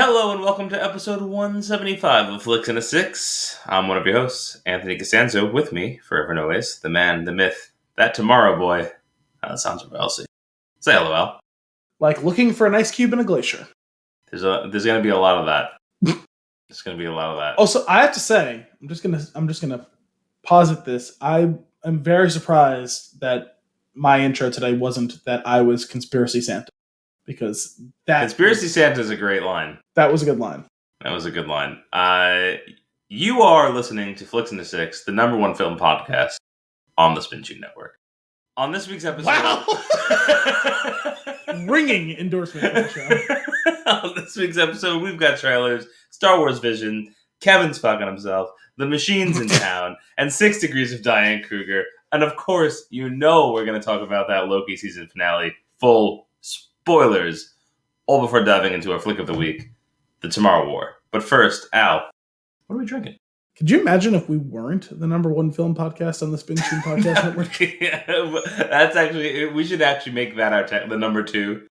Hello and welcome to episode 175 of Flix and a Six. I'm one of your hosts, Anthony Costanzo. With me, forever and always, the man, the myth, that tomorrow boy. That sounds real Elsie. Say LOL. Like looking for an ice cube in a glacier. There's going to be a lot of that. There's going to be a lot of that. Also, I have to say, I'm just gonna posit this. I am very surprised that my intro today wasn't that I was Conspiracy Santa. Because Conspiracy Santa is a great line. That was a good line. That was a good line. You are listening to Flix and a Six, the number one film podcast on the Spin Tune Network. On this week's episode... Wow! Ringing endorsement for the show. On this week's episode, we've got trailers, Star Wars Vision, Kevin's fucking himself, The Machine's in Town, and 6 Degrees of Diane Kruger. And of course, we're going to talk about that Loki season finale, full spoilers, all before diving into our flick of the week, the Tomorrow War. But first, Al, what are we drinking? Could you imagine if we weren't the number one film podcast on the Spin Tune Podcast Network? Yeah, that's actually, we should actually make that the number 2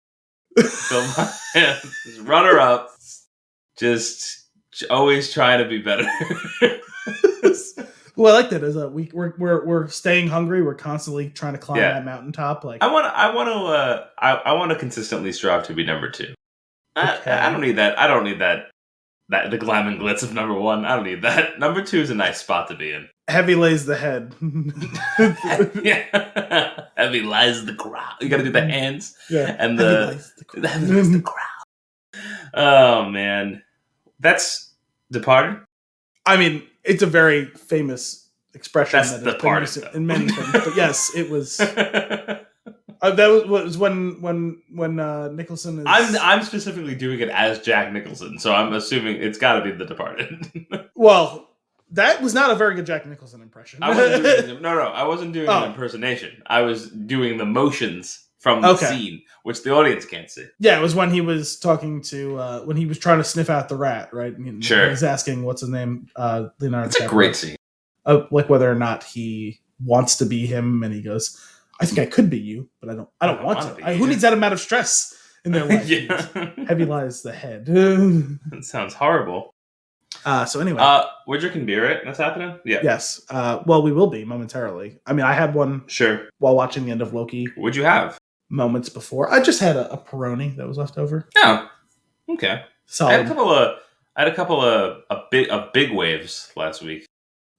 film. Runner up, just always trying to be better. Well, I like that. As we're staying hungry. We're constantly trying to climb that mountaintop. Like I want to consistently strive to be number 2. Okay. I don't need that. I don't need that the glam and glitz of number 1. I don't need that. Number 2 is a nice spot to be in. Heavy lays the head. Yeah. Heavy lies the crowd. You got to do the hands. Yeah. And heavy lies the crowd. Oh man, that's Departed. I mean, it's a very famous expression. That's that Departed in many things. But yes, it was. That was when Nicholson is. I'm specifically doing it as Jack Nicholson, so I'm assuming it's got to be The Departed. Well, that was not a very good Jack Nicholson impression. I wasn't doing an impersonation. I was doing the motions from the scene, which the audience can't see. Yeah, it was when he was talking to when he was trying to sniff out the rat, right? Sure. He's asking what's his name, Leonardo. It's a great scene. Like whether or not he wants to be him, and he goes, "I think I could be you, but I don't want to. Who needs that amount of stress in their life?" Yeah. Heavy lies the head. That sounds horrible. So anyway, we're drinking beer, right? That's happening. Yeah. Yes. Well, we will be momentarily. I mean, I had one. Sure. While watching the end of Loki. What'd you have? Moments before, I just had a Peroni that was left over. Oh, okay. Solid. I had a couple of big waves last week.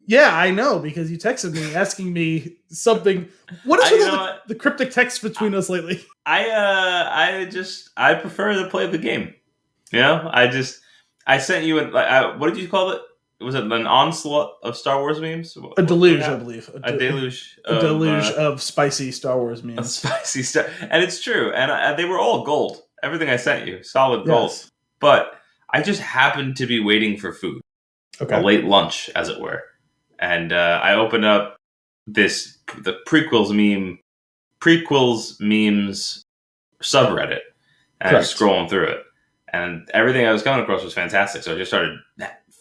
Yeah, I know, because you texted me asking me something. What is the cryptic text between us lately? I prefer to play the game. You know, I sent you what did you call it? Was it an onslaught of Star Wars memes? A deluge, I believe. A deluge. A deluge of spicy Star Wars memes. Spicy Star, and it's true. And they were all gold. Everything I sent you, solid gold. Yes. But I just happened to be waiting for food, a late lunch, as it were. And I opened up the prequels memes subreddit, and I was scrolling through it, and everything I was coming across was fantastic. So I just started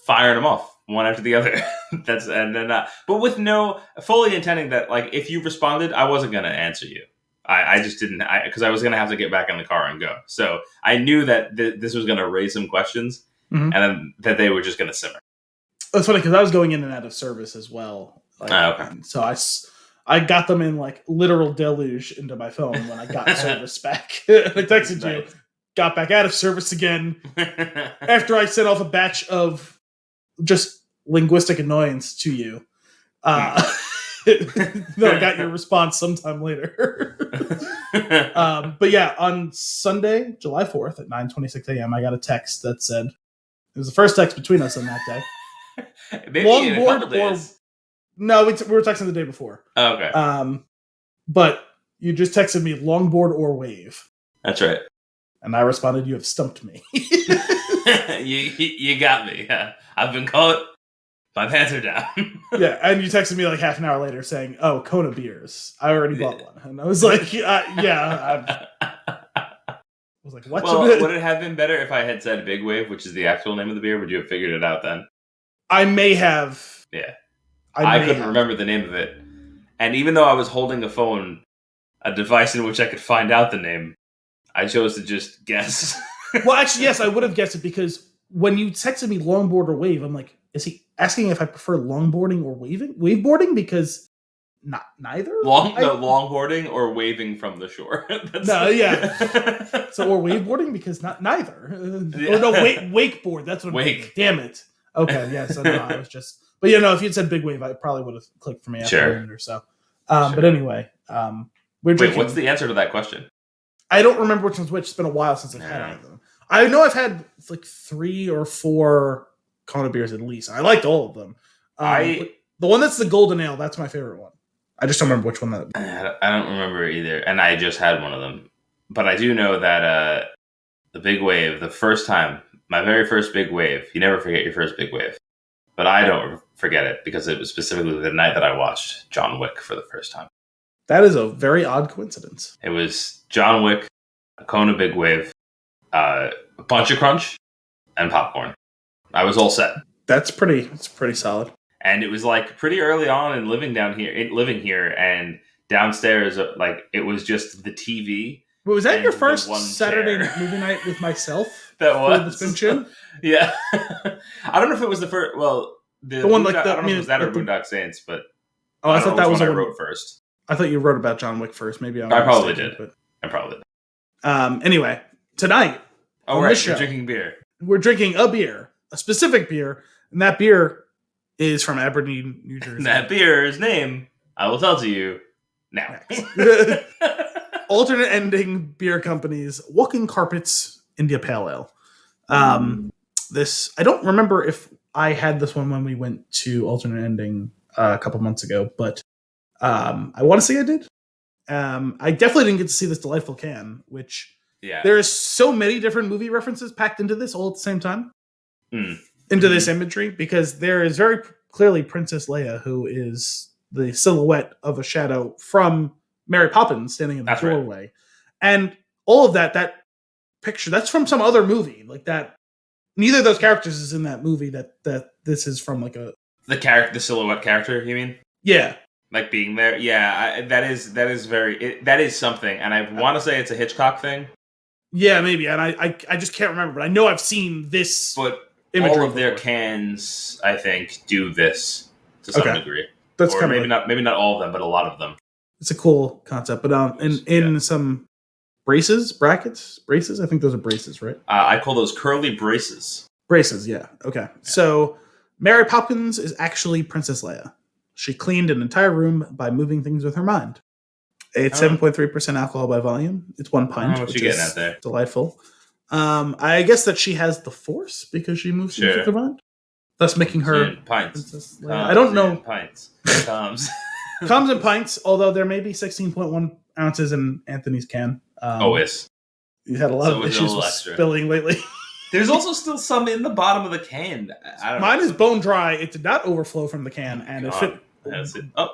firing them off one after the other. But with no fully intending that, like, if you responded, I wasn't going to answer you. I just didn't, because I was going to have to get back in the car and go. So I knew that this was going to raise some questions, and then that they were just going to simmer. That's funny, because I was going in and out of service as well. Okay. So I got them in like literal deluge into my phone when I got service back. And I texted you, got back out of service again after I sent off a batch of just linguistic annoyance to you. Then I got your response sometime later. But yeah, on Sunday, July 4th at 9:26 a.m., I got a text that said, it was the first text between us on that day. Longboard or no, we were texting the day before. Oh, okay. But you just texted me longboard or wave. That's right. And I responded, "You have stumped me." you got me. Yeah. I've been caught. My pants are down. Yeah, and you texted me like half an hour later saying, "Oh, Kona beers. I already bought one." And I was like, "Yeah." I was like, "What?" Well, would it have been better if I had said Big Wave, which is the actual name of the beer? Would you have figured it out then? I may have. Yeah. I couldn't remember the name of it. And even though I was holding a phone, a device in which I could find out the name, I chose to just guess. Well, actually, yes, I would have guessed it because when you texted me longboard or wave, I'm like, is he asking if I prefer longboarding or waveboarding? Because not neither. Longboarding or waving from the shore. No, yeah. So or waveboarding because neither. Yeah. Or no, wakeboard. That's what. Wake. Damn it. Okay, yeah. So no, I was just. But you know, if you'd said big wave, I probably would have clicked for me after a minute or so. Sure. But anyway, we're drinking. Wait, what's the answer to that question? I don't remember which one's which. It's been a while since I've had any of them. I know I've had like 3 or 4 Kona beers at least. I liked all of them. The one that's the golden ale, that's my favorite one. I just don't remember which one that. I don't remember either, and I just had one of them. But I do know that the big wave, the first time, my very first big wave. You never forget your first big wave, but I don't forget it because it was specifically the night that I watched John Wick for the first time. That is a very odd coincidence. It was John Wick, a Kona big wave, a bunch of crunch, and popcorn. I was all set. It's pretty solid. And it was like pretty early on in living here, and downstairs, like it was just the TV. But was that your first Saturday movie night with myself? That was the Spin Chin? Yeah. I don't know if it was the first. Well, the one like I don't know if it was that or Boondock Saints, but I thought that was what I wrote first. I thought you wrote about John Wick first. Maybe I probably did. But I probably did. Anyway, tonight. Oh right, we're drinking beer. We're drinking a beer, a specific beer, and that beer is from Aberdeen, New Jersey. That beer's name I will tell to you now. Alternate Ending Beer Company's Walking Carpets India Pale Ale. This I don't remember if I had this one when we went to Alternate Ending a couple months ago, but I want to say I did. I definitely didn't get to see this delightful can, which there's so many different movie references packed into this all at the same time. Into this imagery, because there is very clearly Princess Leia, who is the silhouette of a shadow from Mary Poppins standing in the doorway. Right. And all of that picture, that's from some other movie. Like that, neither of those characters is in that movie that this is from like the silhouette character, you mean? Yeah. Like being there? Yeah, that is something. And I want to say it's a Hitchcock thing. Yeah, maybe. And I just can't remember, but I know I've seen this. But all of their cans, I think, do this to some degree. That's or maybe not all of them, but a lot of them. It's a cool concept. But in some braces, I think those are braces, right? I call those curly braces. Braces, yeah. Okay. Yeah. So Mary Poppins is actually Princess Leia. She cleaned an entire room by moving things with her mind. It's 7.3% alcohol by volume. It's 1 pint. What you getting at there? Delightful. I guess that she has the Force because she moves things with her mind, thus making her pints. I don't know. Pints. Comes. Comes in pints, although there may be 16.1 ounces in Anthony's can. Always. You had a lot of issues with spilling lately. There's also still some in the bottom of the can. Mine is bone dry. It did not overflow from the can, and it fit.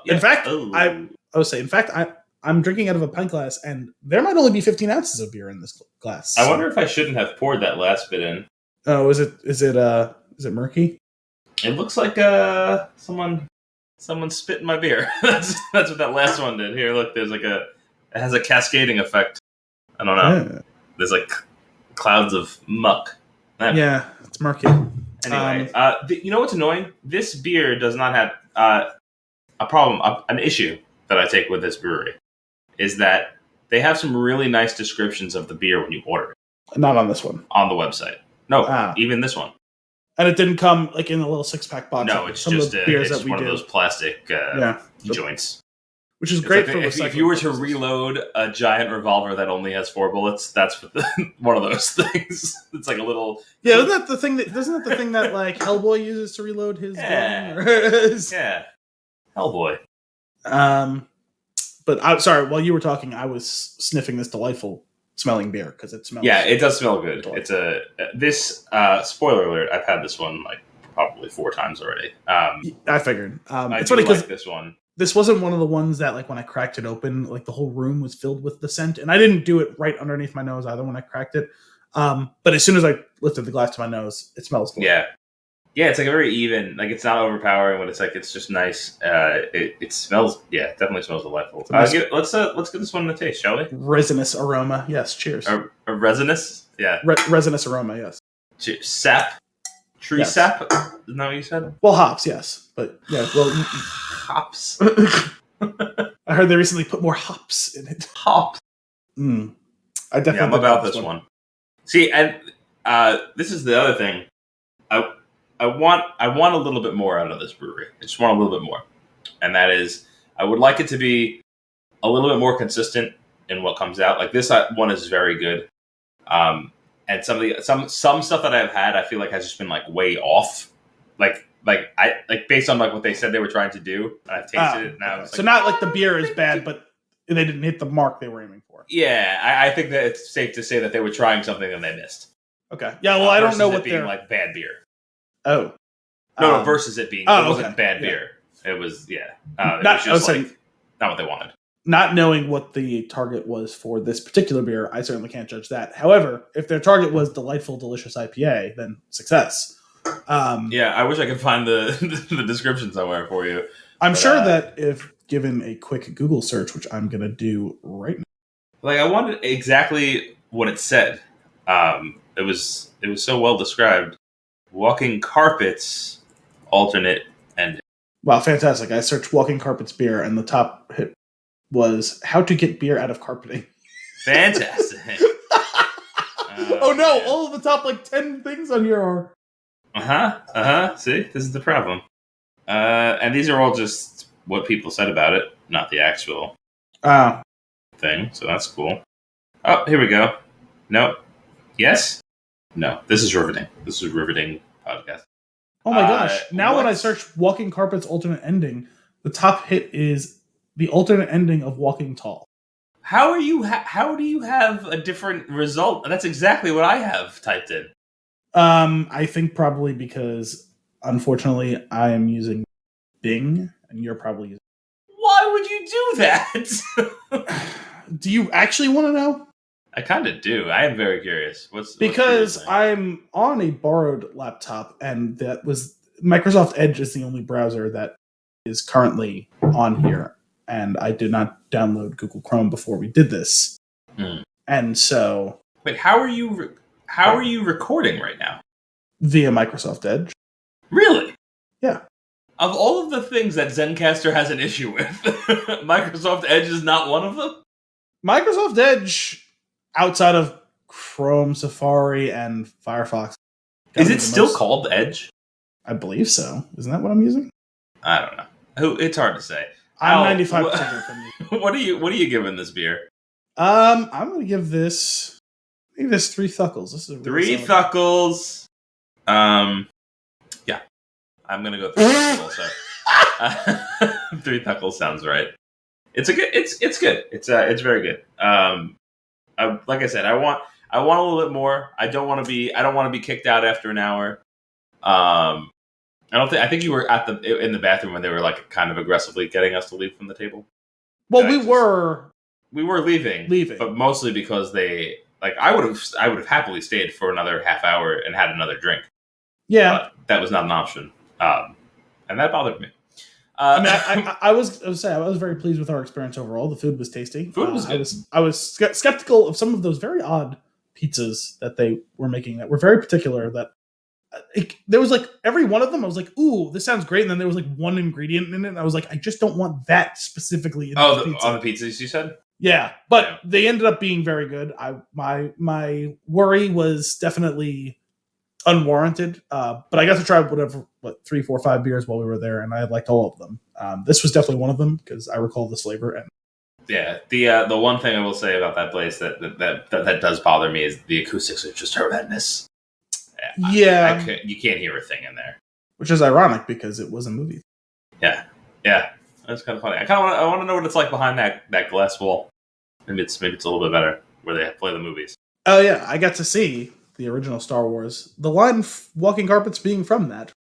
In fact, I would say, I'm drinking out of a pint glass, and there might only be 15 ounces of beer in this glass. I wonder if I shouldn't have poured that last bit in. Oh, is it murky? It looks like someone spit in my beer. That's what that last one did. Here, look, it has a cascading effect. I don't know. Yeah. There's like clouds of muck. Yeah, it's murky. Anyway, you know what's annoying? This beer does not have a problem, an issue that I take with this brewery is that they have some really nice descriptions of the beer when you order it. Not on this one. On the website. No, even this one. And it didn't come like in a little 6-pack box. No, it's just it's one of those plastic joints. Which is great for if you were to reload a giant revolver that only has 4 bullets, that's one of those things. It's like a little. Yeah, isn't that the thing that like Hellboy uses to reload his gun? Yeah. Hellboy. But I'm sorry, while you were talking, I was sniffing this delightful smelling beer because it smells. Yeah, it does smell good. Delightful. It's spoiler alert. I've had this one like probably 4 times already. I figured. It's funny because this one. This wasn't one of the ones that, like, when I cracked it open, like, the whole room was filled with the scent. And I didn't do it right underneath my nose either when I cracked it. But as soon as I lifted the glass to my nose, it smells good. Yeah. Yeah, it's like a very even. Like it's not overpowering, but it's just nice. It smells. Yeah, it definitely smells delightful. Nice Let's give this one a taste, shall we? resinous aroma. Yes, cheers. A resinous. Yeah. Resinous aroma. Yes. Sap. Tree Yes. sap. Isn't that what you said? Well, hops. Yes, but yeah. Well, Hops. I heard they recently put more hops in it. Hops. I definitely. Yeah, I'm about this one. See, and this is the other thing. I want a little bit more out of this brewery. I just want a little bit more, and that is, I would like it to be a little bit more consistent in what comes out. Like this one is very good, and some stuff that I've had, I feel like has just been like way off. Like based on like what they said they were trying to do, and I've tasted it now. So not like the beer is bad, but they didn't hit the mark they were aiming for. Yeah, I think that it's safe to say that they were trying something and they missed. Okay. Yeah. Well, I don't know what being like bad beer. Oh. No, versus it being, it wasn't bad beer. It was, it was just not what they wanted. Not knowing what the target was for this particular beer, I certainly can't judge that. However, if their target was delightful, delicious IPA, then success. I wish I could find the description somewhere for you. I'm sure that if given a quick Google search, which I'm going to do right now. Like, I wanted exactly what it said. It was so well described. Walking carpets, alternate ending. Wow, fantastic. I searched walking carpets beer, and the top hit was how to get beer out of carpeting. Fantastic. Oh no, man. All of the top like 10 things on here are... See, this is the problem. And these are all just what people said about it, not the actual thing, so that's cool. Oh, here we go. Nope. Yes? No, this is riveting. This is a riveting podcast. Oh my gosh. Now when I search Walking Carpet's alternate ending, the top hit is the alternate ending of Walking Tall. How do you have a different result? That's exactly what I have typed in. I think probably because, unfortunately, I am using Bing, and you're probably using... Why would you do that? Do you actually want to know? I kind of do. I am very curious. Because I'm on a borrowed laptop, and that was Microsoft Edge is the only browser that is currently on here, and I did not download Google Chrome before we did this, and so. Wait, how are you recording right now? Via Microsoft Edge. Really? Yeah. Of all of the things that Zencastr has an issue with, Microsoft Edge is not one of them? Microsoft Edge, outside of Chrome, Safari, and Firefox. Is it still called Edge? I believe so. Isn't that what I'm using? I don't know. It's hard to say. I'm 95% from you. What are you giving this beer? I'm going to give this... I think this 3 Thuckles. This is 3 Thuckles. Yeah. I'm going to go 3 Thuckles also. 3 Thuckles sounds right. It's good. It's very good. Like I said, I want a little bit more. I don't want to be kicked out after an hour. I think you were in the bathroom when they were like kind of aggressively getting us to leave from the table. Well, we were leaving, but mostly because they like I would have happily stayed for another half hour and had another drink. Yeah, but that was not an option, and that bothered me. I was very pleased with our experience overall. The food was tasty. Food was good. I was skeptical of some of those very odd pizzas that they were making that were very particular. That there was like every one of them. I was like, "Ooh, this sounds great," and then there was like one ingredient in it, and I was like, "I just don't want that specifically." In pizza. On the pizzas you said? Yeah, but they ended up being very good. My worry was definitely unwarranted, but I got to try 3, 4, 5 beers while we were there, and I liked all of them. This was definitely one of them because I recall this flavor. And yeah, the one thing I will say about that place that does bother me is the acoustics are just horrendous. Yeah, you can't hear a thing in there, which is ironic because it was a movie. Yeah, that's kind of funny. I want to know what it's like behind that glass wall. Maybe it's a little bit better where they play the movies. Oh yeah, I got to see the original Star Wars. The line "Walking Carpets" being from that.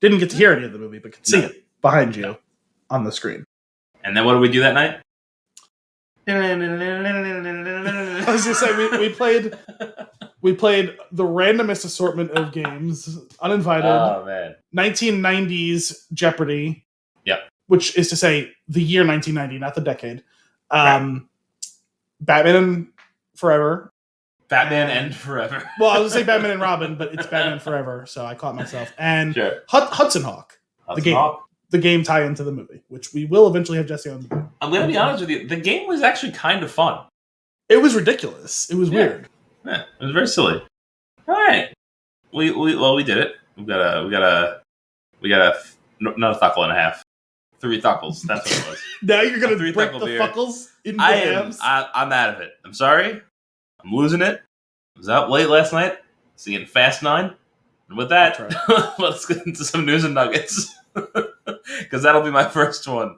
Didn't get to hear any of the movie, but could see it behind you on the screen. And then what did we do that night? I was gonna say we played We played the randomest assortment of games, uninvited. Oh, man. 1990s Jeopardy. Yep. Which is to say the year 1990, not the decade. Right. Batman Forever. Batman and Forever. Well, I was going to say Batman and Robin, but it's Batman Forever, so I caught myself. And sure. Hudson Hawk. The game tie into the movie, which we will eventually have Jesse on. I'm going to be honest with you. The game was actually kind of fun. It was ridiculous. It was weird. Yeah, it was very silly. All right. We did it. We got a not a thuckle and a half. 3 thuckles. That's what it was. Now you're going to break the thuckles into halves? I'm out of it. I'm sorry. I'm losing it. I was out late last night, seeing Fast 9. And with that, let's get into some news and nuggets. Because that'll be my first one.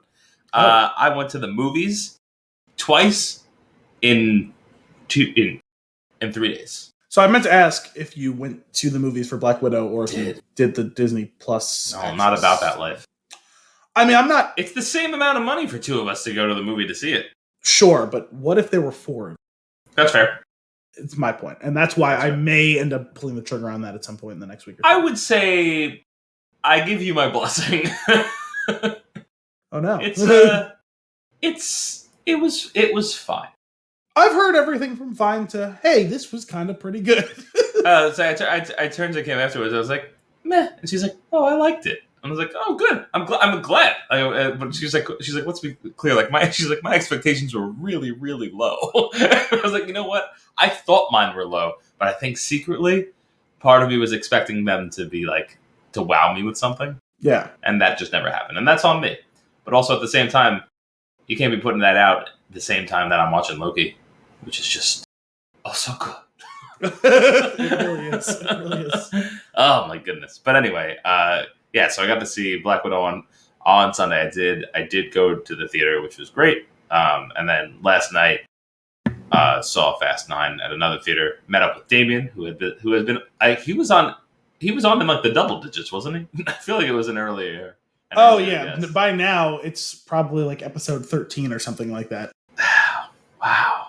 I went to the movies twice in 3 days. So I meant to ask if you went to the movies for Black Widow or if you did the Disney Plus. No, I'm not about that life. I mean, I'm not. It's the same amount of money for 2 of us to go to the movie to see it. Sure, but what if there were 4? That's fair. It's my point. And that's why I may end up pulling the trigger on that at some point in the next week or so. I would say I give you my blessing. Oh no. It was fine. I've heard everything from fine to, hey, this was kind of pretty good. So I turned to Kim afterwards. I was like, meh. And she's like, oh, I liked it. I was like, oh, good. I'm glad. But she's like, let's be clear. My expectations were really, really low. I was like, you know what? I thought mine were low, but I think secretly, part of me was expecting them to be to wow me with something. Yeah. And that just never happened. And that's on me. But also at the same time, you can't be putting that out at the same time that I'm watching Loki, which is just so good. It really is. It really is. Oh my goodness. But anyway, so I got to see Black Widow on Sunday. I did go to the theater, which was great. And then last night, saw Fast 9 at another theater. Met up with Damien, he was on in the double digits, wasn't he? I feel like it was an earlier. Oh yeah, by now it's probably episode 13 or something like that. Wow.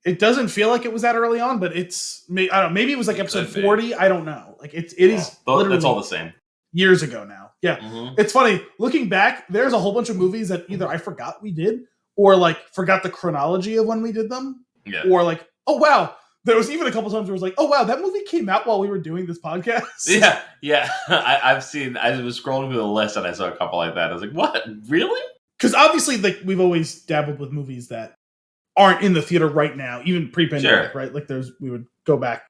It doesn't feel like it was that early on, but it's I don't know, maybe it was episode 40. I don't know. It is literally that's all the same. Years ago now. Yeah. Mm-hmm. It's funny looking back. There's a whole bunch of movies that either I forgot we did or forgot the chronology of when we did them. Yeah. Or oh wow. There was even a couple times where it was oh wow, that movie came out while we were doing this podcast. Yeah. I was scrolling through the list and I saw a couple like that. I was like, what? Really? Because obviously, we've always dabbled with movies that aren't in the theater right now, even pre-pandemic, right? We would go back,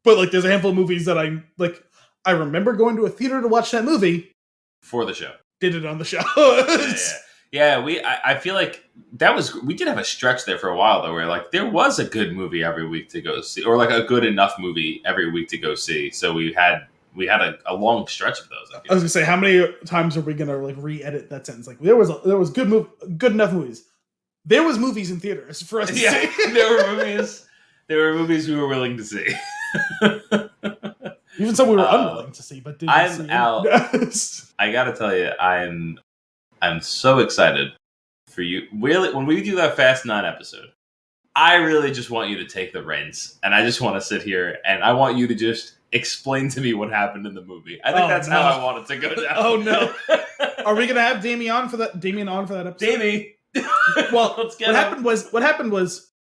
but there's a handful of movies that I remember going to a theater to watch that movie for the show. Did it on the show? Yeah. I feel like we did have a stretch there for a while though, where there was a good movie every week to go see, or a good enough movie every week to go see. So we had a long stretch of those. I was gonna say, how many times are we gonna re-edit that sentence? There was good enough movies. There was movies in theaters for us to see. There were movies we were willing to see. Even some we were unwilling to see, but didn't see. Out. I gotta tell you, I'm so excited for you. Really, when we do that Fast 9 episode, I really just want you to take the reins, and I just want to sit here and I want you to just explain to me what happened in the movie. I think that's how I want it to go down. Oh no! Are we gonna have Damien on for that? Episode? Damien. Well, what happened was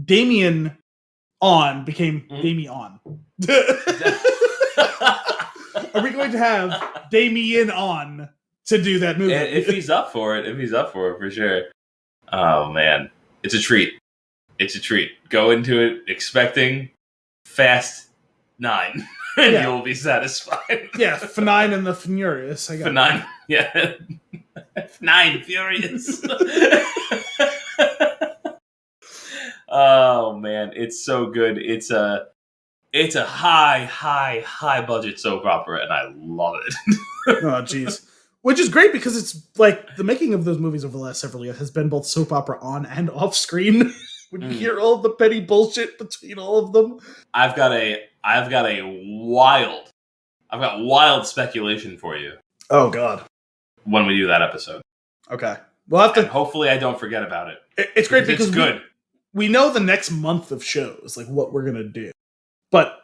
Damien on became Damien on. Are we going to have Damien on to do that movie? If he's up for it, for sure. Oh man, it's a treat. Go into it expecting Fast 9, and you'll be satisfied. Yeah, F9 and the Furious. I got F9, yeah. F9 Furious. Oh man, it's so good. It's a high budget soap opera, and I love it. Oh jeez. Which is great because it's the making of those movies over the last several years has been both soap opera on and off screen. When you hear all the petty bullshit between all of them. I've got wild speculation for you. Oh god. When we do that episode. Okay. We'll have to. And hopefully I don't forget about it. It's great because it's good. We know the next month of shows, what we're gonna do. But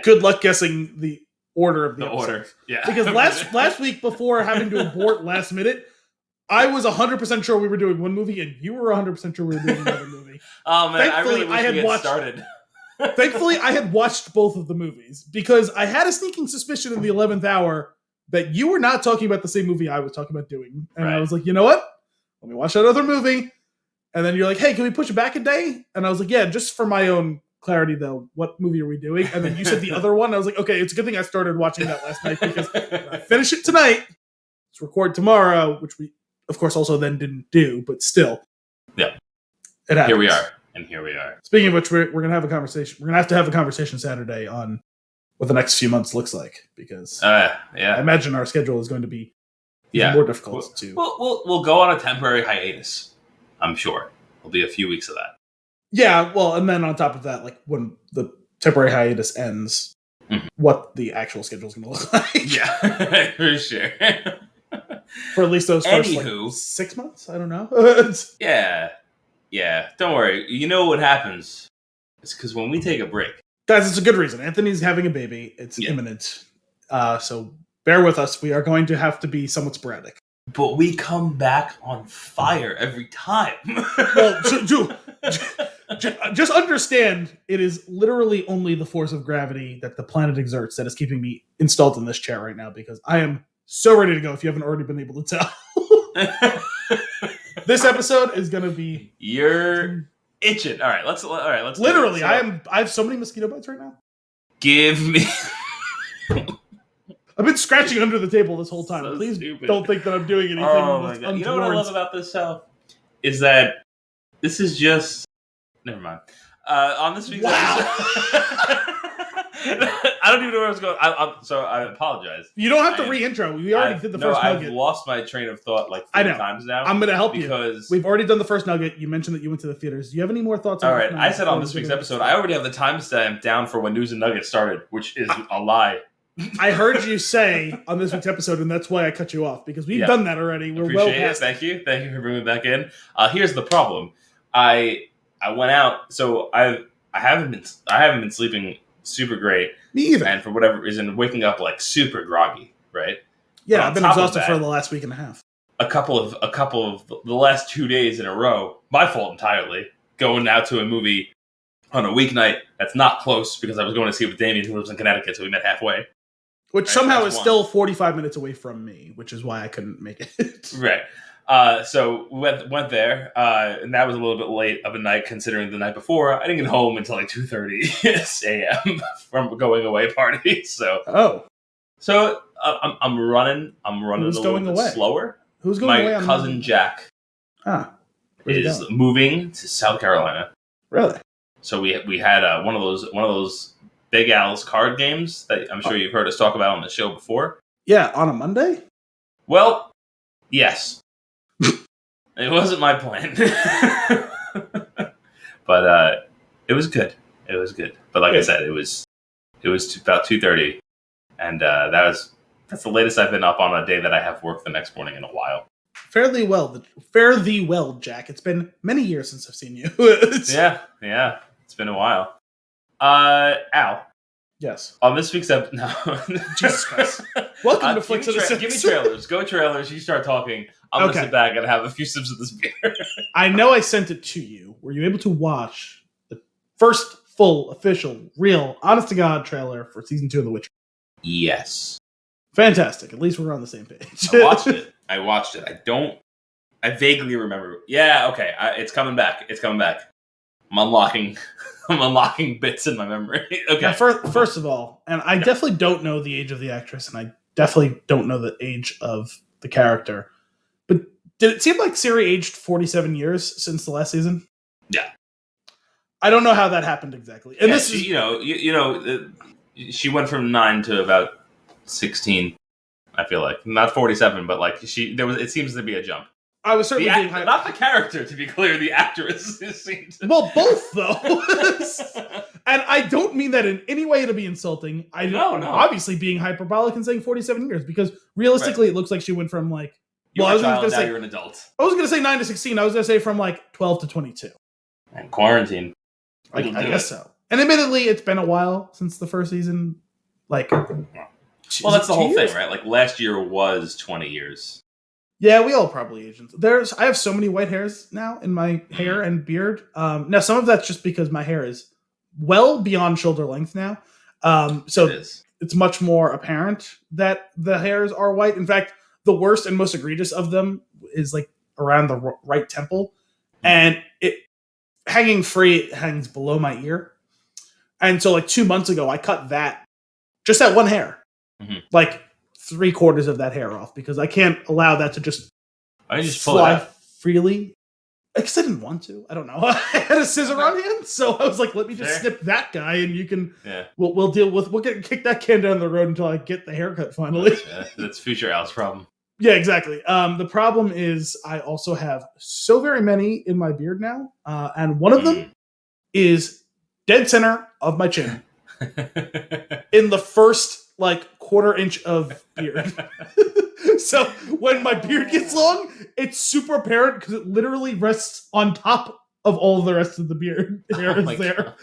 good luck guessing the order of the order. Yeah. Because last week, before having to abort last minute, I was 100% sure we were doing one movie, and you were 100% sure we were doing another movie. Oh man, thankfully, I really wish we had started. Thankfully, I had watched both of the movies because I had a sneaking suspicion in the 11th hour that you were not talking about the same movie I was talking about doing. And I was like, you know what? Let me watch that other movie. And then you're like, hey, can we push it back a day? And I was like, yeah, just for my own clarity, though, what movie are we doing? And then you said the other one. I was like, okay, it's a good thing I started watching that last night because when I finish it tonight, let's record tomorrow, which we, of course, also then didn't do, but still. Yeah. It happens. Here we are. And here we are. Speaking of which, we're going to have a conversation. We're going to have a conversation Saturday on what the next few months looks like because I imagine our schedule is going to be more difficult to. We'll go on a temporary hiatus. I'm sure there'll be a few weeks of that. Yeah, well, and then on top of that, like when the temporary hiatus ends, what the actual schedule is going to look like. Yeah, for sure. For at least those first 6 months, I don't know. Yeah, don't worry. You know what happens? It's because when we take a break. Guys, it's a good reason. Anthony's having a baby. It's imminent. So bear with us. We are going to have to be somewhat sporadic. But we come back on fire every time. Well, just understand it is literally only the force of gravity that the planet exerts that is keeping me installed in this chair right now because I am so ready to go if you haven't already been able to tell. This episode is going to be... You're itching. All right, let's literally, I have so many mosquito bites right now. Give me... I've been scratching under the table this whole time. So Please don't think that I'm doing anything. Oh my God. You know what I love about this show? Is that this is just... Never mind. On this week's episode... I don't even know where I was going. So I apologize. You don't have to re-intro. We already did the first nugget. I've lost my train of thought like 3 times now. I'm going to help you. We've already done the first nugget. You mentioned that you went to the theaters. Do you have any more thoughts on All right. I said on this week's episode, I already have the timestamp down for when News and Nuggets started, which is a lie. I heard you say on this week's episode, and that's why I cut you off, because we've done that already. We're well past it. Thank you for bringing me back in. Here's the problem. I went out, so I haven't been sleeping super great. Me either. And for whatever reason, waking up like super groggy, right? Yeah, I've been exhausted for the last week and a half. A couple of the last 2 days in a row, my fault entirely, going out to a movie on a weeknight that's not close because I was going to see it with Damien, who lives in Connecticut, so we met halfway. Which somehow is still 45 minutes away from me, which is why I couldn't make it. Right. So we went there, and that was a little bit late of a night considering the night before. I didn't get home until like 2:30 a.m. from going away party. So I'm running a little bit slower. Who's going away? My cousin Jack is moving to South Carolina. Really? So we had one of those Big Al's card games that I'm sure you've heard us talk about on the show before. Yeah, on a Monday? Well, yes. It wasn't my plan. But it was good. It was good. But like I said, it was about 2:30. And that's the latest I've been up on a day that I have work the next morning in a while. Fare thee well, Jack. It's been many years since I've seen you. Yeah. It's been a while. Al. Yes. On this week's episode, no. Jesus Christ. Welcome to Flix. Give me trailers. Go trailers. You start talking. I'm going to sit back and have a few sips of this beer. I know I sent it to you. Were you able to watch the first full, official, real, honest-to-God trailer for Season 2 of The Witcher? Yes. Fantastic. At least we're on the same page. I watched it. I vaguely remember. Yeah, okay. It's coming back. I'm unlocking bits in my memory. Okay. Now, first of all, and I definitely don't know the age of the actress, and I definitely don't know the age of the character. But did it seem like Ciri aged 47 years since the last season? Yeah. I don't know how that happened exactly. And this is, she went from 9 to about 16. I feel like not 47, but like it seems to be a jump. I was certainly being not the character, to be clear. The actress seems well, both though. And I don't mean that in any way to be insulting. No. Obviously, being hyperbolic and saying 47 years because realistically, It looks like she went from like. You're a child, now you're an adult. I was going to say 9 to 16. I was going to say from like 12 to 22. And quarantine. I guess so. And admittedly, it's been a while since the first season. Like, well, that's the whole thing, right? Like last year was 20 years. Yeah, we all probably Asians. I have so many white hairs now in my hair and beard. Now some of that's just because my hair is well beyond shoulder length now. So it's much more apparent that the hairs are white. In fact, the worst and most egregious of them is like around the right temple, and it hanging free. It hangs below my ear, and so like 2 months ago, I cut just that one hair, like 3/4 of that hair off because I can't allow that to just fly freely. Because I didn't want to. I don't know. I had a scissor on hand, so I was like, "Let me just snip that guy, and you can. Yeah. We'll deal with. We'll kick that can down the road until I get the haircut finally." That's future Al's problem. Yeah, exactly. The problem is I also have so very many in my beard now, and one of them is dead center of my chin, in the first like 1/4 inch of beard. So when my beard gets long, it's super apparent because it literally rests on top of all of the rest of the beard. Hair is there.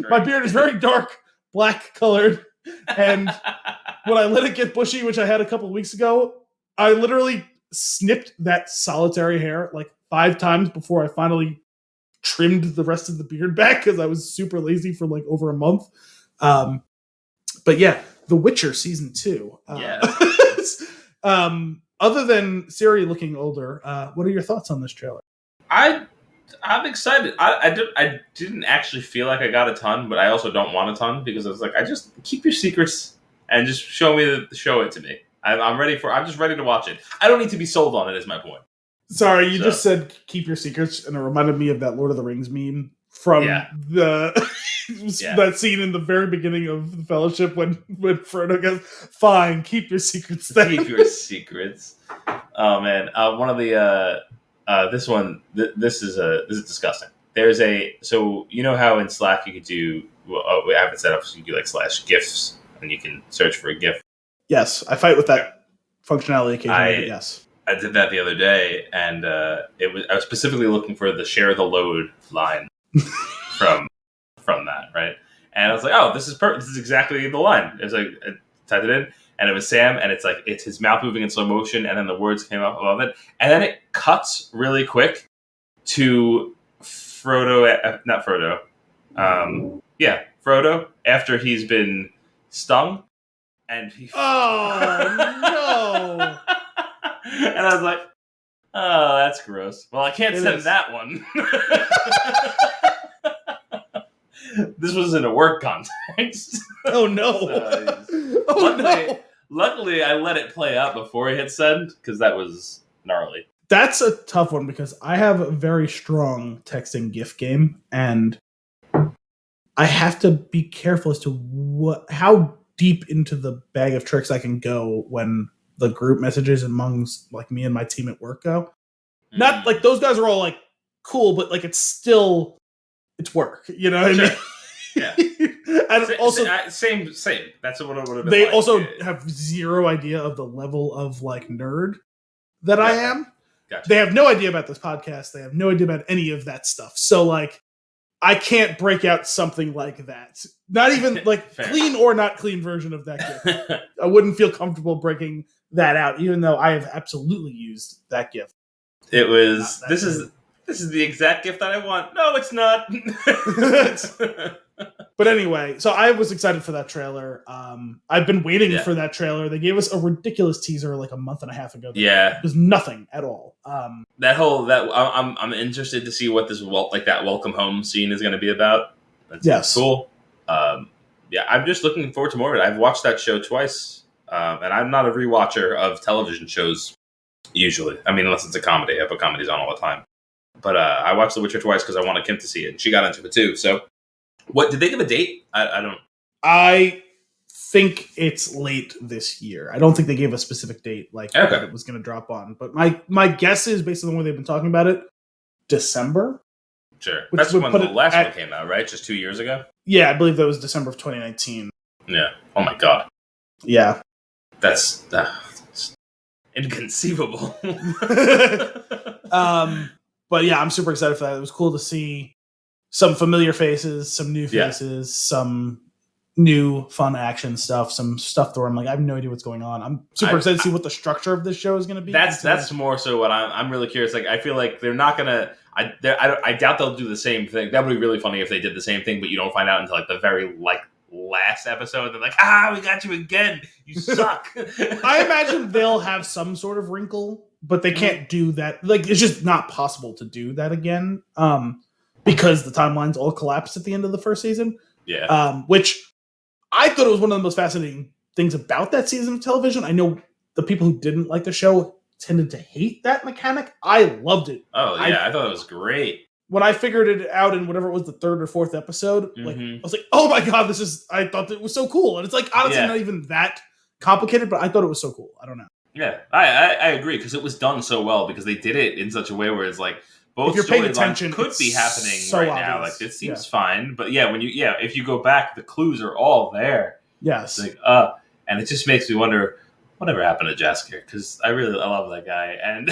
My beard is very dark, black colored, and when I let it get bushy, which I had a couple of weeks ago, I literally snipped that solitary hair like 5 times before I finally trimmed the rest of the beard back because I was super lazy for like over a month. But yeah, The Witcher season 2. Other than Ciri looking older, what are your thoughts on this trailer? I'm excited. I didn't actually feel like I got a ton, but I also don't want a ton because I was like, I just keep your secrets and just show it to me. I'm just ready to watch it. I don't need to be sold on it. Is my point. Sorry, you just said keep your secrets, and it reminded me of that Lord of the Rings meme from that scene in the very beginning of the Fellowship when Frodo goes, "Fine, keep your secrets." Then. Keep your secrets. Oh man, one of the this is disgusting. There's so you know how in Slack you could do we have it set up so you can do like /gifs and you can search for a GIF. Yes, I fight with that functionality occasionally. But yes. I did that the other day, and I was specifically looking for the share the load line from that, right? And I was like, oh, this is perfect. This is exactly the line. It was like I typed it in, and it was Sam, and it's like it's his mouth moving in slow motion, and then the words came up above it, and then it cuts really quick to Frodo, not Frodo, Frodo after he's been stung, and he. Oh no. And I was like, oh, that's gross. Well, I can't send that one. This was in a work context. Oh, no. Luckily, I let it play out before I hit send, because that was gnarly. That's a tough one, because I have a very strong texting GIF game, and I have to be careful as to how deep into the bag of tricks I can go when the group messages amongst like me and my team at work go. Not like those guys are all like cool, but like it's work. You know what I mean? Yeah. And also same. That's what it would have been. They like. also have zero idea of the level of like nerd that I am. Gotcha. They have no idea about this podcast. They have no idea about any of that stuff. So like I can't break out something like that. Not even like clean or not clean version of that GIF. I wouldn't feel comfortable breaking that out, even though I have absolutely used that GIF. It was this is the exact GIF that I want. No, it's not. But anyway, so I was excited for that trailer. I've been waiting for that trailer. They gave us a ridiculous teaser like a month and a half ago. It was nothing at all. I'm interested to see what this that welcome home scene is going to be about. That's cool. I'm just looking forward to more of it. I've watched that show twice, and I'm not a rewatcher of television shows usually. I mean, unless it's a comedy. I put comedies on all the time. But I watched The Witcher twice because I wanted Kim to see it, and she got into it too. So, what did they give a date? I don't. I think it's late this year. I don't think they gave a specific date that it was going to drop on. But my guess is, based on the way they've been talking about it, December. Sure, that's when the last one came out, right? Just 2 years ago. Yeah, I believe that was December of 2019. Yeah. Oh my god. Yeah. That's inconceivable. But yeah, I'm super excited for that. It was cool to see some familiar faces, some new faces, some new fun action stuff, some stuff where I'm like, I have no idea what's going on. I'm super excited to see what the structure of this show is going to be. That's more so what I'm really curious. Like, I feel like they're not gonna. I doubt they'll do the same thing. That would be really funny if they did the same thing, but you don't find out until like the very last episode. They're like, we got you again. You suck. I imagine they'll have some sort of wrinkle, but they can't do that. Like, it's just not possible to do that again. Because the timelines all collapsed at the end of the first season. Yeah. Which I thought it was one of the most fascinating things about that season of television. I know the people who didn't like the show tended to hate that mechanic. I loved it. Oh, yeah. I thought it was great. When I figured it out in whatever it was, the third or fourth episode, I was like, oh my God, I thought it was so cool. And it's like, honestly, not even that complicated, but I thought it was so cool. I don't know. Yeah, I agree, because it was done so well, because they did it in such a way where it's like, both storylines could be happening so right obvious. now. Like, it seems fine, but if you go back, the clues are all there. Yes. It's like, and it just makes me wonder whatever happened to Jaskier, because I love that guy. And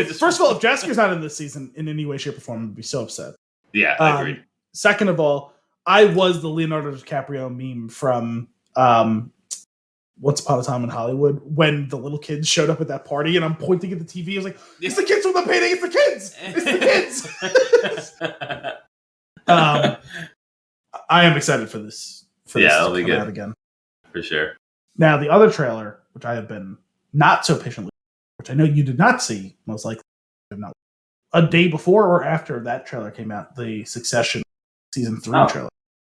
first of all, if Jaskier's not in this season in any way, shape, or form, I'd be so upset. Yeah, I agree. Second of all, I was the Leonardo DiCaprio meme from Once Upon a Time in Hollywood when the little kids showed up at that party, and I'm pointing at the TV. I was like, "It's the kids from the painting! It's the kids! It's the kids!" I am excited for this. It'll be good out again for sure. Now, the other trailer, which I have been not so patiently, which I know you did not see, most likely, not a day before or after that trailer came out, the Succession season 3 trailer,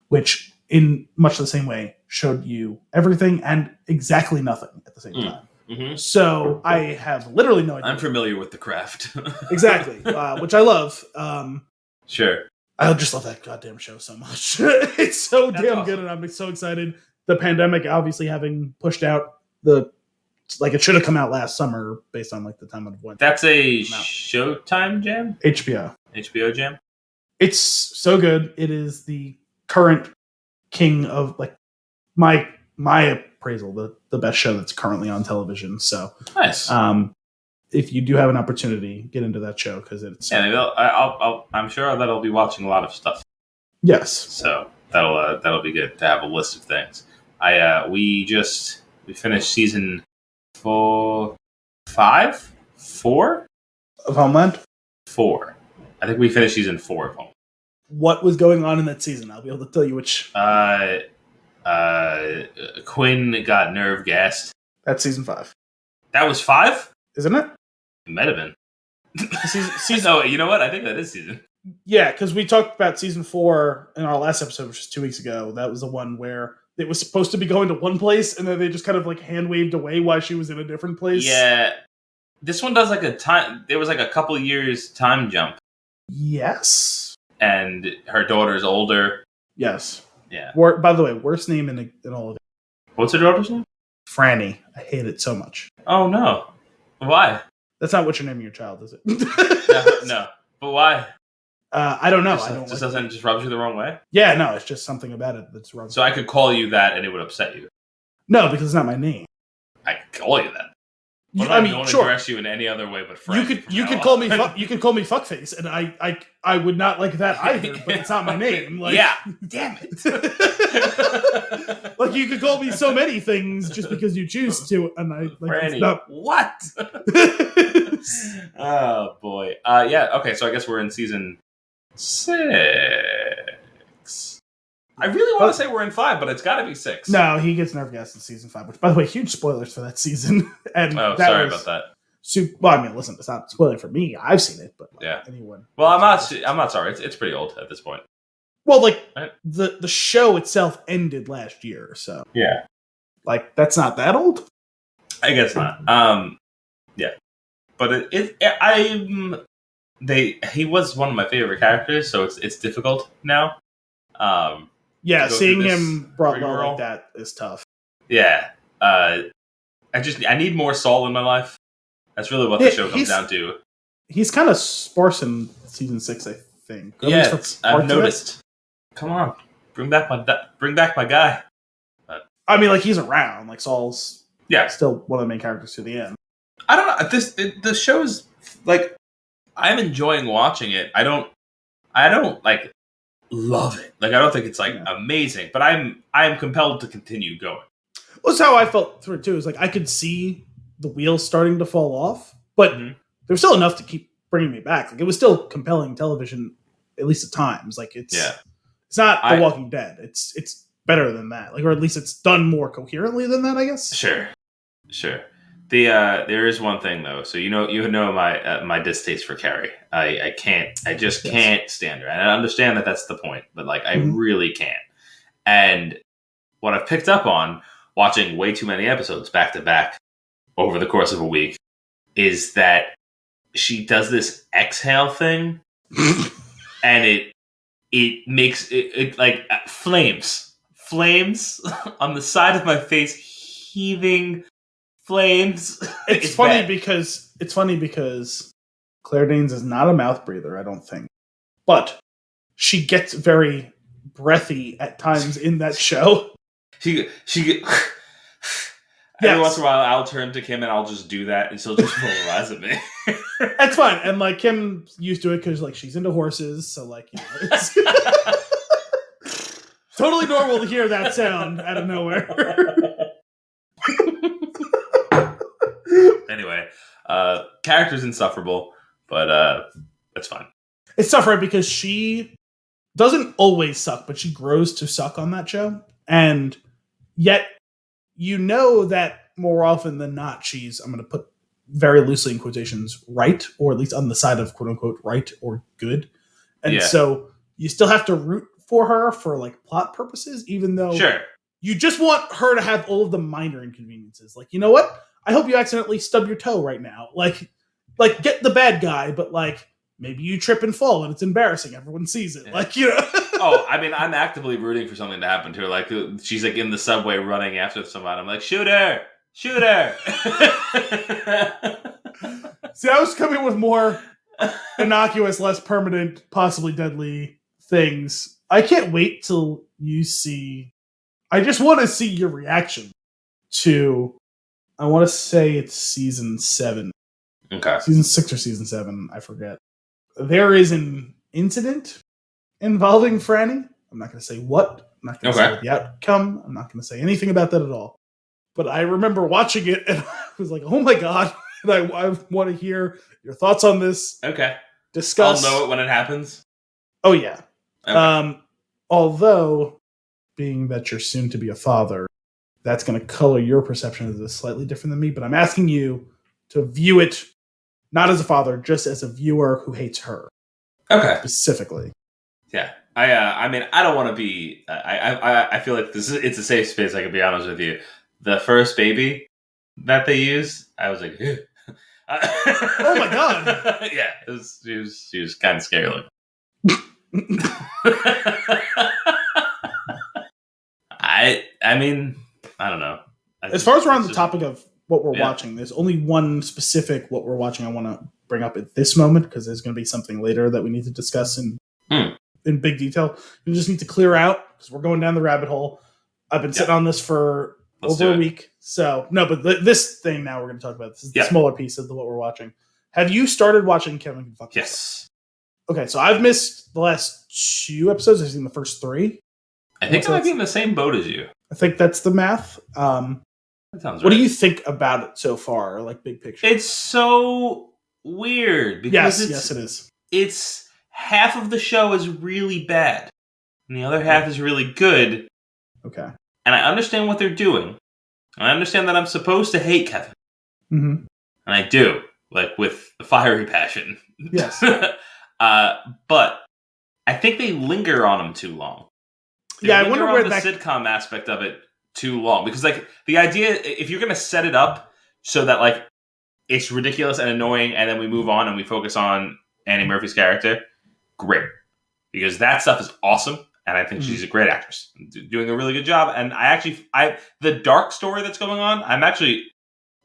which in much the same way showed you everything and exactly nothing at the same time. Mm-hmm. So I have literally no idea. I'm familiar with the craft. Exactly, which I love. Sure. I just love that goddamn show so much. It's so damn good, and I'm so excited. The pandemic obviously having pushed out it should have come out last summer based on the time of when. That's a Showtime jam? HBO jam? It's so good. It is the current king of my appraisal, the best show that's currently on television. So nice. If you do have an opportunity, get into that show because it's I'm sure that I'll be watching a lot of stuff. Yes. So that'll be good to have a list of things. We finished season 4 of Homeland. 4. I think we finished season 4 of Homeland. What was going on in that season? I'll be able to tell you which. Quinn got nerve gassed. That's season 5. That was 5? Isn't it? It might have been. season. No, you know what? I think that is season. Yeah, because we talked about season 4 in our last episode, which was 2 weeks ago. That was the one where it was supposed to be going to one place, and then they just kind of hand waved away while she was in a different place. Yeah. This one does a time. There was a couple years time jump. Yes. And her daughter's older. Yes. Yeah. By the way, worst name in all of it. What's her daughter's name? Franny. I hate it so much. Oh, no. Why? That's not what you're naming your child, is it? No. But why? I don't know. Just rubs you the wrong way? Yeah, no, it's just something about it that's wrong. So I could call you that and it would upset you? No, because it's not my name. I could call you that. Sure. Address you in any other way but friend. You could call me fuckface, and I would not like that either. But it's not my name. Yeah, damn it. You could call me so many things just because you choose to, and I Franny, not... what? Oh boy. Yeah. Okay. So I guess we're in season 6. I really want to say we're in 5, but it's got to be 6. No, he gets nerve gassed in season 5. Which, by the way, huge spoilers for that season. And sorry about that. Well, I mean, listen, it's not spoiling for me. I've seen it, but anyone. Well, I'm not sorry. It's pretty old at this point. Well, the show itself ended last year, so yeah, that's not that old. I guess not. Yeah, but he was one of my favorite characters, so it's difficult now. Yeah, seeing him brought low like that is tough. Yeah. I need more Saul in my life. That's really what the show comes down to. He's kind of sparse in season 6, I think. Yeah, I've noticed. Come on. Bring back my guy. I mean, he's around. Saul's still one of the main characters to the end. I don't know. The show's I'm enjoying watching it. I don't love it. Like, I don't think it's like amazing, but I'm compelled to continue going. Well, that's how I felt through it too. Is like I could see the wheels starting to fall off, but there was still enough to keep bringing me back. Like it was still compelling television, at least at times. Like it's not The Walking Dead. It's better than that. Like, or at least it's done more coherently than that, I guess. Sure. There is one thing though. So you know my distaste for Carrie. I just can't stand her. And I understand that that's the point, but like I really can't. And what I've picked up on watching way too many episodes back to back over the course of a week is that she does this exhale thing, and it makes it like flames on the side of my face, heaving flames. It's funny because Claire Danes is not a mouth breather, I don't think, but she gets very breathy at times in that show. She every once in a while I'll turn to Kim and I'll just do that and she'll just roll her eyes at me. That's fine. And like Kim's used to it because like she's into horses, so like it's totally normal to hear that sound out of nowhere. Anyway, character's insufferable, but that's fine. It's tough, right? Because she doesn't always suck, but she grows to suck on that show. And yet, you know that more often than not, she's, I'm going to put very loosely in quotations, right, or at least on the side of quote unquote right or good. And so you still have to root for her for like plot purposes, even though you just want her to have all of the minor inconveniences. Like, you know what? I hope you accidentally stub your toe right now. Like get the bad guy, but like maybe you trip and fall and it's embarrassing. Everyone sees it. Like, you know. Oh, I mean, I'm actively rooting for something to happen to her. Like she's like in the subway running after someone. I'm like, shoot her. See, I was coming with more innocuous, less permanent, possibly deadly things. I can't wait till you see. I just want to see your reaction to. I want to say it's season 7. Okay. Season 6 or season 7, I forget. There is an incident involving Franny. I'm not going to say what. I'm not going to say the outcome. I'm not going to say anything about that at all. But I remember watching it and I was like, oh my God. And I want to hear your thoughts on this. Okay. Discuss. I'll know it when it happens. Oh, yeah. Okay. Although, being that you're soon to be a father, that's going to color your perception of this slightly different than me. But I'm asking you to view it not as a father, just as a viewer who hates her. Okay. Specifically. Yeah. I mean, I don't want to be. I feel like it's a safe space. I can be honest with you. The first baby that they used, I was like, oh my God. Yeah, she was kind of scary looking. I mean, I don't know. As far as we're on the topic of what we're watching, there's only one specific what we're watching I want to bring up at this moment, because there's going to be something later that we need to discuss in big detail. We just need to clear out, because we're going down the rabbit hole. I've been sitting on this for over a week. So, no, but this thing now we're going to talk about. This is the smaller piece of what we're watching. Have you started watching Kevin Can Fuck Yes. Okay, so I've missed the last 2 episodes. I've seen the first 3. I think I might be in the same boat as you. I think that's the math. That sounds right. What do you think about it so far, like big picture? It's so weird. Because yes, it is. It's half of the show is really bad, and the other half is really good. Okay. And I understand what they're doing. And I understand that I'm supposed to hate Kevin. Mm-hmm. And I do, like with a fiery passion. Yes. But I think they linger on him too long. I wonder where the sitcom aspect of it too long, because like the idea, if you're going to set it up so that like it's ridiculous and annoying, and then we move on and we focus on Annie Murphy's character, great, because that stuff is awesome, and I think she's a great actress, doing a really good job. And the dark story that's going on, I'm actually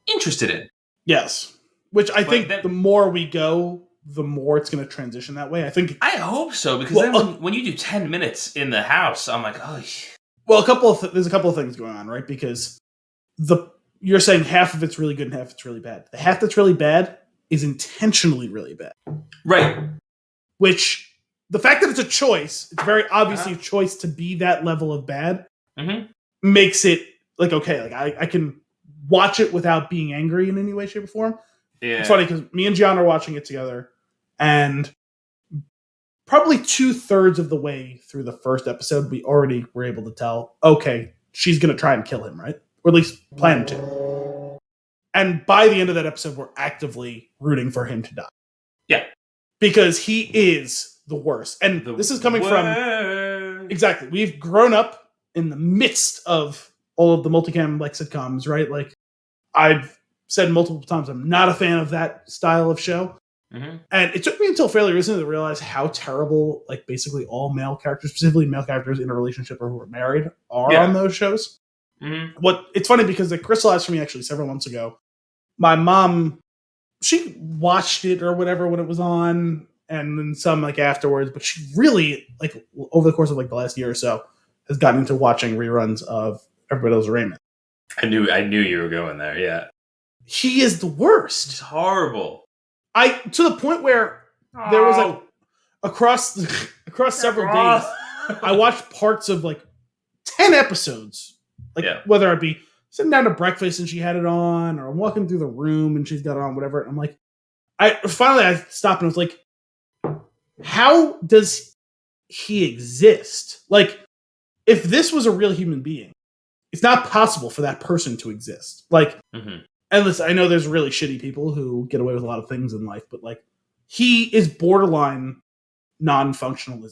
interested in. Yes, which I think the more we go, the more it's going to transition that way. I hope so, because then when you do 10 minutes in the house, I'm like, oh. Well, there's a couple of things going on, right? Because you're saying half of it's really good and half it's really bad. The half that's really bad is intentionally really bad. Right. Which the fact that it's a choice, it's very obviously a choice to be that level of bad, makes it like, okay, like I can watch it without being angry in any way, shape, or form. Yeah. It's funny because me and John are watching it together, and probably 2/3 of the way through the first episode, we already were able to tell, okay, she's going to try and kill him, right? Or at least plan to. And by the end of that episode, we're actively rooting for him to die. Yeah. Because he is the worst. And this is coming from... Exactly. We've grown up in the midst of all of the multicam like sitcoms, right? Like, I've said multiple times, I'm not a fan of that style of show. And it took me until fairly recently to realize how terrible, like, basically all male characters, specifically male characters in a relationship or who are married, are on those shows. It's funny because it crystallized for me actually several months ago. My mom, she watched it or whatever when it was on, and then some like afterwards, but she really, like, over the course of like the last year or so, has gotten into watching reruns of Everybody Loves Raymond. I knew you were going there. Yeah, he is the worst. It's horrible. To the point where there was like across several days, I watched parts of like 10 episodes. Like whether I'd be sitting down to breakfast and she had it on, or I'm walking through the room and she's got it on, whatever. And I'm like, I stopped and was like, how does he exist? Like, if this was a real human being, it's not possible for that person to exist. Like, and listen, I know there's really shitty people who get away with a lot of things in life, but like, he is borderline non-functional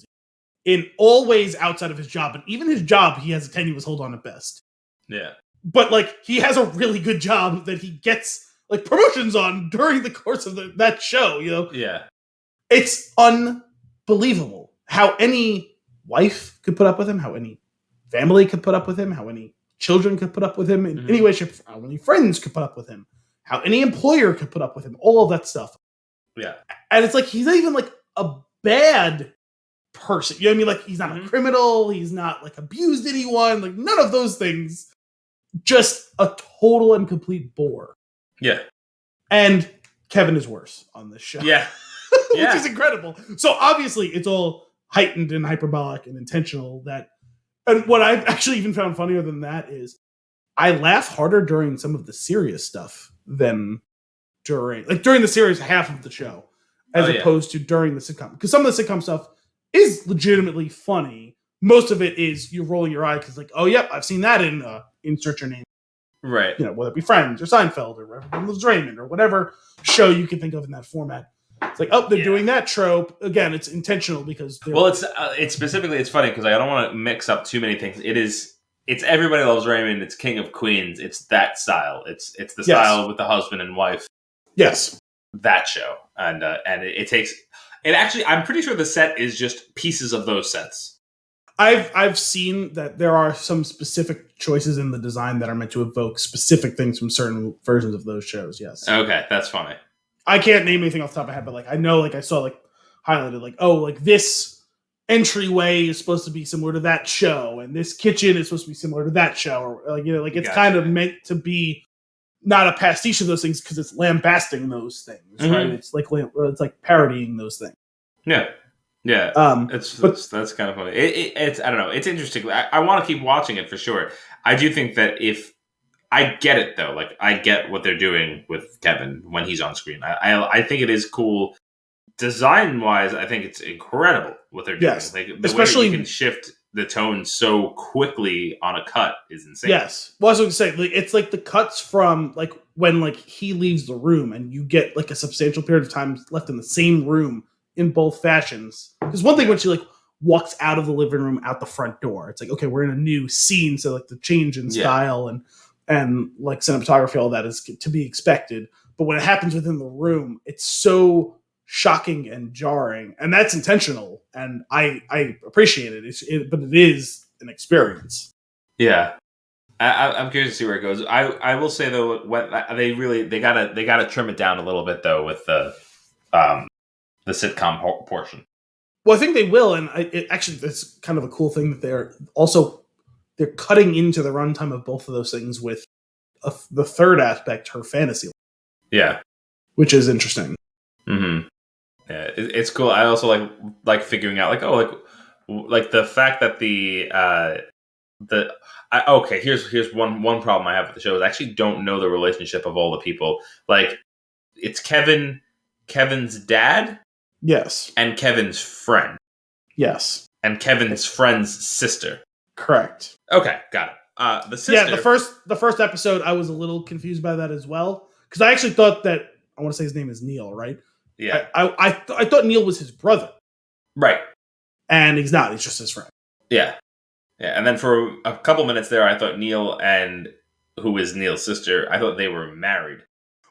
in all ways outside of his job. And even his job, he has a tenuous hold on at best. Yeah. But like, he has a really good job that he gets like promotions on during the course of that show, you know? Yeah. It's unbelievable how any wife could put up with him, how any family could put up with him, how any children could put up with him in any way, shape, how many friends could put up with him, how any employer could put up with him, all of that stuff. Yeah. And it's like, he's not even like a bad person. You know what I mean? Like, he's not a criminal. He's not like abused anyone. Like, none of those things. Just a total and complete bore. Yeah. And Kevin is worse on this show. Yeah. Which is incredible. So obviously it's all heightened and hyperbolic and intentional. And what I've actually even found funnier than that is I laugh harder during some of the serious stuff than during the serious half of the show, as opposed to during the sitcom. Because some of the sitcom stuff is legitimately funny. Most of it is you're rolling your eye because, like, oh, yep, I've seen that in Insert Your Name. Right. You know, whether it be Friends or Seinfeld or Everybody Loves Raymond or whatever show you can think of in that format. It's like, oh, they're doing that trope. Again, it's intentional because... it's specifically, it's funny because I don't want to mix up too many things. It's Everybody Loves Raymond. It's King of Queens. It's that style. It's the style with the husband and wife. Yes. That show. And it takes... It actually, I'm pretty sure the set is just pieces of those sets. I've seen that there are some specific choices in the design that are meant to evoke specific things from certain versions of those shows. Yes. Okay, that's funny. I can't name anything off the top of my head, but like I know, like I saw like highlighted, like, oh, like this entryway is supposed to be similar to that show, and this kitchen is supposed to be similar to that show, or like, you know, like it's kind of meant to be not a pastiche of those things because it's lambasting those things, right? It's like parodying those things. Yeah. Yeah, that's kind of funny. It's I don't know. It's interesting. I want to keep watching it for sure. I do think that if I get it though, like I get what they're doing with Kevin when he's on screen. I think it is cool design wise. I think it's incredible what they're doing. Yes, like the way you can shift the tone so quickly on a cut is insane. Yes, well, I was going to say it's like the cuts from like when like he leaves the room and you get like a substantial period of time left in the same room. In both fashions. There's one thing when she like walks out of the living room out the front door. It's like, okay, we're in a new scene, so like the change in style and like cinematography, all that is to be expected. But when it happens within the room, it's so shocking and jarring, and that's intentional. And I appreciate it. But it is an experience. Yeah, I'm curious to see where it goes. I will say though, they gotta trim it down a little bit though with the sitcom portion. Well, I think they will, and actually that's kind of a cool thing that they're cutting into the runtime of both of those things with the third aspect, her fantasy. Yeah, which is interesting. Mm-hmm. Yeah, it's cool. I also like figuring out like the fact that okay, here's one problem I have with the show is I actually don't know the relationship of all the people. Like it's Kevin's dad, Yes. and Kevin's friend, Yes. and Kevin's friend's sister. Correct. Okay, got it. The sister. Yeah, the first episode, I was a little confused by that as well because I actually thought that I want to say his name is Neil, right? Yeah. I thought Neil was his brother, Right. and he's not. He's just his friend. Yeah. Yeah. And then for a couple minutes there, I thought Neil and who is Neil's sister, I thought they were married.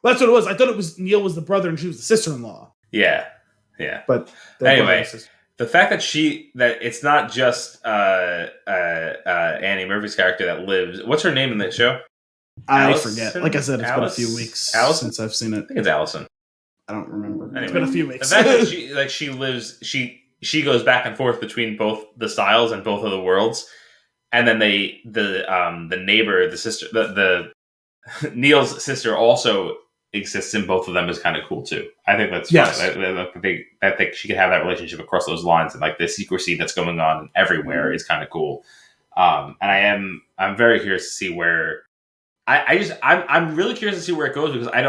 Well, that's what it was. I thought it was Neil was the brother and she was the sister-in-law. Yeah. Yeah. But anyway, the fact that it's not just Annie Murphy's character that lives. What's her name in that show? I forget. Like I said, it's been a few weeks since I've seen it. I think it's Allison. I don't remember. Anyway, it's been a few weeks. The fact that she lives, she goes back and forth between both the styles and both of the worlds, and then the neighbor, the sister, the Neil's sister also exists in both of them is kind of cool too. I think that's yes. fun. I think she could have that relationship across those lines, and like the secrecy that's going on everywhere is kind of cool. And I'm very curious to see where I'm really curious to see where it goes because I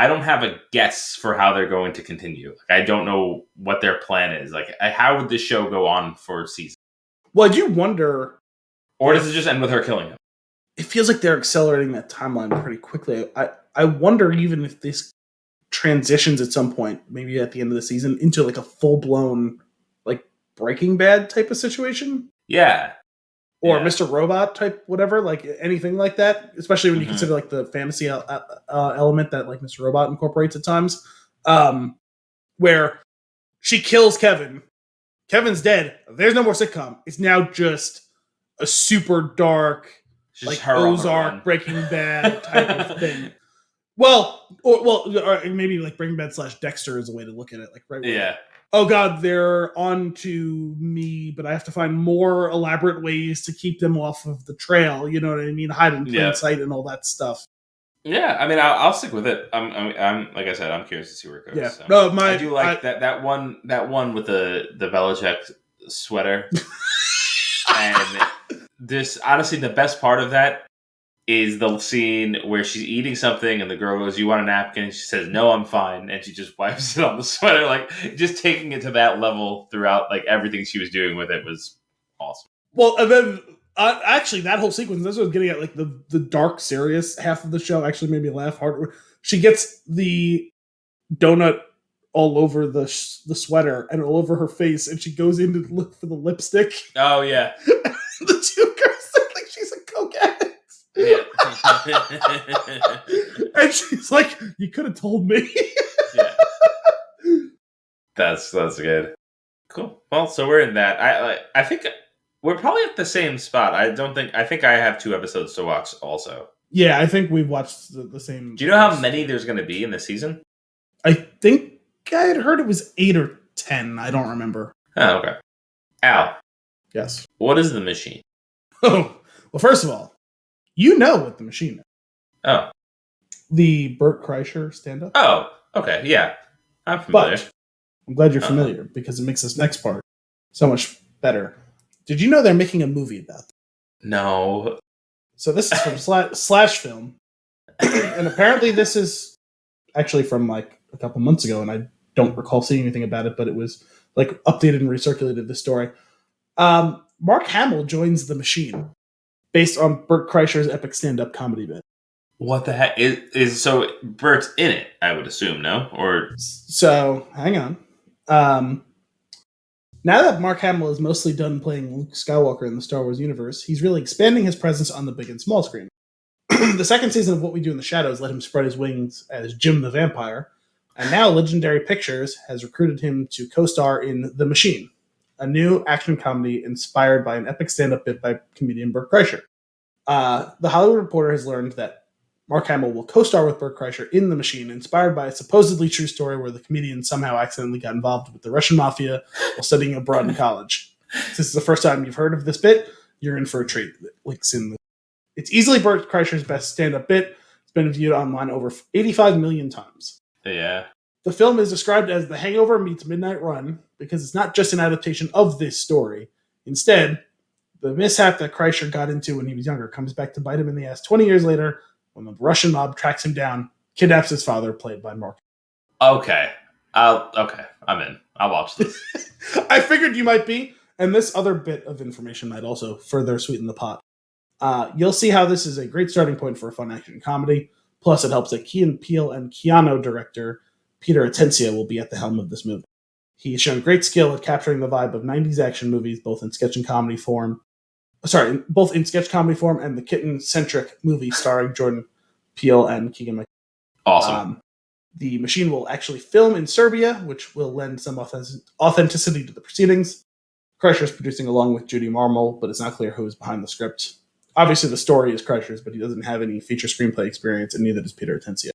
don't have a guess for how they're going to continue. Like, I don't know what their plan is. Like, how would this show go on for a season? Well, I do wonder, or does it just end with her killing him? It feels like they're accelerating that timeline pretty quickly. I wonder even if this transitions at some point, maybe at the end of the season, into like a full-blown like Breaking Bad type of situation. Yeah. Or Mr. Robot type, whatever, like anything like that. Especially when you consider like the fantasy element that like Mr. Robot incorporates at times, where she kills Kevin. Kevin's dead. There's no more sitcom. It's now just a super dark, like Ozark, Breaking Bad type of thing. Or maybe like Breaking Bad / Dexter is a way to look at it. Like, right? Yeah. Oh God, they're on to me, but I have to find more elaborate ways to keep them off of the trail. You know what I mean? Hide in plain sight and all that stuff. Yeah, I mean, I'll stick with it. I'm like I said, I'm curious to see where it goes. Yeah, so. no, I do like that one with the Belichick sweater. And this, honestly, the best part of that is the scene where she's eating something and the girl goes, "You want a napkin?" And she says, "No, I'm fine." And she just wipes it on the sweater. Like, just taking it to that level throughout, like, everything she was doing with it was awesome. Well, and then actually that whole sequence, that's what I was getting at, like the dark, serious half of the show actually made me laugh hard. She gets the donut all over the sweater and all over her face, and she goes in to look for the lipstick. Oh, yeah. The two girls look like she's a coke addict. Yeah. And she's like, "You could have told me." Yeah. That's good. Cool. Well, so we're in that. I think we're probably at the same spot. I think I have 2 episodes to watch also. Yeah, I think we've watched the same. Do you know how many there's going to be in this season? I think I had heard it was 8 or 10. I don't remember. Oh, okay. Al. Yes. What is the machine? Oh, well, first of all, you know what the machine is. Oh. The Bert Kreischer stand-up. Oh, okay. Yeah. I'm familiar. But I'm glad you're familiar because it makes this next part so much better. Did you know they're making a movie about that? No. So this is from Slash Film. And apparently this is actually from like a couple months ago, and I don't recall seeing anything about it, but it was like updated and recirculated this story. Mark Hamill joins the machine based on Bert Kreischer's epic stand-up comedy bit. What the heck is so Bert's in it? I would assume, no? Or so hang on. Now that Mark Hamill is mostly done playing Luke Skywalker in the Star Wars universe, he's really expanding his presence on the big and small screen. The second season of What We Do in the Shadows let him spread his wings as Jim the Vampire, and now Legendary Pictures has recruited him to co-star in The Machine, a new action comedy inspired by an epic stand-up bit by comedian Bert Kreischer. The Hollywood Reporter has learned that Mark Hamill will co-star with Bert Kreischer in The Machine, inspired by a supposedly true story where the comedian somehow accidentally got involved with the Russian mafia while studying abroad in college. If this is the first time you've heard of this bit, you're in for a treat. It's easily Bert Kreischer's best stand-up bit. It's been viewed online over 85 million times. Yeah. The film is described as The Hangover meets Midnight Run because it's not just an adaptation of this story. Instead, the mishap that Kreischer got into when he was younger comes back to bite him in the ass 20 years later when the Russian mob tracks him down, kidnaps his father, played by Mark. Okay. I'm in. I'll watch this. I figured you might be, and this other bit of information might also further sweeten the pot. You'll see how this is a great starting point for a fun action comedy. Plus, it helps that Key and Peele and Keanu director Peter Atencio will be at the helm of this movie. He's shown great skill at capturing the vibe of 90s action movies, both in sketch comedy form and the kitten-centric movie starring Jordan Peele and Keegan Michael. Awesome. The machine will actually film in Serbia, which will lend some authenticity to the proceedings. Kreischer is producing along with Judy Marmol, but it's not clear who is behind the script. Obviously, the story is Kreischer's, but he doesn't have any feature screenplay experience, and neither does Peter Atencio.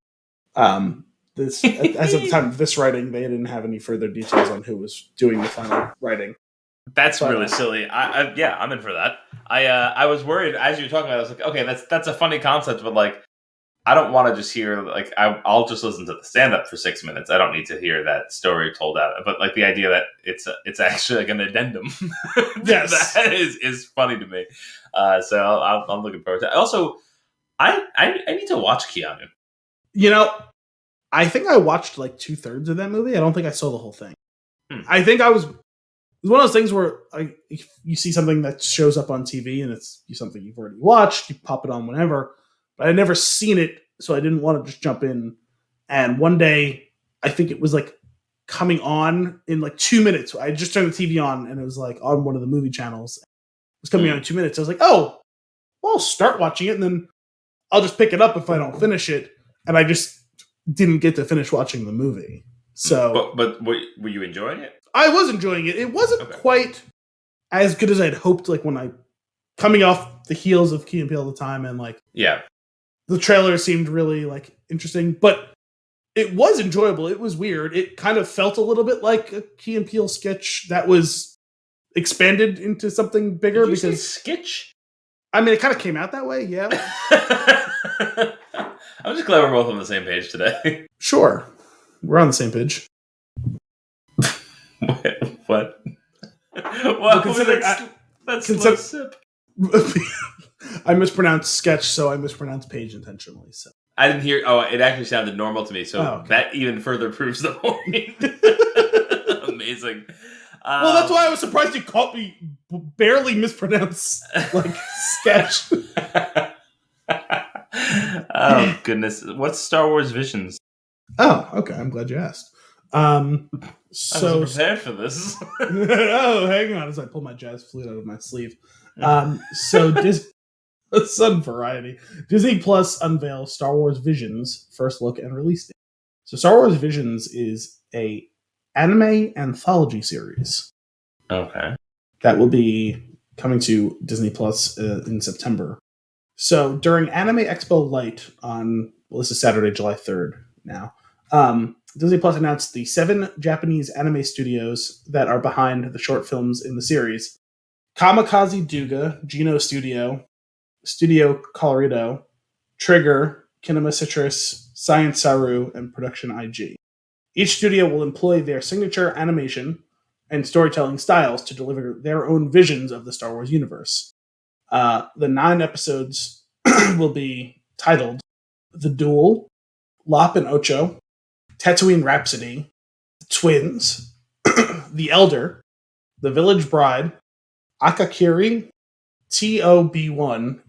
As of the time of this writing, they didn't have any further details on who was doing the final writing. That's really silly. I'm in for that. I was worried as you were talking about it. I was like, okay, that's a funny concept, but like, I don't want to just hear like I'll just listen to the stand up for 6 minutes. I don't need to hear that story told out. But like the idea that it's actually like an addendum, yes, that is funny to me. So I'm looking forward to it. Also, I need to watch Keanu. You know, I think I watched like 2/3 of that movie. I don't think I saw the whole thing. I think it was one of those things where if you see something that shows up on TV and it's something you've already watched, you pop it on whenever. But I'd never seen it, so I didn't want to just jump in. And one day, I think it was like coming on in like 2 minutes. I just turned the TV on and it was like on one of the movie channels. It was coming on in 2 minutes. I was like, oh, well, I'll start watching it and then I'll just pick it up if I don't finish it. And I just didn't get to finish watching the movie. So, but were you enjoying it? I was enjoying it. It wasn't quite as good as I'd hoped. Like when I coming off the heels of Key and Peele at the time, and like the trailer seemed really like interesting, but it was enjoyable. It was weird. It kind of felt a little bit like a Key and Peele sketch that was expanded into something bigger. Did you because say sketch? I mean, it kind of came out that way. Yeah. I'm just glad we're both on the same page today. Sure. We're on the same page. What? Well, that's slow sip. I mispronounced sketch, so I mispronounced page intentionally. So I didn't hear. Oh, it actually sounded normal to me, so that even further proves the point. Amazing. Well, that's why I was surprised you caught me barely mispronounce like sketch. Oh goodness! What's Star Wars Visions? Oh, okay. I'm glad you asked. So I was prepared for this. Oh, hang on as I pull my jazz flute out of my sleeve. So some variety. Disney Plus unveils Star Wars Visions first look and release date. So Star Wars Visions is a anime anthology series. Okay. That will be coming to Disney Plus in September. So during Anime Expo Light this is Saturday, July 3rd now, Disney Plus announced the 7 Japanese anime studios that are behind the short films in the series. Kamikaze Duga, Geno Studio, Studio Colorido, Trigger, Kinema Citrus, Science Saru, and Production IG. Each studio will employ their signature animation and storytelling styles to deliver their own visions of the Star Wars universe. The 9 episodes will be titled The Duel, Lop and Ocho, Tatooine Rhapsody, Twins, The Elder, The Village Bride, Akakiri, TOB1,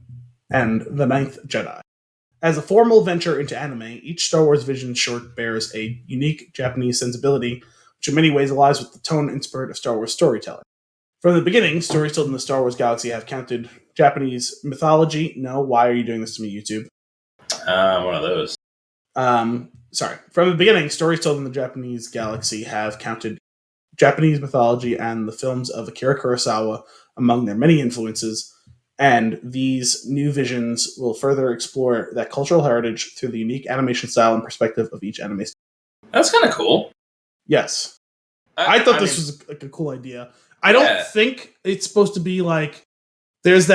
and The Ninth Jedi. As a formal venture into anime, each Star Wars Vision short bears a unique Japanese sensibility, which in many ways aligns with the tone and spirit of Star Wars storytelling. From the beginning, stories told in the Star Wars galaxy have counted Japanese mythology. No, why are you doing this to me, YouTube? One of those. From the beginning, stories told in the Japanese galaxy have counted Japanese mythology and the films of Akira Kurosawa among their many influences, and these new visions will further explore that cultural heritage through the unique animation style and perspective of each anime. That's kind of cool. Yes. I thought this was like a cool idea. I don't think it's supposed to be like there's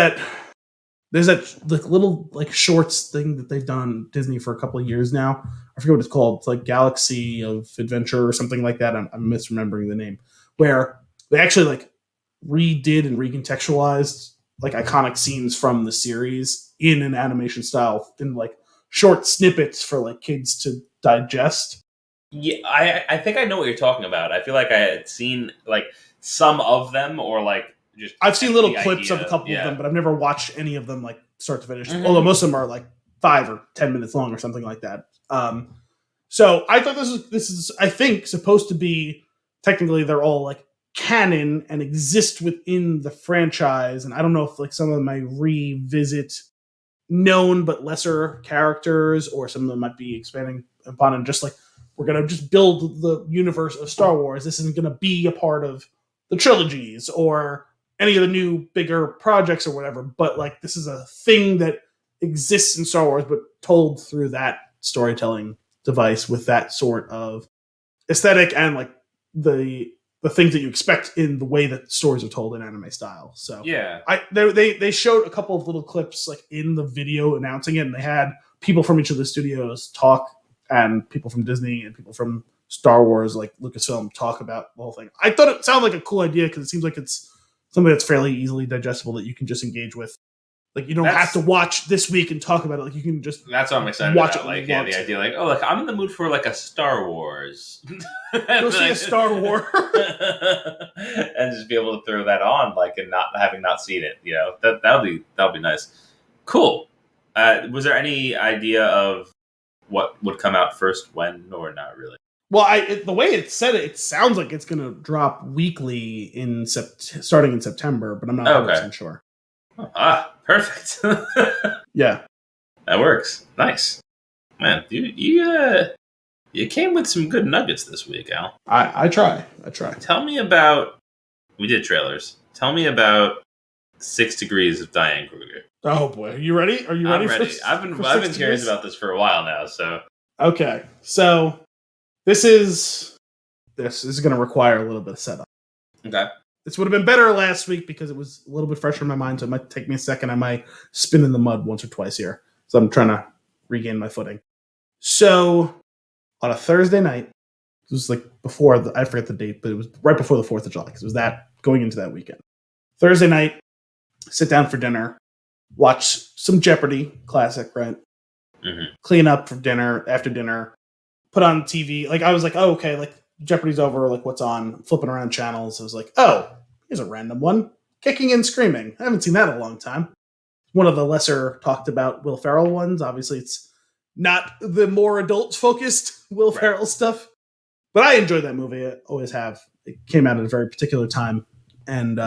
There's that like little like shorts thing that they've done on Disney for a couple of years now. I forget what it's called. It's like Galaxy of Adventure or something like that. I'm misremembering the name. Where they actually like redid and recontextualized like iconic scenes from the series in an animation style in like short snippets for like kids to digest. Yeah, I think I know what you're talking about. I feel like I had seen like some of them, or like just I've seen little the clips idea. of a couple Yeah. of them, but I've never watched any of them like start to finish. Mhm. Although most of them are like 5 or 10 minutes long or something like that. So I thought this is I think supposed to be technically they're all like canon and exist within the franchise, and I don't know if like some of them might revisit known but lesser characters, or some of them might be expanding upon and just like we're gonna just build the universe of Star Wars. This isn't gonna be a part of the trilogies or any of the new bigger projects or whatever, but like this is a thing that exists in Star Wars but told through that storytelling device with that sort of aesthetic and like the things that you expect in the way that stories are told in anime style. So Yeah. they showed a couple of little clips like in the video announcing it, and they had people from each of the studios talk, and people from Disney and people from Star Wars, like Lucasfilm, talk about the whole thing. I thought it sounded like a cool idea because it seems like it's something that's fairly easily digestible that you can just engage with. Like you don't have to watch this week and talk about it. Like you can just That's what I'm excited watch about. it Like, yeah, the idea, like, oh, like I'm in the mood for like a Star Wars. go see a Star Wars and just be able to throw that on, like, and not seen it. You know, that'll be nice. Cool. Was there any idea of what would come out first, when, or not really? Well, the way it said it sounds like it's going to drop weekly starting in September, but I'm not 100% sure. Perfect. Yeah, that works. Nice, man. You came with some good nuggets this week, Al. I try. Tell me about. We did trailers. Tell me about 6 Degrees of Diane Kruger. Oh boy, are you ready? Are you ready? I'm ready. I've been curious about this for a while now. So okay, so this is going to require a little bit of setup. Okay. This would have been better last week because it was a little bit fresher in my mind, so it might take me a second. I might spin in the mud once or twice here. So I'm trying to regain my footing. So on a Thursday night, it was like before, I forget the date, but it was right before the 4th of July because it was that going into that weekend. Thursday night, sit down for dinner, watch some Jeopardy, classic, right? Mm-hmm. Clean up for dinner, after dinner, put on TV. Like I was like, oh, okay, like Jeopardy's over, like what's on? Flipping around channels. I was like, oh, here's a random one. Kicking and Screaming. I haven't seen that in a long time. One of the lesser talked about Will Ferrell ones. Obviously, it's not the more adult-focused Will Ferrell stuff. But I enjoyed that movie. I always have. It came out at a very particular time. And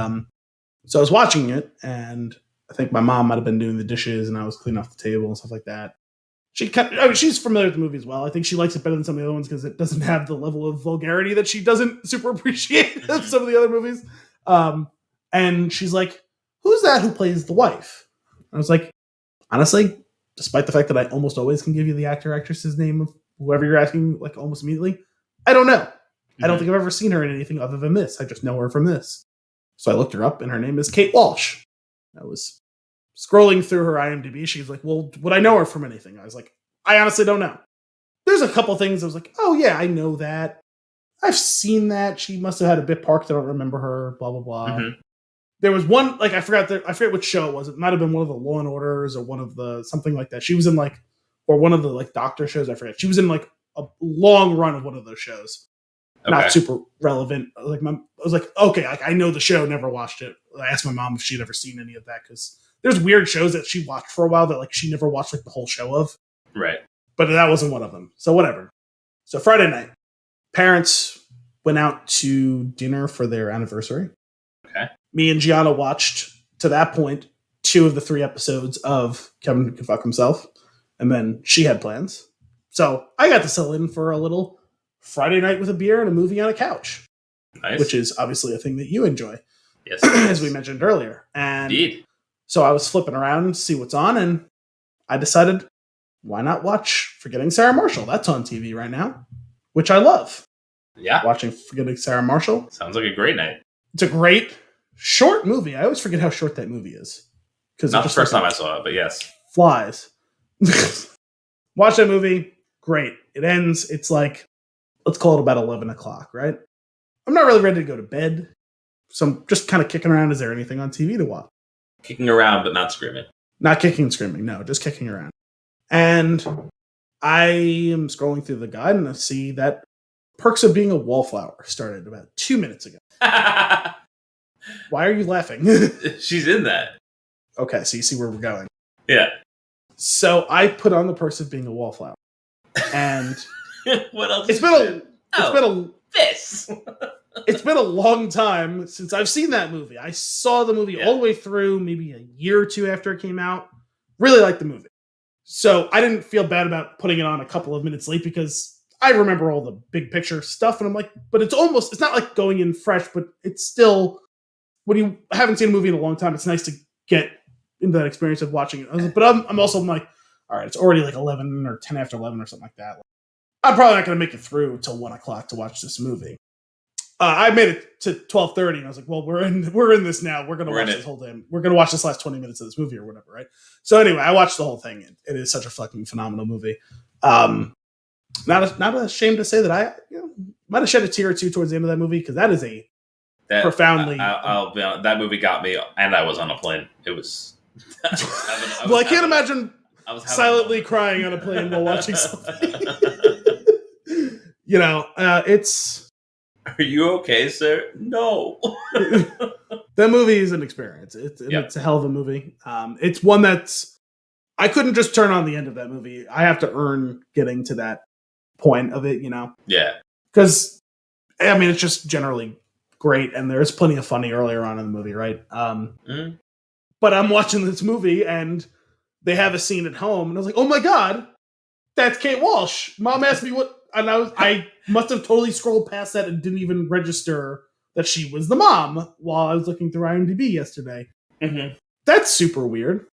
so I was watching it, and I think my mom might have been doing the dishes, and I was cleaning off the table and stuff like that. She's familiar with the movie as well. I think she likes it better than some of the other ones because it doesn't have the level of vulgarity that she doesn't super appreciate of some of the other movies. And she's like, who's that who plays the wife? I was like, honestly, despite the fact that I almost always can give you the actress's name of whoever you're asking, like almost immediately, I don't know. Mm-hmm. I don't think I've ever seen her in anything other than this. I just know her from this. So I looked her up, and her name is Kate Walsh. I was scrolling through her IMDb. She's like, well, would I know her from anything? I was like, I honestly don't know. There's a couple things I was like, oh yeah, I know that. I've seen that. She must have had a bit parked. I don't remember her, blah, blah, blah. Mm-hmm. There was one, like, I forget which show it was. It might have been one of the Law and Orders or one of the, something like that. She was in like, or one of the like doctor shows. I forget. She was in like a long run of one of those shows. Okay. Not super relevant. Like I was like, okay, I know the show, never watched it. I asked my mom if she'd ever seen any of that because there's weird shows that she watched for a while that like she never watched like the whole show of. Right. But that wasn't one of them. So whatever. So Friday night, parents went out to dinner for their anniversary. Okay. Me and Gianna watched, to that point, 2 of the 3 episodes of Kevin Can Fuck Himself. And then she had plans. So I got to settle in for a little Friday night with a beer and a movie on a couch. Nice. Which is obviously a thing that you enjoy. Yes. As we mentioned earlier. And indeed. So I was flipping around to see what's on, and I decided, why not watch Forgetting Sarah Marshall? That's on TV right now, which I love. Yeah. Watching Forgetting Sarah Marshall. Sounds like a great night. It's a great, short movie. I always forget how short that movie is. Not the first time I saw it, but yes. Flies. Watch that movie. Great. It ends. It's like, let's call it about 11 o'clock, right? I'm not really ready to go to bed. So I'm just kind of kicking around. Is there anything on TV to watch? Kicking around, but not screaming. Not kicking and screaming. No, just kicking around. And I am scrolling through the guide and I see that Perks of Being a Wallflower started about 2 minutes ago. Why are you laughing? She's in that. Okay, so you see where we're going. Yeah. So I put on the Perks of Being a Wallflower. And what else? It's been a long time since I've seen that movie. I saw the movie all the way through, maybe a year or two after it came out. Really liked the movie. So I didn't feel bad about putting it on a couple of minutes late because I remember all the big picture stuff. And I'm like, but it's not like going in fresh, but it's still, when you haven't seen a movie in a long time, it's nice to get into that experience of watching it. But I'm also like, all right, it's already like 11 or 10 after 11 or something like that. I'm probably not going to make it through till 1 o'clock to watch this movie. I made it to 12:30, and I was like, "Well, we're in this now. We're going to watch this whole thing. We're going to watch this last 20 minutes of this movie or whatever, right?" So anyway, I watched the whole thing. It is such a fucking phenomenal movie. Not ashamed to say that I might have shed a tear or two towards the end of that movie because that is profoundly. I'll be honest, that movie got me, and I was on a plane. It was. I can't imagine silently crying on a plane while watching something. It's. Are you okay, sir? No. That movie is an experience. It's a hell of a movie. It's one that's I couldn't just turn on the end of that movie. I have to earn getting to that point of it, Yeah. Because it's just generally great, and there's plenty of funny earlier on in the movie, right? But I'm watching this movie, and they have a scene at home, and I was like, "Oh my god, that's Kate Walsh." Mom asked me what. And I must have totally scrolled past that and didn't even register that she was the mom while I was looking through IMDb yesterday. Mm-hmm. That's super weird.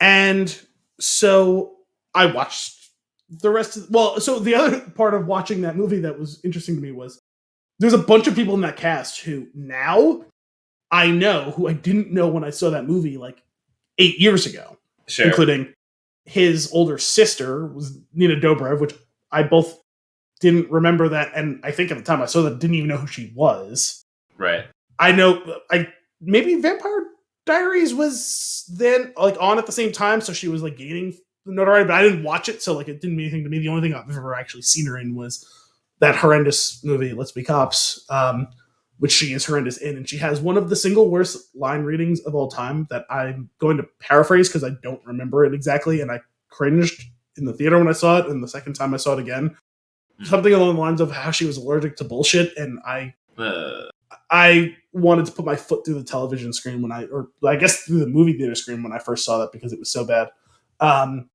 And so I watched the rest of... so the other part of watching that movie that was interesting to me was there's a bunch of people in that cast who now I know who I didn't know when I saw that movie like 8 years ago. Sure. Including his older sister was Nina Dobrev, which I both... didn't remember that, and I think at the time I saw that, didn't even know who she was. Right. I know, maybe Vampire Diaries was then like on at the same time, so she was like gaining notoriety, but I didn't watch it, so like it didn't mean anything to me. The only thing I've ever actually seen her in was that horrendous movie, Let's Be Cops, which she is horrendous in, and she has one of the single worst line readings of all time that I'm going to paraphrase because I don't remember it exactly, and I cringed in the theater when I saw it, and the second time I saw it again. Something along the lines of how she was allergic to bullshit, and I wanted to put my foot through the television screen through the movie theater screen when I first saw that because it was so bad. And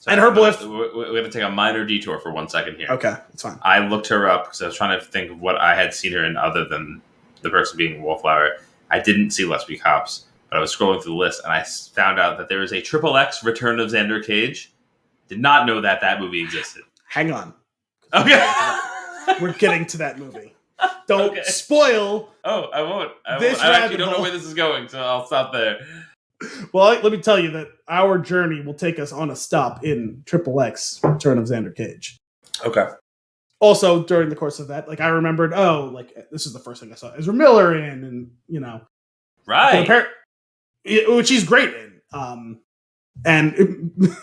her boyfriend... We're going to take a minor detour for 1 second here. Okay, it's fine. I looked her up because I was trying to think of what I had seen her in other than The Perks of Being a Wallflower. I didn't see Let's Be Cops, but I was scrolling through the list, and I found out that there is a XXX Return of Xander Cage. Did not know that movie existed. Hang on. Okay. We're getting to that movie. Don't spoil. Oh, I won't. I actually don't know where this is going, so I'll stop there. Well, let me tell you that our journey will take us on a stop in XXX Return of Xander Cage. Okay. Also, during the course of that, I remembered, this is the first thing I saw Ezra Miller in, and, Right. Which he's great in. And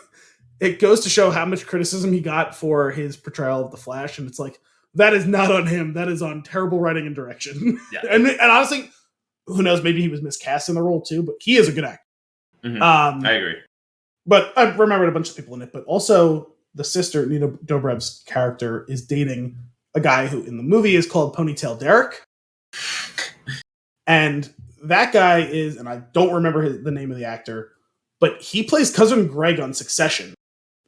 it goes to show how much criticism he got for his portrayal of the Flash, and it's like, that is not on him. That is on terrible writing and direction. Yeah. and honestly, who knows? Maybe he was miscast in the role too, but he is a good actor. Mm-hmm. I agree. But I remembered a bunch of people in it, but also the sister, Nina Dobrev's character, is dating a guy who in the movie is called Ponytail Derek. And that guy is, and I don't remember the name of the actor, but he plays Cousin Greg on Succession.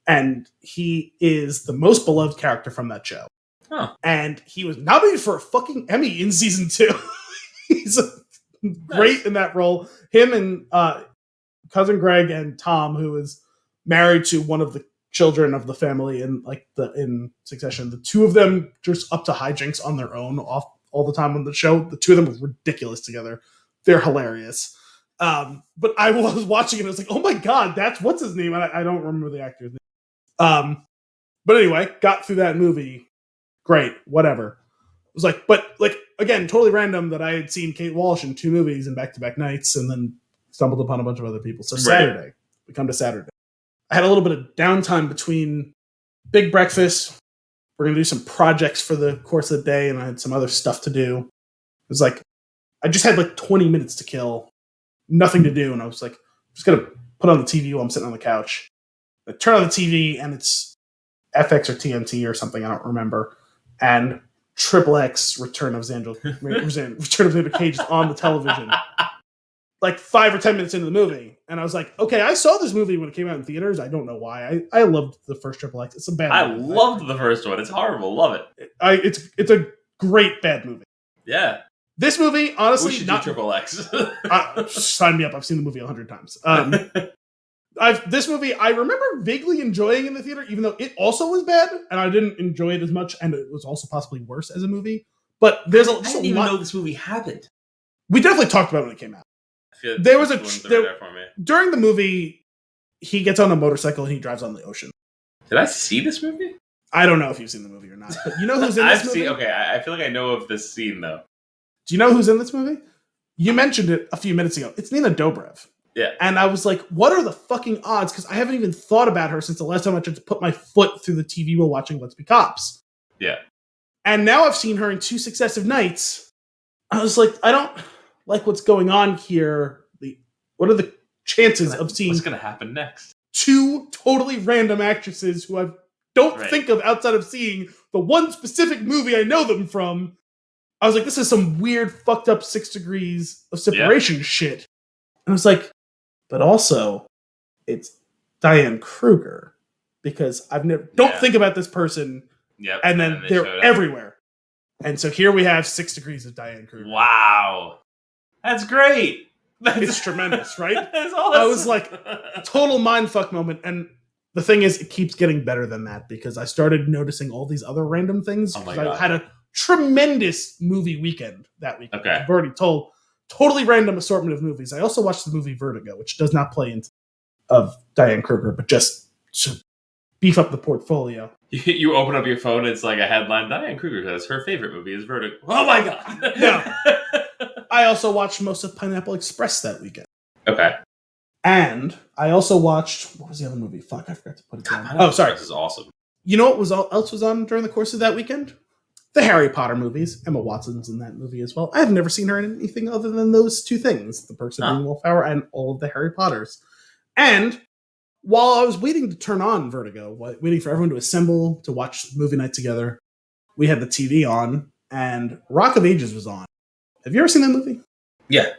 And he is the most beloved character from that show. Oh. And he was nominated for a fucking Emmy in season 2. He's great in that role. Him and Cousin Greg and Tom, who is married to one of the children of the family in Succession. The two of them just up to hijinks on their own off all the time on the show. The two of them are ridiculous together. They're hilarious. But I was watching it. I was like, oh my God, what's his name? I don't remember the actor's name. But anyway, got through that movie. Great, whatever. It was like, but like, again, totally random that I had seen Kate Walsh in 2 movies in back-to-back nights and then stumbled upon a bunch of other people. So Saturday, we come to Saturday. I had a little bit of downtime between big breakfast. We're going to do some projects for the course of the day, and I had some other stuff to do. It was like, I just had like 20 minutes to kill, nothing to do, and I was like, I'm just going to put on the TV while I'm sitting on the couch. I turn on the TV, and it's FX or TNT or something, I don't remember, and Triple X Return of Xander Cage is on the television. Like 5 or 10 minutes into the movie. And I was like, okay, I saw this movie when it came out in theaters. I don't know why. I loved the first Triple X. It's a bad movie. I loved the first one. It's horrible. Love it. It's a great bad movie. Yeah. This movie, honestly, we should not do Triple X. Sign me up. I've seen the movie 100 times. This movie, I remember vaguely enjoying in the theater, even though it also was bad, and I didn't enjoy it as much, and it was also possibly worse as a movie. But I didn't even know this movie happened. We definitely talked about it when it came out. Like there was during the movie, he gets on a motorcycle and he drives on the ocean. Did I see this movie? I don't know if you've seen the movie or not, but you know who's in this movie? I feel like I know of this scene though. Do you know who's in this movie? You mentioned it a few minutes ago. It's Nina Dobrev. Yeah. And I was like, what are the fucking odds? Because I haven't even thought about her since the last time I tried to put my foot through the TV while watching Let's Be Cops. Yeah. And now I've seen her in 2 successive nights. I was like, I don't like what's going on here. What are the chances of seeing what's going to happen next? 2 totally random actresses who I don't think of outside of seeing the one specific movie I know them from. I was like, this is some weird, fucked up 6 degrees of separation shit. And I was like, but also, it's Diane Kruger. Because I've never don't think about this person. Yep. And then they're everywhere. And so here we have 6 degrees of Diane Kruger. Wow. That's great. It's tremendous, right? That's awesome. I was like, total mindfuck moment. And the thing is, it keeps getting better than that because I started noticing all these other random things. Oh my God. I had a tremendous movie weekend that weekend. Okay. I've already told totally random assortment of movies. I also watched the movie Vertigo, which does not play into of Diane Kruger, but just to beef up the portfolio. You open up your phone, it's like a headline, Diane Kruger says her favorite movie is Vertigo. Oh my God. No. I also watched most of Pineapple Express that weekend. Okay. And I also watched, what was the other movie? Fuck, I forgot to put it down. Pineapple Express is awesome. You know what else was on during the course of that weekend? The Harry Potter movies. Emma Watson's in that movie as well. I have never seen her in anything other than those 2 things. The Perks of Being a Wallflower and all of the Harry Potters. And while I was waiting to turn on Vertigo, waiting for everyone to assemble to watch movie night together, we had the TV on and Rock of Ages was on. Have you ever seen that movie? Yeah.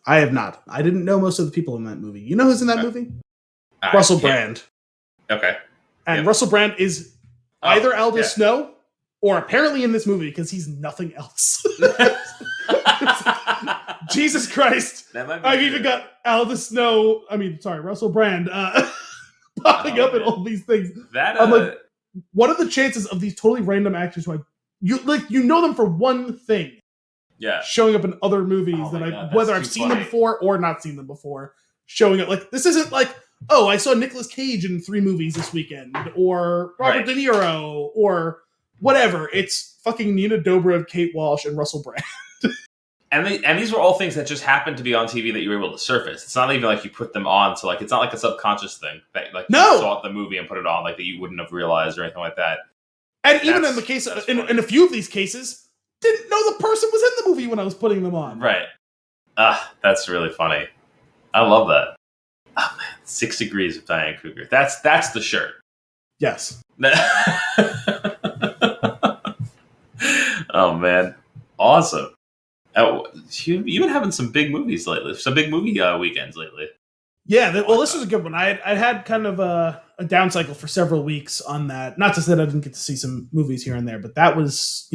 I have not. I didn't know most of the people in that movie. You know who's in that movie? Russell Brand. Okay. And Russell Brand is either Aldous Snow or apparently in this movie because he's nothing else. Jesus Christ. I've even got Russell Brand popping up in all these things. I'm like, what are the chances of these totally random actors who you know them for one thing? Yeah. Showing up in other movies whether I've seen them before or not seen them before. Showing up like this isn't like, oh, I saw Nicolas Cage in 3 movies this weekend, or Robert De Niro, or whatever. It's fucking Nina Dobrev, Kate Walsh, and Russell Brand. And these were all things that just happened to be on TV that you were able to surface. It's not even like you put them on, so like it's not like a subconscious thing that you saw the movie and put it on like that you wouldn't have realized or anything like that. And even in the case in a few of these cases, didn't know the person was in the movie when I was putting them on. Right. That's really funny. I love that. Oh man, 6 degrees of Diane Kruger. That's the shirt. Yes. Oh man, awesome. You've been having some big movies lately. Some big movie weekends lately. Yeah, this was a good one. I had kind of a down cycle for several weeks on that. Not to say that I didn't get to see some movies here and there, but that was,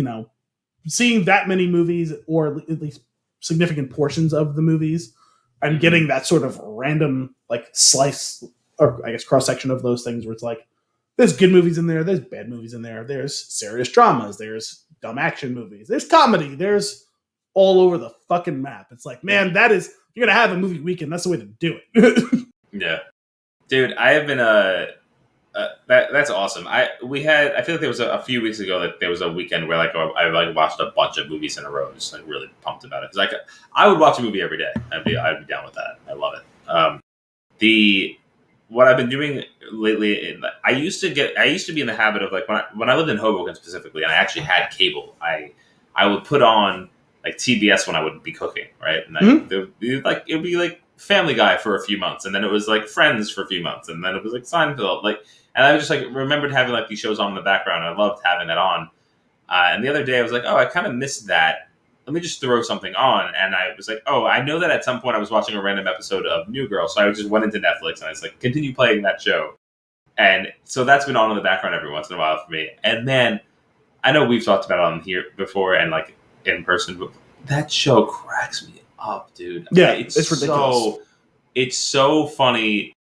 seeing that many movies, or at least significant portions of the movies, and getting that sort of random slice, or I guess cross section of those things, where it's like, there's good movies in there, there's bad movies in there, there's serious dramas, there's dumb action movies, there's comedy, there's all over the fucking map. It's like, man, that is you're gonna have a movie weekend, that's the way to do it. Yeah, dude, I have been that's awesome. I feel like there was a few weeks ago that there was a weekend where I like watched a bunch of movies in a row, just like really pumped about it. Because I would watch a movie every day. I'd be down with that. I love it. What I've been doing lately, I used to be in the habit of like when I lived in Hoboken specifically, and I actually had cable. I would put on like TBS when I would be cooking, right? And it would be like Family Guy for a few months, and then it was like Friends for a few months, and then it was like Seinfeld, and I just like remembered having like these shows on in the background. And I loved having that on. And the other day I was like, oh, I kind of missed that. Let me just throw something on. And I was like, oh, I know that at some point I was watching a random episode of New Girl. So I just went into Netflix and I was like, continue playing that show. And so that's been on in the background every once in a while for me. And then I know we've talked about it on here before and like in person, but that show cracks me up, dude. Yeah, it's ridiculous. It's so funny.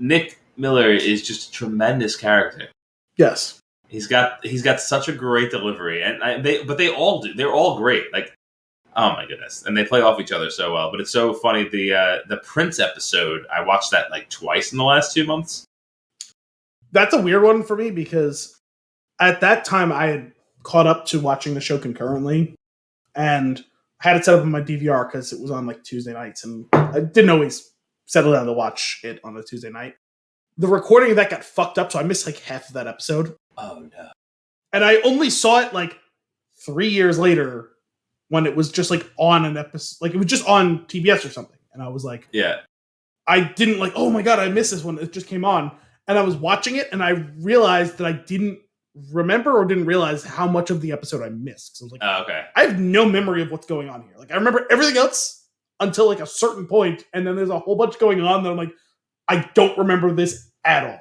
Nick Miller is just a tremendous character. Yes. He's got such a great delivery. And they all do. They're all great. Like, oh my goodness. And they play off each other so well. But it's so funny. The Prince episode, I watched that like twice in the last 2 months. That's a weird one for me because at that time I had caught up to watching the show concurrently and I had it set up on my DVR because it was on like Tuesday nights and I didn't always settle down to watch it on a Tuesday night. The recording of that got fucked up, so I missed like half of that episode. Oh no. And I only saw it like 3 years later when it was just like on an episode, like it was just on TBS or something. And I was like, yeah, I didn't like, oh my God, I missed this one. It just came on. And I was watching it and I realized that I didn't remember or didn't realize how much of the episode I missed. So I was like, oh, okay. I have no memory of what's going on here. Like I remember everything else until like a certain point, and then there's a whole bunch going on that I'm like, I don't remember this at all.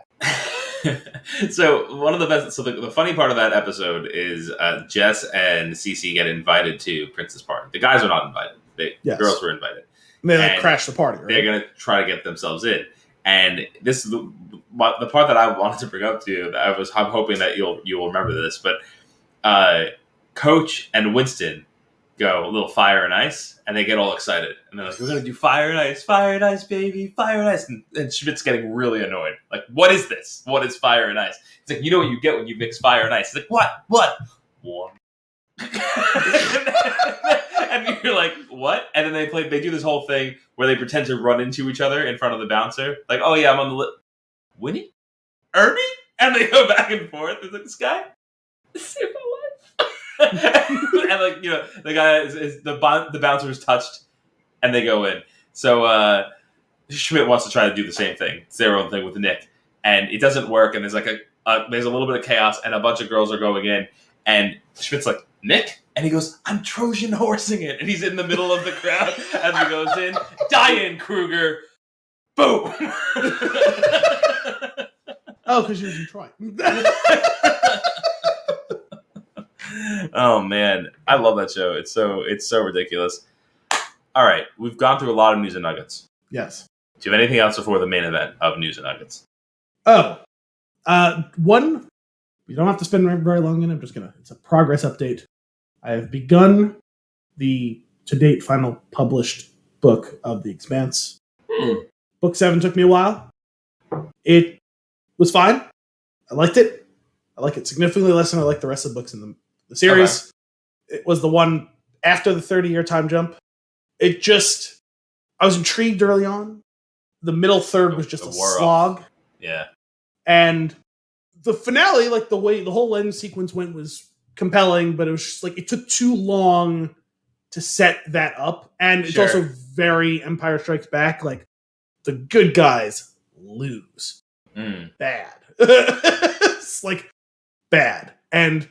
So one of the best. So the funny part of that episode is Jess and Cece get invited to Prince's party. The guys are not invited. The girls were invited. And they like crash the party. Right? They're gonna try to get themselves in. And this is the part that I wanted to bring up to you. I'm hoping that you'll remember this, but Coach and Winston go a little fire and ice, and they get all excited, and they're like, "We're gonna do fire and ice, baby, fire and ice." And Schmidt's getting really annoyed. Like, what is this? What is fire and ice? It's like, you know what you get when you mix fire and ice. He's like, what? Warm. And you're like, what? And then they do this whole thing where they pretend to run into each other in front of the bouncer. Like, oh yeah, I'm on the Winnie? Ernie? And they go back and forth. It's like, this guy? Saved my life. And like, you know, the guy is the bouncer is touched and they go in. So Schmidt wants to try to do the same thing. It's their own thing with Nick. And it doesn't work, and there's like there's a little bit of chaos, and a bunch of girls are going in, and Schmidt's like, Nick? And he goes, I'm Trojan horsing it. And he's in the middle of the crowd as he goes in. Diane Kruger. Boom. Oh, because she was in Troy. Oh, man. I love that show. It's so ridiculous. All right. We've gone through a lot of news and nuggets. Yes. Do you have anything else before the main event of news and nuggets? Oh. One, you don't have to spend very long in it. It's a progress update. I have begun the to-date final published book of The Expanse. Book 7 took me a while. It was fine. I liked it. I like it significantly less than I like the rest of the books in the series. Okay. It was the one after the 30-year time jump. I was intrigued early on. The middle third was just a slog. Off. Yeah. And the finale, like the way the whole end sequence went, was compelling, but it was just like it took too long to set that up. And it's also very Empire Strikes Back. Like the good guys lose. Bad. It's like bad. And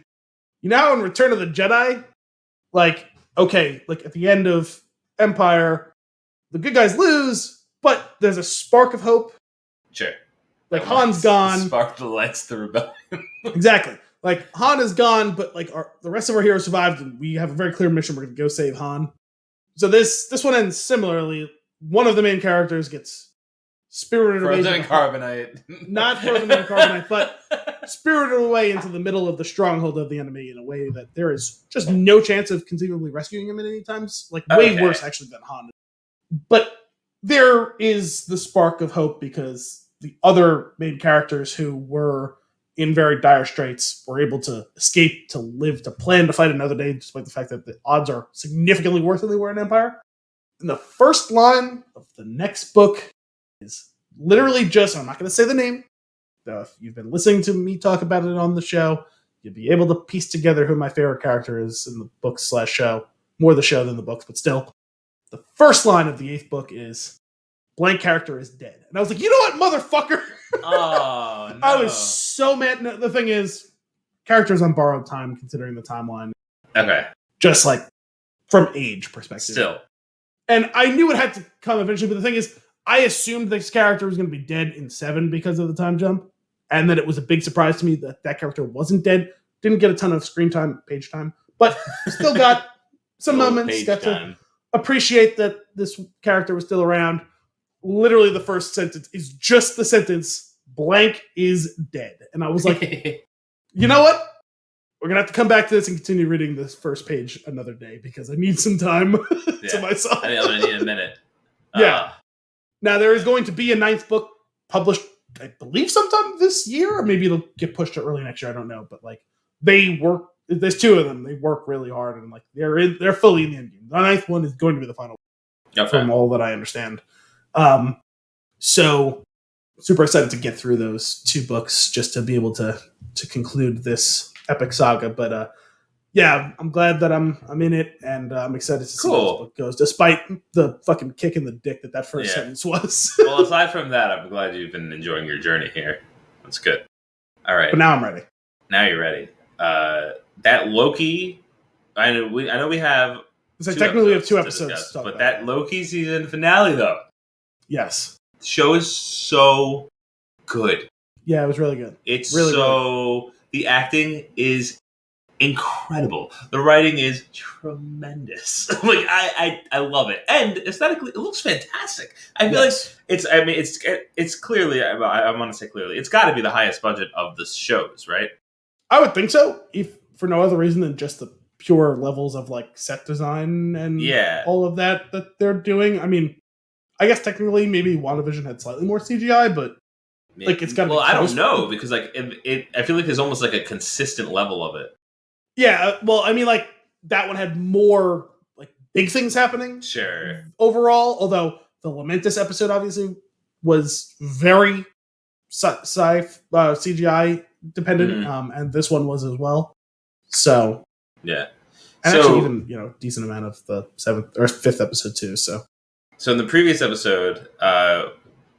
you know, in Return of the Jedi, like, okay, like at the end of Empire, the good guys lose, but there's a spark of hope. Sure. Like Han's gone. Spark that lights the rebellion. Exactly. Like Han is gone, but like the rest of our heroes survived, and we have a very clear mission. We're going to go save Han. So this one ends similarly. One of the main characters gets spirited away. Frozen in carbonite. Not frozen in carbonite, but spirited away into the middle of the stronghold of the enemy in a way that there is just no chance of conceivably rescuing him at any times. Like way worse actually than Han. But there is the spark of hope because the other main characters who were in very dire straits were able to escape, to live, to plan to fight another day, despite the fact that the odds are significantly worse than they were in Empire. And the first line of the next book is literally just, I'm not going to say the name. If you've been listening to me talk about it on the show, you'll be able to piece together who my favorite character is in the book/show. More the show than the books, but still. The first line of the 8th book is, blank character is dead. And I was like, you know what, motherfucker? Oh, no. I was so mad. No, the thing is, characters on borrowed time, considering the timeline. Okay. Just like from age perspective. Still. And I knew it had to come eventually, but the thing is, I assumed this character was going to be dead in 7 because of the time jump. And that it was a big surprise to me that that character wasn't dead. Didn't get a ton of screen time, page time, but still got some moments. Got to appreciate that this character was still around. Literally the first sentence is just the sentence, blank is dead. And I was like, you know what? We're going to have to come back to this and continue reading this first page another day because I need some time to myself. I think I'm going to need a minute. Yeah. Now, there is going to be a 9th book published, I believe, sometime this year, or maybe it'll get pushed to early next year. I don't know. But like, they work, there's 2 of them. They work really hard and like they're fully in the end game. The 9th one is going to be the final from all that I understand. So super excited to get through those 2 books just to be able to conclude this epic saga. But yeah, I'm glad that I'm in it, and I'm excited to see how this book goes, despite the fucking kick in the dick that first sentence was. Well, aside from that, I'm glad you've been enjoying your journey here. That's good. All right. But now I'm ready. Now you're ready. That Loki, I know we have. So technically we have 2 episodes. But that Loki season finale, though. Yes. The show is so good. Yeah, it was really good. It's really so good. The acting is incredible. The writing is tremendous. Like I love it, and aesthetically, it looks fantastic. I feel like it's. I mean, it's clearly. I want to say clearly, it's got to be the highest budget of the shows, right? I would think so, if for no other reason than just the pure levels of like set design and all of that they're doing. I mean, I guess technically maybe WandaVision had slightly more CGI, but like it's got to be close. I don't know, because like I feel like there's almost like a consistent level of it. Yeah, well, I mean, like that one had more like big things happening. Sure. Overall, although the Lamentus episode obviously was very CGI dependent, and this one was as well. So yeah, and actually even decent amount of the 7th or 5th episode too. So in the previous episode,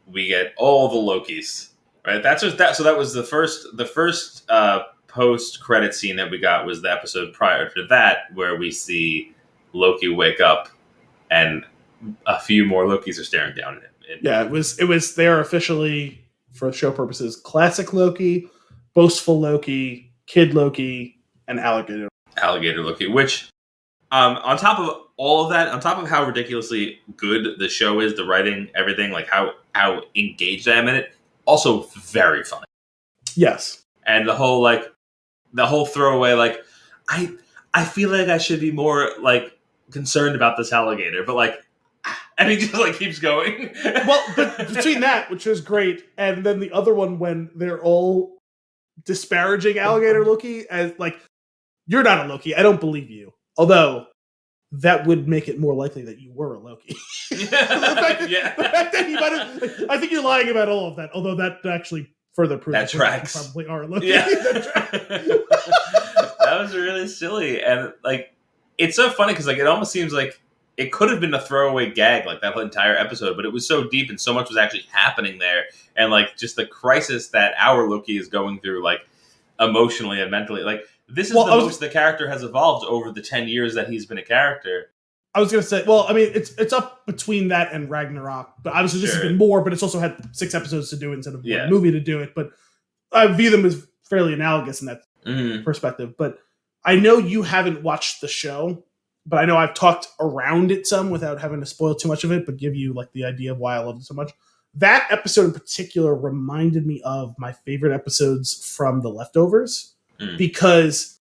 we get all the Lokis, right? That's just that. So that was the first post-credit scene that we got was the episode prior to that, where we see Loki wake up and a few more Lokis are staring down at him. Yeah, it was they're officially, for show purposes, classic Loki, boastful Loki, kid Loki, and alligator Loki, which on top of all of that, on top of how ridiculously good the show is, the writing, everything, like how engaged I am in it, also very funny. Yes. And the whole throwaway, like, I feel like I should be more like concerned about this alligator, but like, and he just like keeps going. Well, but between that, which was great, and then the other one when they're all disparaging alligator Loki as like, you're not a Loki, I don't believe you. Although that would make it more likely that you were a Loki. The fact that he might have, I think you're lying about all of that. Although that actually further proves that tracks. You probably are a Loki. Yeah. That was really silly, and like it's so funny because like it almost seems like it could have been a throwaway gag like that whole entire episode, but it was so deep and so much was actually happening there, and like just the crisis that our Loki is going through, like emotionally and mentally, like. This is the most the character has evolved over the 10 years that he's been a character. I was going to say, well, I mean, it's up between that and Ragnarok, but obviously this has been more, but it's also had 6 episodes to do instead of one movie to do it. But I view them as fairly analogous in that perspective. But I know you haven't watched the show, but I know I've talked around it some without having to spoil too much of it, but give you like the idea of why I loved it so much. That episode in particular reminded me of my favorite episodes from The Leftovers. Because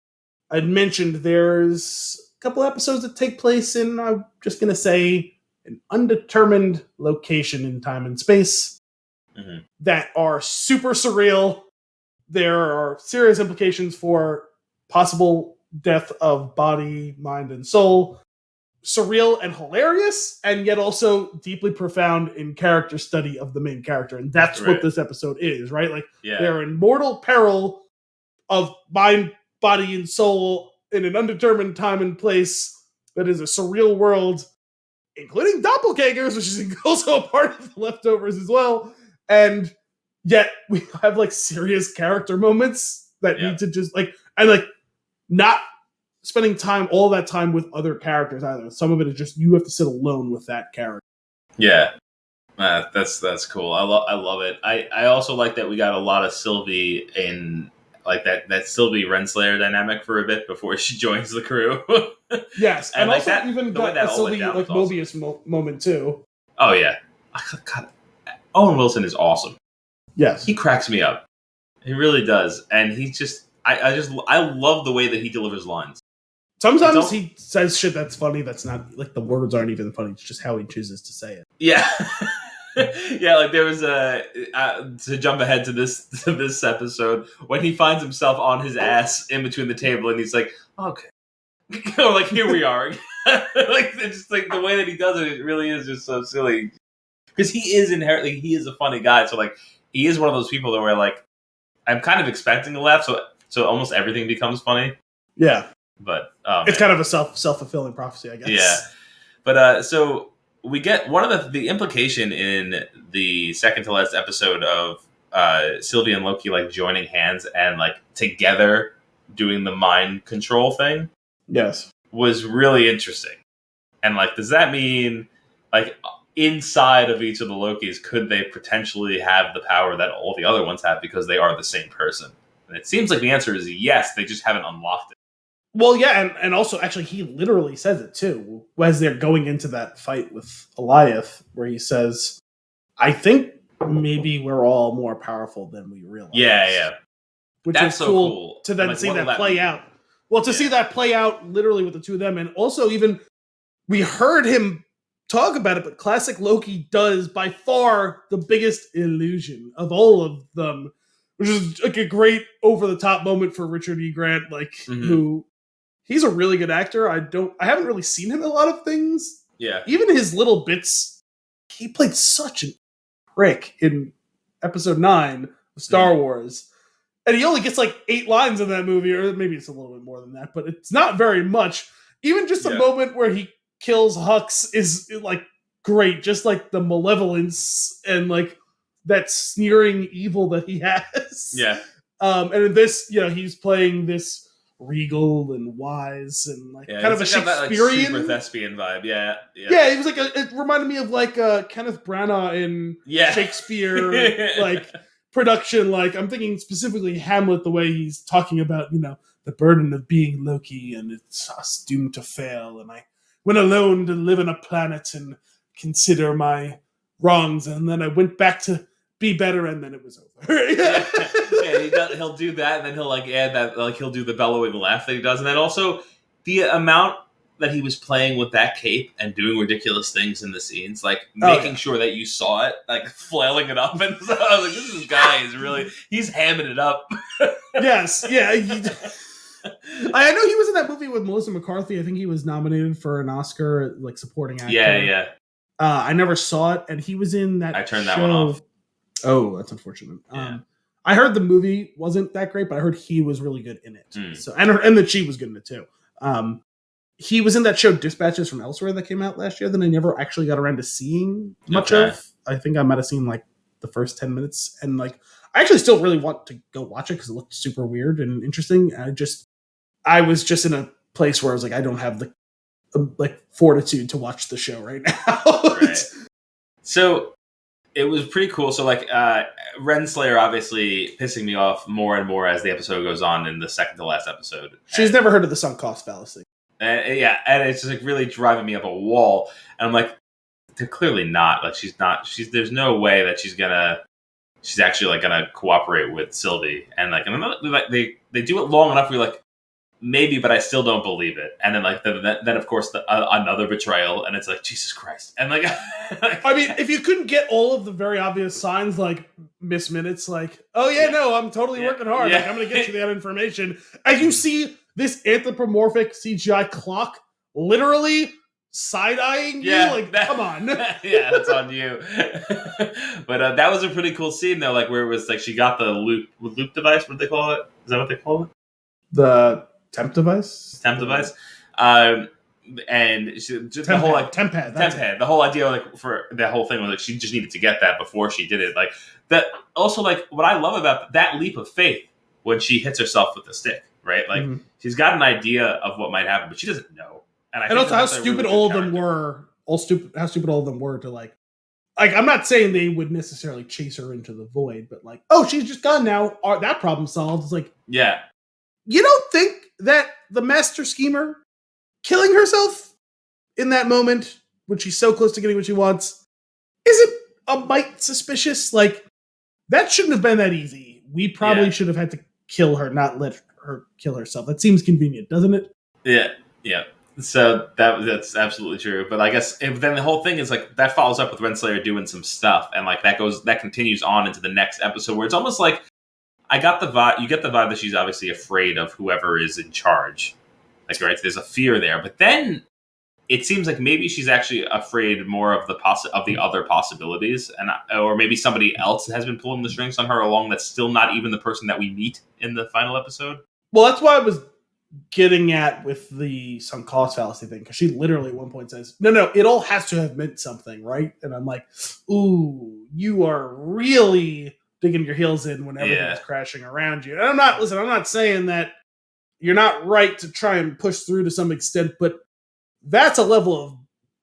I'd mentioned there's a couple episodes that take place in, I'm just going to say, an undetermined location in time and space that are super surreal. There are serious implications for possible death of body, mind, and soul. Surreal and hilarious, and yet also deeply profound in character study of the main character. And that's what this episode is, right? Like, they're in mortal peril of mind, body, and soul in an undetermined time and place that is a surreal world, including doppelgangers, which is also a part of the leftovers as well. And yet we have like serious character moments that need to just like, and like not spending all that time with other characters either. Some of it is just you have to sit alone with that character. Yeah. That's cool. I love it. I also like that we got a lot of Sylvie in like that Sylvie Renslayer dynamic for a bit before she joins the crew. Yes, and like also that, even got a Sylvie like Mobius moment too. Oh yeah, God, Owen Wilson is awesome. Yes, he cracks me up. He really does, and he just I love the way that he delivers lines. Sometimes he says shit that's funny. That's not like the words aren't even funny. It's just how he chooses to say it. Yeah. Yeah, like there was to jump ahead to this episode when he finds himself on his ass in between the table and he's like, okay, or like here we are. Like it's just like the way that he does it, it really is just so silly because he is inherently a funny guy. So like he is one of those people that where like I'm kind of expecting to laugh, so almost everything becomes funny. Yeah, but it's kind of a self-fulfilling prophecy, I guess. Yeah, but so. We get one of the implication in the second to last episode of Sylvie and Loki like joining hands and like together doing the mind control thing. Yes, was really interesting. And like, does that mean like inside of each of the Lokis could they potentially have the power that all the other ones have because they are the same person? And it seems like the answer is yes. They just haven't unlocked it. Well, yeah, and also, actually, he literally says it, too, as they're going into that fight with Eliath, where he says, I think maybe we're all more powerful than we realize. Yeah. Which is so cool to then see that play out. Well, to see that play out literally with the two of them, and also even, we heard him talk about it, but classic Loki does, by far, the biggest illusion of all of them, which is like a great over-the-top moment for Richard E. Grant, like, who... He's a really good actor. I haven't really seen him in a lot of things. Yeah. Even his little bits, he played such a prick in episode 9 of Star Wars. And he only gets like 8 lines in that movie, or maybe it's a little bit more than that, but it's not very much. Even just a moment where he kills Hux is like great. Just like the malevolence and like that sneering evil that he has. Yeah. And in this, he's playing this regal and wise and like kind of a Shakespearean, super thespian vibe. Yeah, it was like it reminded me of like Kenneth Branagh in Shakespeare like production. Like I'm thinking specifically Hamlet, the way he's talking about the burden of being Loki and it's us doomed to fail, and I went alone to live on a planet and consider my wrongs, and then I went back to be better, and then it was over. He'll do that, and then he'll like add that, like he'll do the bellowing laugh that he does, and then also the amount that he was playing with that cape and doing ridiculous things in the scenes, like making sure that you saw it, like flailing it up, and so I was like, this guy is really he's hamming it up. Yes, yeah. I know he was in that movie with Melissa McCarthy. I think he was nominated for an Oscar, like supporting actor. Yeah. I never saw it, and he was in that. I turned that one off. Oh, that's unfortunate. Yeah. I heard the movie wasn't that great, but I heard he was really good in it. So and that she was good in it too. He was in that show Dispatches from Elsewhere that came out last year that I never actually got around to seeing much of. I think I might have seen like the first 10 minutes, and like I actually still really want to go watch it because it looked super weird and interesting. I was just in a place where I was like, I don't have the like fortitude to watch the show right now. Right. So it was pretty cool. So like Renslayer obviously pissing me off more and more as the episode goes on in the second to last episode. She's never heard of the sunk cost fallacy. And it's just like really driving me up a wall. And I'm like, they're clearly not. Like there's no way that she's actually like gonna cooperate with Sylvie. And like they do it long enough where you're like, maybe, but I still don't believe it. And then like then of course another betrayal, and it's like Jesus Christ. And like, I mean, if you couldn't get all of the very obvious signs, like Miss Minutes, like, oh yeah, no, I'm totally working hard. Like, I'm gonna get you that information, and you see this anthropomorphic CGI clock literally side-eyeing you, like, come on. Yeah, that's on you. But that was a pretty cool scene though, like where it was like she got the loop device. What do they call it? Is that what they call it? The temp device. And the whole like temp pad. The whole idea like for the whole thing was like she just needed to get that before she did it. Like that. Also, like what I love about that leap of faith when she hits herself with the stick, right? Like she's got an idea of what might happen, but she doesn't know. And also how stupid all of them were. How stupid all of them were to like. I'm not saying they would necessarily chase her into the void, but like, oh, she's just gone now. That problem solved. It's like, yeah. You don't think that the master schemer killing herself in that moment when she's so close to getting what she wants isn't a mite suspicious? Like, that shouldn't have been that easy. We probably should have had to kill her, not let her kill herself. That seems convenient, doesn't it? Yeah. So that's absolutely true. But I guess then the whole thing is like that follows up with Renslayer doing some stuff, and like that continues on into the next episode where it's almost like I got the vibe. You get the vibe that she's obviously afraid of whoever is in charge. Like, right, there's a fear there, but then it seems like maybe she's actually afraid more of the other possibilities, or maybe somebody else has been pulling the strings on her along. That's still not even the person that we meet in the final episode. Well, that's why I was getting at with the sunk cost fallacy thing, because she literally at one point says, "No, it all has to have meant something, right?" And I'm like, "Ooh, you are really digging your heels in when everything is crashing around you." And I'm not saying that you're not right to try and push through to some extent, but that's a level of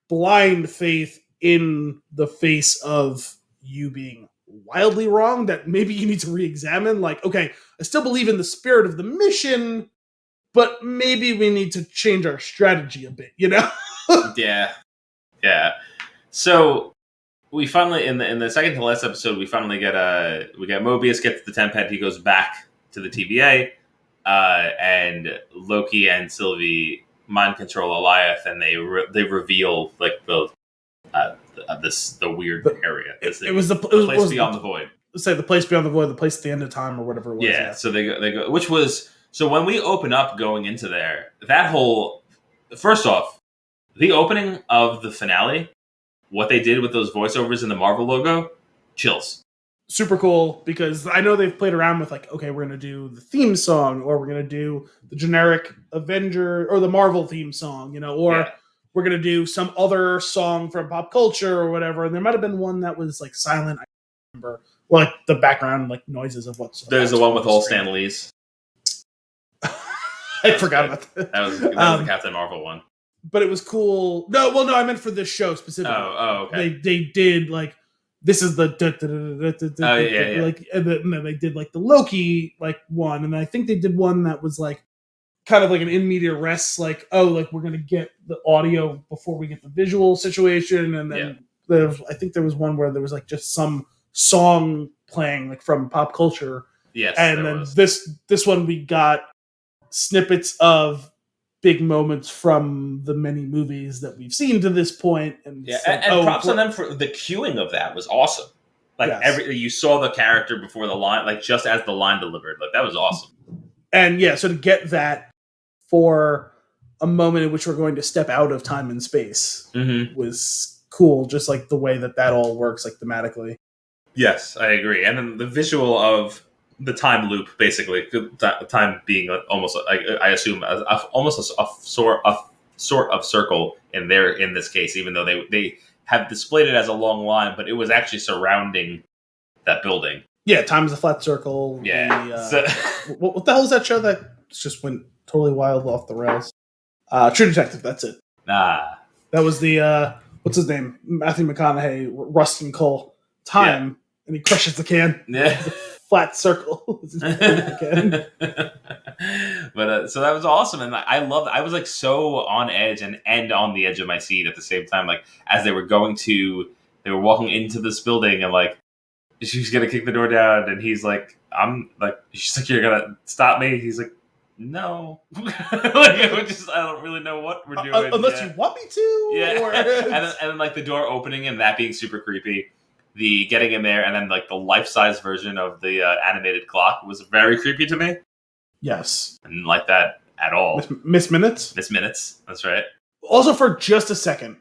blind faith in the face of you being wildly wrong that maybe you need to re-examine. Like, okay, I still believe in the spirit of the mission, but maybe we need to change our strategy a bit, you know? Yeah. So we finally in the second to last episode, we finally get Mobius gets the temp pad. He goes back to the TVA, and Loki and Sylvie mind control Eliath, and they reveal like the weird area. It was the place beyond the void. Say the place beyond the void, the place at the end of time, or whatever it was. Yeah. So they go, which was so when we open up going into there, that whole first off, the opening of the finale. What they did with those voiceovers in the Marvel logo, chills. Super cool, because I know they've played around with like, okay, we're going to do the theme song, or we're going to do the generic Avenger or the Marvel theme song, you know, or we're going to do some other song from pop culture or whatever. And there might have been one that was like silent. I don't remember, or like the background like noises of what's. There's the one with all Stan Lee's. I forgot about that. That was the Captain Marvel one. But it was cool. No, I meant for this show specifically. Oh, okay. They did like this is the like, and then they did like the Loki like one, and I think they did one that was like kind of like an in media res, like like we're gonna get the audio before we get the visual situation, and then I think there was one where there was like just some song playing like from pop culture. Yes, and then this one we got snippets of big moments from the many movies that we've seen to this point. And props on them for the cueing of that was awesome. Like you saw the character before the line, like just as the line delivered, like that was awesome. And so to get that for a moment in which we're going to step out of time and space was cool. Just like the way that all works, like thematically. Yes, I agree. And then the visual of the time loop, basically, time being almost, I assume, almost a sort of circle in this case, even though they have displayed it as a long line, but it was actually surrounding that building. Yeah, time is a flat circle. Yeah. What the hell is that show that just went totally wild off the rails? True Detective, that's it. That was the, what's his name? Matthew McConaughey, Rustin Cole. Time, and he crushes the can. Yeah. Flat circle. But so that was awesome, and I loved. I was like so on edge and on the edge of my seat at the same time. Like as they were walking into this building, and like she's gonna kick the door down, and he's like, she's like, "You're gonna stop me." He's like, no. I don't really know what we're doing. Unless you want me to. Yeah. Or... and then like the door opening and that being super creepy. The getting in there and then like the life-size version of the animated clock was very creepy to me. Yes. I didn't like that at all. Miss Minutes? Miss Minutes, that's right. Also, for just a second,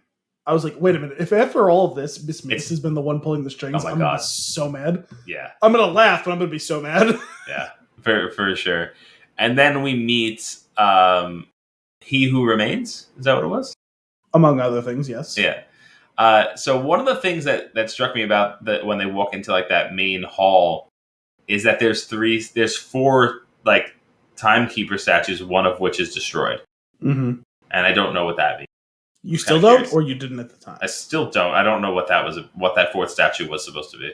I was like, wait a minute. If after all of this, Miss Minutes has been the one pulling the strings, I'm going to be so mad. Yeah. I'm going to laugh, but I'm going to be so mad. Yeah, for sure. And then we meet He Who Remains. Is that what it was? Among other things, yes. Yeah. So one of the things that struck me about when they walk into like that main hall is that there's four like timekeeper statues, one of which is destroyed. Mm-hmm. And I don't know what that means. You still don't, curious. Or you didn't at the time? I still don't. I don't know what that fourth statue was supposed to be.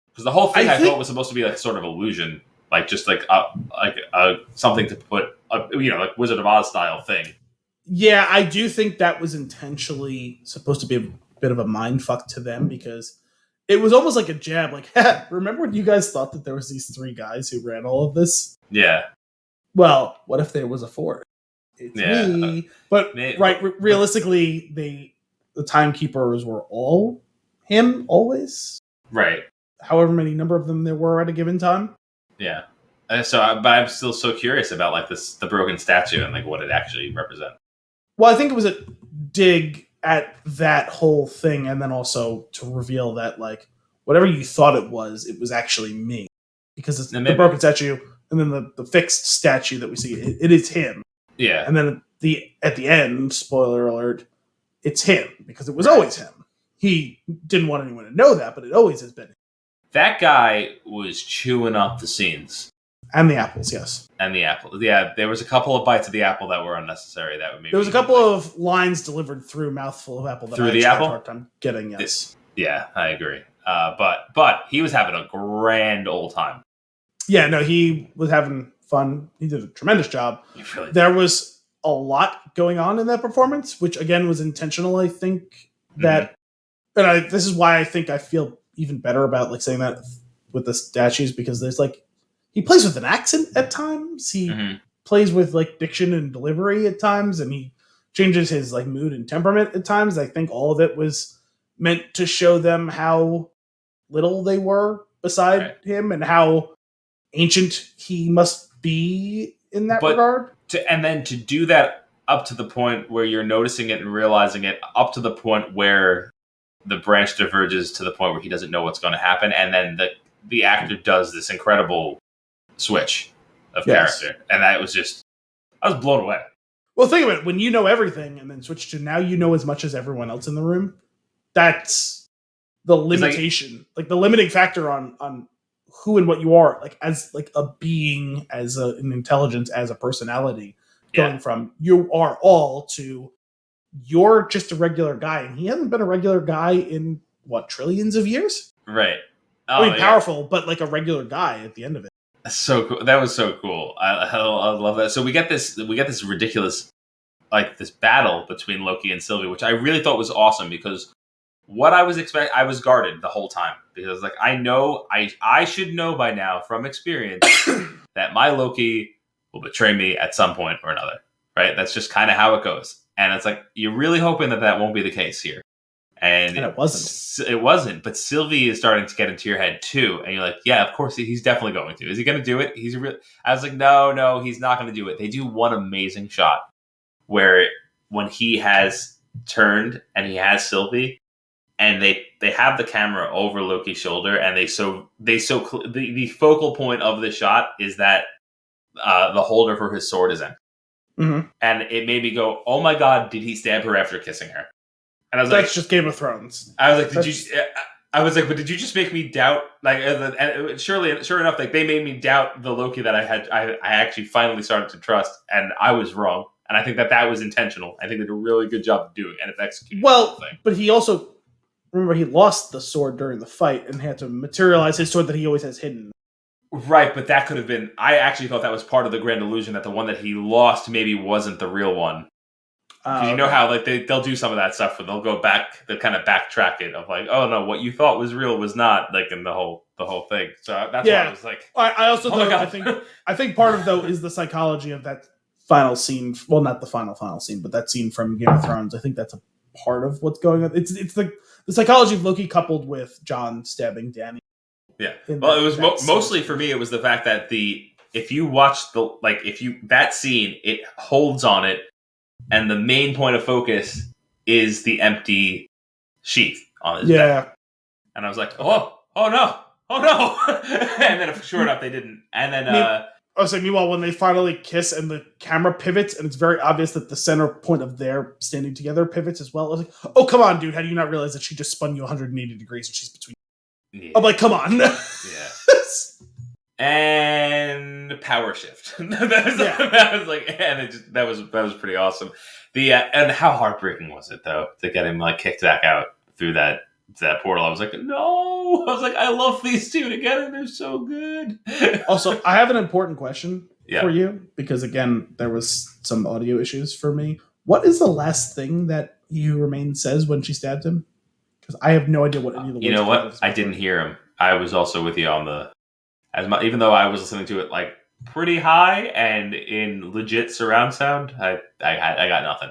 Because the whole thing I thought was supposed to be like sort of illusion, like just like something to put, like Wizard of Oz style thing. Yeah, I do think that was intentionally supposed to be a bit of a mind fuck to them because it was almost like a jab. Like, remember when you guys thought that there was these three guys who ran all of this? Yeah. Well, what if there was a fourth? It's me. But realistically, the timekeepers were all him always. Right. However many number of them there were at a given time. Yeah. But I'm still so curious about like the broken statue and like what it actually represents. Well, I think it was a dig at that whole thing, and then also to reveal that like whatever you thought it was actually me, because it's the broken statue, and then the fixed statue that we see, it is him. Yeah. And then at the end, spoiler alert, it's him, because it was always him. He didn't want anyone to know that, but it always has been him. That guy was chewing up the scenes. And the apples, yes. And the apple. Yeah, there was a couple of bites of the apple that were unnecessary. That would maybe there was a couple of lines delivered through mouthful of apple that through I the apple? had a hard time getting, yes. Yeah, I agree. But he was having a grand old time. Yeah, no, he was having fun. He did a tremendous job. Really there was a lot going on in that performance, which again was intentional. I think that, and this is why I think I feel even better about like saying that with the statues, because there's like he plays with an accent at times. He plays with like diction and delivery at times, and he changes his like mood and temperament at times. I think all of it was meant to show them how little they were beside him and how ancient he must be in that regard. And then to do that up to the point where you're noticing it and realizing it, up to the point where the branch diverges to the point where he doesn't know what's going to happen, and then the actor does this incredible switch of character, and I was blown away. Well, think of it, when you know everything and then switch to now you know as much as everyone else in the room, that's the limitation, like the limiting factor on who and what you are, like as like a being, as an intelligence, as a personality, going from you are all to you're just a regular guy, and he hasn't been a regular guy in what, trillions of years? Right. I mean, powerful, but like a regular guy at the end of it. So cool. That was so cool. I love that. So we get this ridiculous, like this battle between Loki and Sylvie, which I really thought was awesome, because what I was expecting, I was guarded the whole time, because like I know I should know by now from experience that my Loki will betray me at some point or another. Right? That's just kind of how it goes. And it's like you're really hoping that won't be the case here. And it wasn't. It wasn't. But Sylvie is starting to get into your head too, and you're like, yeah, of course he's definitely going to. Is he going to do it? I was like, no, he's not going to do it. They do one amazing shot where when he has turned and he has Sylvie, and they have the camera over Loki's shoulder, and the focal point of the shot is that the holder for his sword is in. Mm-hmm. And it made me go, oh my god, did he stab her after kissing her? And I was that's just Game of Thrones. I was like, but did you just make me doubt? Like, and sure enough, like they made me doubt the Loki that I actually finally started to trust, and I was wrong. And I think that was intentional. I think they did a really good job of doing it, and it's executed. Well, but he also, remember, he lost the sword during the fight and had to materialize his sword that he always has hidden. Right, but that could have been. I actually thought that was part of the grand illusion, that the one that he lost maybe wasn't the real one. You know how like they'll do some of that stuff where they'll go back, they'll kind of backtrack it of like, oh no, what you thought was real was not, like in the whole thing. So that's why I was like, I also I think part of though is the psychology of that final scene. Well, not the final scene, but that scene from Game of Thrones. I think that's a part of what's going on. It's the psychology of Loki coupled with Jon stabbing Dany. Yeah. Well, it was mostly for me. It was the fact that if you watch that scene, it holds on it. And the main point of focus is the empty sheath on his back. And I was like, oh no. And then sure enough, they didn't. And then... meanwhile, when they finally kiss and the camera pivots, and it's very obvious that the center point of their standing together pivots as well. I was like, oh, come on, dude. How do you not realize that she just spun you 180 degrees and she's between you? Yeah. I'm like, come on. Yeah. And power shift. That was like, and that was pretty awesome. And how heartbreaking was it though to get him like kicked back out through that portal? I was like, no. I was like, I love these two together. They're so good. Also, I have an important question for you because again, there was some audio issues for me. What is the last thing that He Who Remains says when she stabbed him? Because I have no idea what any of the words. You know what? I didn't hear him. I was also with you on even though I was listening to it like pretty high and in legit surround sound, I got nothing.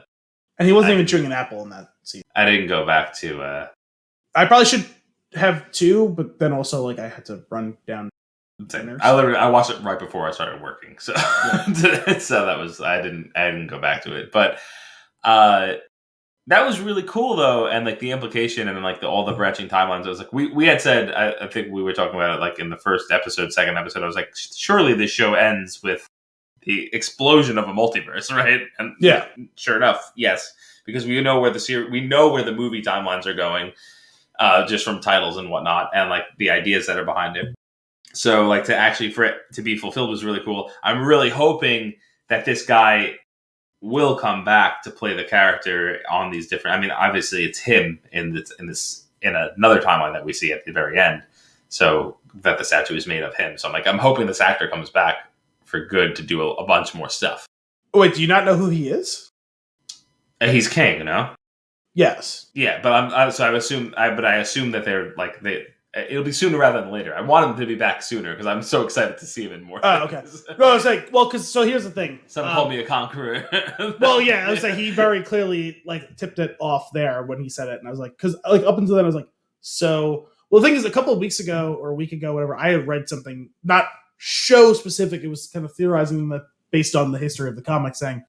And he wasn't even chewing an apple in that scene. I didn't go back to. I probably should have too, but then also like I had to run down. I watched it right before I started working, so so that was I didn't go back to it, but that was really cool though, and like the implication and like all the branching timelines. I was like, we had said, I think we were talking about it like in the second episode. I was like, surely this show ends with the explosion of a multiverse, right? And sure enough, yes, because we know where the movie timelines are going, just from titles and whatnot, and like the ideas that are behind it. So like for it to be fulfilled was really cool. I'm really hoping that this guy will come back to play the character on these different. I mean, obviously it's him in another timeline that we see at the very end. So that the statue is made of him. So I'm hoping this actor comes back for good to do a bunch more stuff. Wait, do you not know who he is? He's King, no? Yes. Yeah, but I assume that it'll be sooner rather than later. I want him to be back sooner because I'm so excited to see him in more. Oh, okay. No, I was like, so here's the thing. Some called me a conqueror. Well, yeah, I was like, he very clearly like tipped it off there when he said it, and I was like, because like up until then, I was like, so. Well, the thing is, a couple of weeks ago or a week ago, whatever, I had read something not show specific. It was kind of theorizing that based on the history of the comic, saying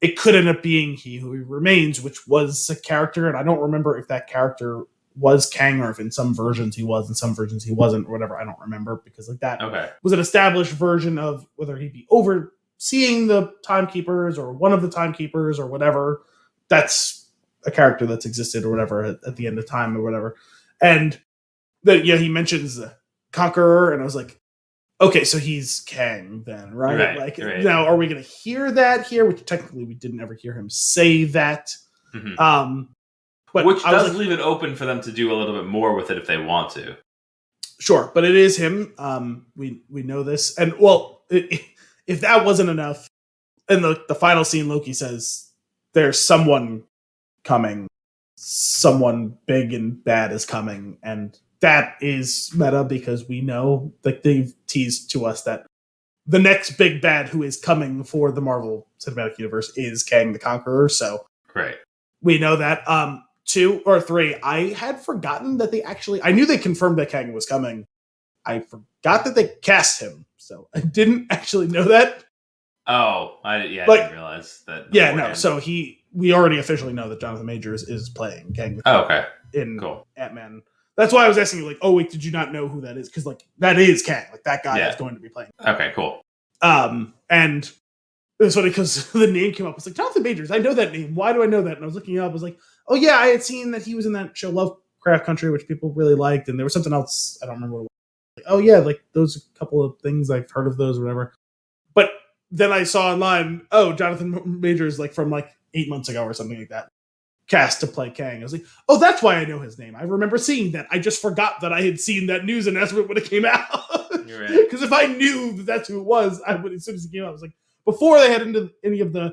it could end up being He Who Remains, which was a character, and I don't remember if that character was Kang or if in some versions he was, in some versions he wasn't, or whatever. I don't remember because like that was an established version of whether he'd be overseeing the timekeepers or one of the timekeepers or whatever. That's a character that's existed or whatever at the end of time or whatever. And then he mentions the Conqueror, and I was like, okay, so he's Kang then, right? Now, are we going to hear that here? Which technically we didn't ever hear him say that. Mm-hmm. But which does leave it open for them to do a little bit more with it if they want to. Sure, but it is him. We know this. And, well, if that wasn't enough, in the final scene, Loki says, there's someone coming. Someone big and bad is coming. And that is meta because we know, like they've teased to us that the next big bad who is coming for the Marvel Cinematic Universe is Kang the Conqueror. So we know that. 2 or 3, I had forgotten that I knew they confirmed that Kang was coming. I forgot that they cast him. So I didn't actually know that. Oh, I didn't realize that. Yeah, no. So we already officially know that Jonathan Majors is playing Kang. In Ant-Man. That's why I was asking you, like, oh wait, did you not know who that is? Because like that is Kang. Like that guy is going to be playing. Okay, cool. And it was funny because the name came up. It's like Jonathan Majors. I know that name. Why do I know that? And I was looking it up. I was like, oh yeah, I had seen that he was in that show Lovecraft Country, which people really liked, and there was something else I don't remember what it was. Like, oh yeah, like those are a couple of things I've heard of those or whatever. But then I saw online, oh, Jonathan Majors, like from like 8 months ago or something like that, cast to play Kang. I was like, oh, that's why I know his name. I remember seeing that. I just forgot that I had seen that news announcement when it came out. You're right. Because if I knew that that's who it was, I would, as soon as it came out, I was like, before they had into any of the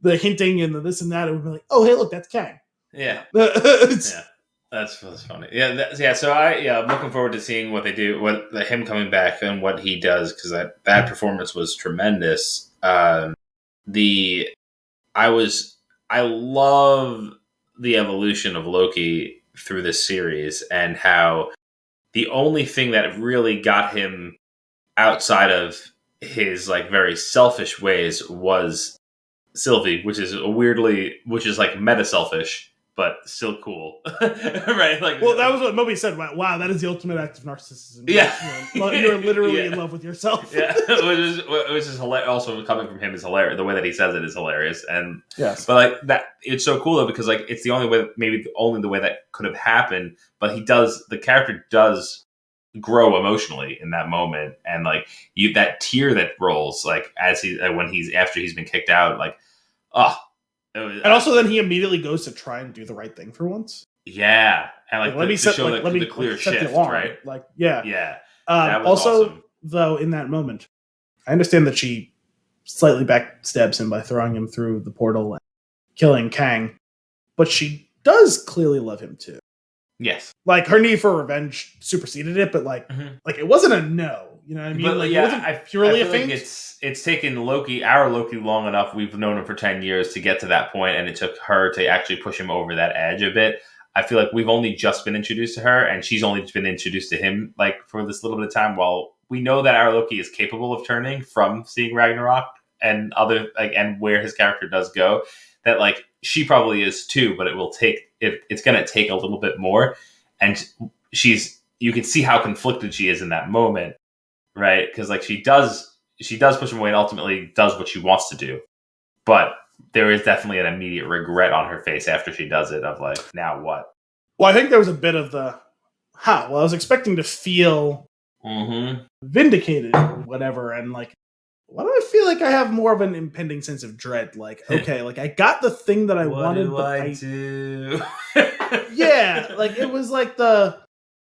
the hinting and the this and that, it would be like, oh, hey, look, that's Kang. Yeah. Yeah. That's funny. Yeah. So I'm looking forward to seeing what they do, him coming back and what he does, because that performance was tremendous. I love the evolution of Loki through this series, and how the only thing that really got him outside of his like very selfish ways was Sylvie, which is like meta selfish, but still cool, right? Like, well, that was what Moby said. Wow, that is the ultimate act of narcissism. Yeah, you're literally in love with yourself. Yeah, which is hilarious. Also, coming from him is hilarious. The way that he says it is hilarious, and yes, but like that, it's so cool though, because like it's the only way, maybe only the way that could have happened. But the character does grow emotionally in that moment, and like that tear that rolls like after he's been kicked out, like and also then he immediately goes to try and do the right thing for once. Yeah, and like let me set the clear shift, right? Like yeah. That was also awesome. Though in that moment, I understand that she slightly backstabs him by throwing him through the portal and killing Kang, but she does clearly love him too. Yes. Like her need for revenge superseded it, but like it wasn't a no. You know what I mean? But like, yeah, it wasn't purely a feint. Like it's taken our Loki long enough. We've known him for 10 years to get to that point, and it took her to actually push him over that edge a bit. I feel like we've only just been introduced to her, and she's only been introduced to him like for this little bit of time. While we know that our Loki is capable of turning from seeing Ragnarok and other and where his character does go, that like she probably is too. But it's going to take a little bit more, and you can see how conflicted she is in that moment. Right, because like she does push him away and ultimately does what she wants to do, but there is definitely an immediate regret on her face after she does it of like, now what? Well, I think there was a bit of the I was expecting to feel vindicated or whatever, and like, why do I feel like I have more of an impending sense of dread? Like, okay, like I got the thing that I wanted, but I do. Yeah, like it was like the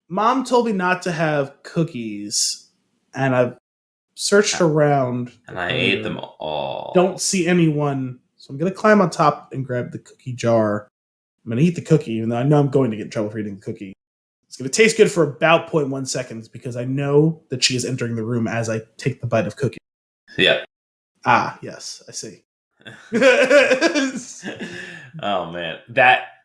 mom told me not to have cookies. And I've searched around. And I ate them all. Don't see anyone. So I'm going to climb on top and grab the cookie jar. I'm going to eat the cookie, even though I know I'm going to get in trouble for eating the cookie. It's going to taste good for about 0.1 seconds because I know that she is entering the room as I take the bite of cookie. Yeah. Ah, yes, I see. Oh, man.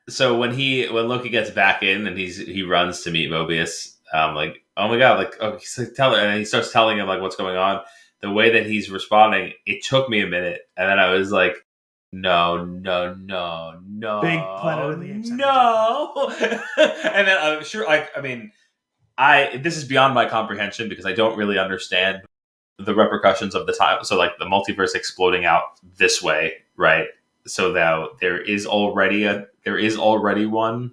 So when Loki gets back in and he runs to meet Mobius, like, oh my god, like, oh, he's like, tell her, and he starts telling him like what's going on. The way that he's responding, it took me a minute, and then I was like, no, Big Planet of the Apes. No. And then I'm sure, like, I mean, this is beyond my comprehension because I don't really understand the repercussions of the time. So like the multiverse exploding out this way, right? So now there is already one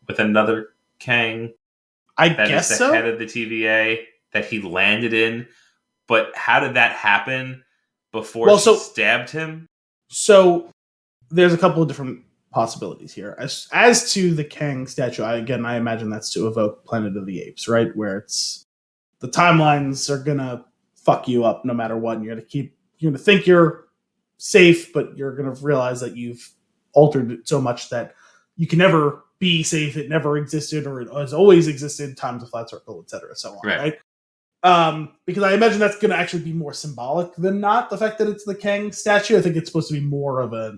with another Kang. I guess is the head of the TVA that he landed in. But how did that happen before she stabbed him? So there's a couple of different possibilities here. As to the Kang statue, I imagine that's to evoke Planet of the Apes, right? Where it's the timelines are gonna fuck you up no matter what, and you're gonna think you're safe, but you're gonna realize that you've altered it so much that you can never be safe. It never existed, or it has always existed. Time's a flat circle, etc. So on, right? Because I imagine that's going to actually be more symbolic than not. The fact that it's the Kang statue, I think it's supposed to be more of a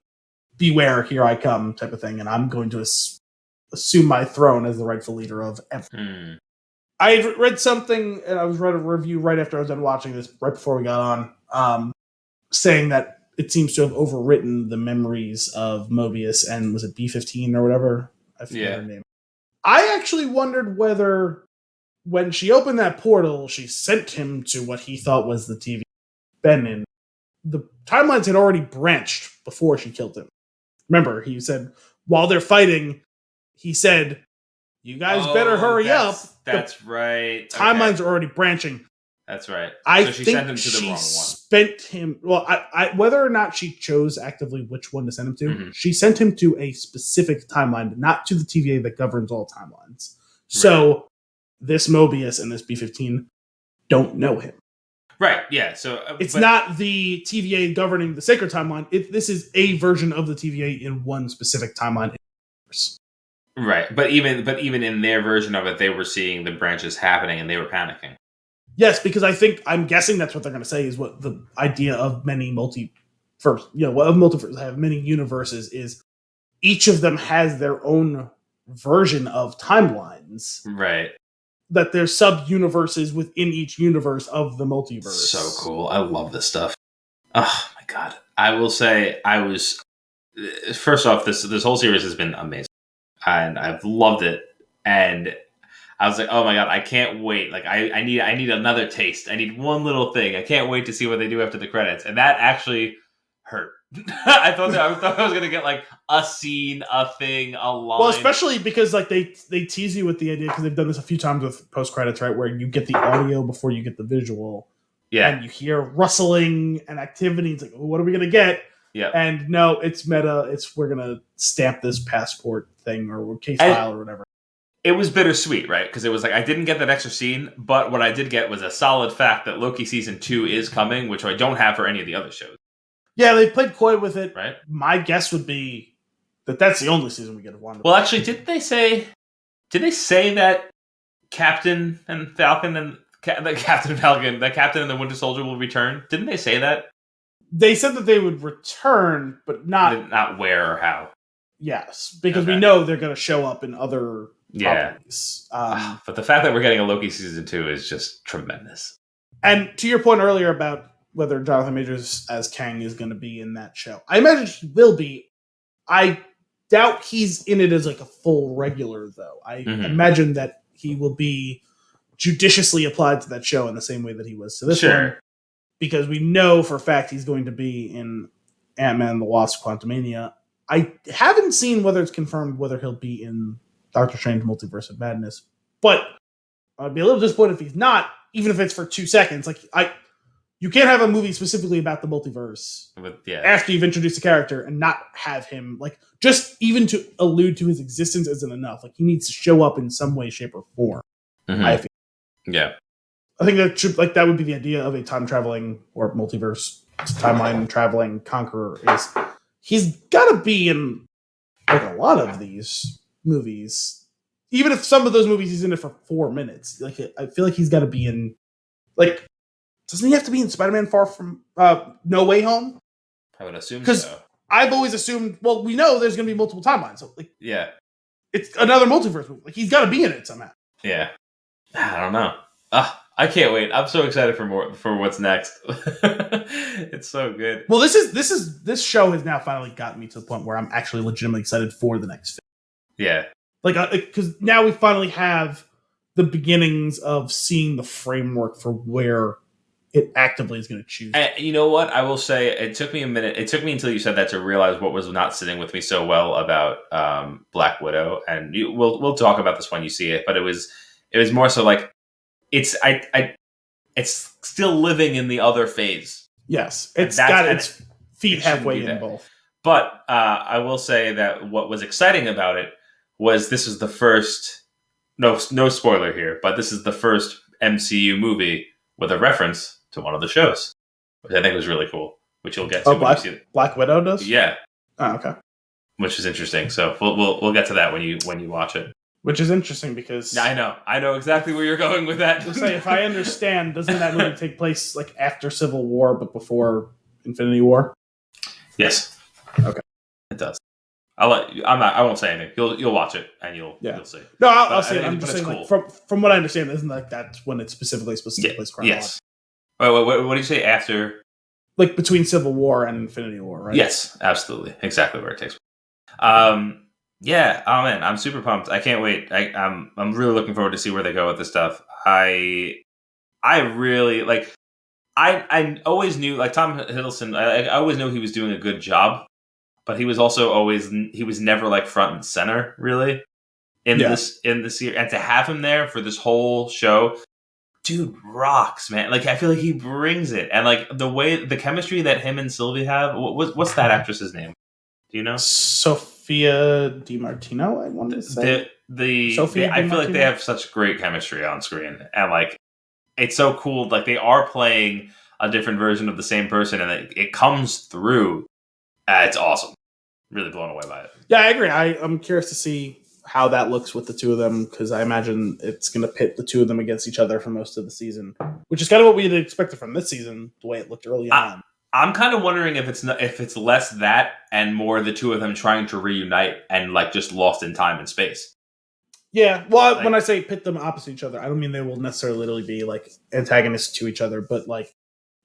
"beware, here I come" type of thing, and I'm going to assume my throne as the rightful leader of everything. I read something, and I was read a review right after I was done watching this, right before we got on, saying that it seems to have overwritten the memories of Mobius and was it B-15 or whatever? I forget her name. I actually wondered whether when she opened that portal, she sent him to what he thought was the TV been in. The timelines had already branched before she killed him. Remember, he said, while they're fighting, he said, you guys better hurry up. That's right. Timelines are already branching. That's right. So she sent him to the wrong one. Spent him. Well, whether or not she chose actively which one to send him to, she sent him to a specific timeline, not to the TVA that governs all timelines. So this Mobius and this B-15 don't know him. Right. Yeah. So it's not the TVA governing the sacred timeline. This is a version of the TVA in one specific timeline. Right. But even in their version of it, they were seeing the branches happening and they were panicking. Yes, because I'm guessing that's what they're going to say is what the idea of many multiverse, of multiverse have many universes is each of them has their own version of timelines. Right. That there's sub-universes within each universe of the multiverse. So cool. I love this stuff. Oh my God. I will say first off, this whole series has been amazing. And I've loved it. And I was like, oh my God, I can't wait. Like I need another taste. I need one little thing. I can't wait to see what they do after the credits. And that actually hurt. I thought I was gonna get like a scene, a thing, a line. Well, especially because like they tease you with the idea because they've done this a few times with post credits, right? Where you get the audio before you get the visual. Yeah. And you hear rustling and activity. It's like, well, what are we gonna get? Yeah. And no, it's meta. We're gonna stamp this passport thing or case file or whatever. It was bittersweet, right? Because it was like I didn't get that extra scene, but what I did get was a solid fact that Loki season 2 is coming, which I don't have for any of the other shows. Yeah, they played coy with it. Right. My guess would be that that's the only season we get of WandaVision. Well, actually, did they say that Captain and Falcon and the Captain and the Winter Soldier will return? Didn't they say that? They said that they would return, but not where or how. Yes, because we know they're going to show up in other properties. But the fact that we're getting a Loki season 2 is just tremendous. And to your point earlier about whether Jonathan Majors as Kang is going to be in that show, I imagine he will be. I doubt he's in it as like a full regular, though. I imagine that he will be judiciously applied to that show in the same way that he was to this one. Because we know for a fact he's going to be in Ant-Man and the Wasp: Quantumania. I haven't seen whether it's confirmed whether he'll be in Doctor Strange Multiverse of Madness, but I'd be a little disappointed if he's not, even if it's for 2 seconds. Like you can't have a movie specifically about the multiverse after you've introduced a character and not have him, like, just even to allude to his existence isn't enough. Like, he needs to show up in some way, shape, or form. I feel. Yeah. I think that would be the idea of a time traveling or multiverse timeline traveling conqueror is he's got to be in like a lot of these movies. Even if some of those movies he's in it for 4 minutes. Like, I feel like he's got to be in, like, doesn't he have to be in Spider-Man Far From No Way Home? I would assume so. Because I've always assumed, well, we know there's going to be multiple timelines. So, like, yeah, it's another multiverse movie. Like, he's got to be in it somehow. Yeah. I don't know. I can't wait. I'm so excited for what's next. It's so good. Well, this show has now finally gotten me to the point where I'm actually legitimately excited for the next film. Yeah. Like, because now we finally have the beginnings of seeing the framework for where it actively is going to choose. And you know what? I will say it took me a minute. It took me until you said that to realize what was not sitting with me so well about Black Widow. And we'll talk about this when you see it. But it was more so like it's still living in the other phase. Yes, it's got its feet halfway in both. But I will say that what was exciting about it was this is the first. No spoiler here, but this is the first MCU movie with a reference to one of the shows, which I think was really cool. Which you'll get to when you see it. Black Widow does. Yeah. Oh, okay. Which is interesting. So we'll get to that when you watch it. Which is interesting because I know exactly where you're going with that. To say, if I understand, doesn't that movie take place like after Civil War but before Infinity War? Yes. Okay. It does. I won't say anything. You'll watch it and you'll see. No, I'll see it. I'm just saying, cool. like, from what I understand, isn't like that's when it's specifically place chronological. Yes. What do you say after? Like between Civil War and Infinity War, right? Yes, absolutely, exactly where it takes place. Yeah. Oh man, I'm super pumped. I can't wait. I'm really looking forward to see where they go with this stuff. I really like. I always knew, like, Tom Hiddleston. I always knew he was doing a good job. But he was also he was never like front and center really in this year. And to have him there for this whole show, dude rocks, man. Like, I feel like he brings it. And like the chemistry that him and Sylvie have, what's that actress's name? Do you know? Sophia DiMartino, I wanted to say. I feel like they have such great chemistry on screen. And like, it's so cool. Like they are playing a different version of the same person, and it comes through. It's awesome. Really blown away by it. Yeah, I agree. I'm curious to see how that looks with the two of them, because I imagine it's going to pit the two of them against each other for most of the season, which is kind of what we had expected from this season, the way it looked early on. I'm kind of wondering if it's less that and more the two of them trying to reunite and like just lost in time and space. Yeah, well, like, when I say pit them opposite each other, I don't mean they will necessarily literally be like antagonists to each other, but like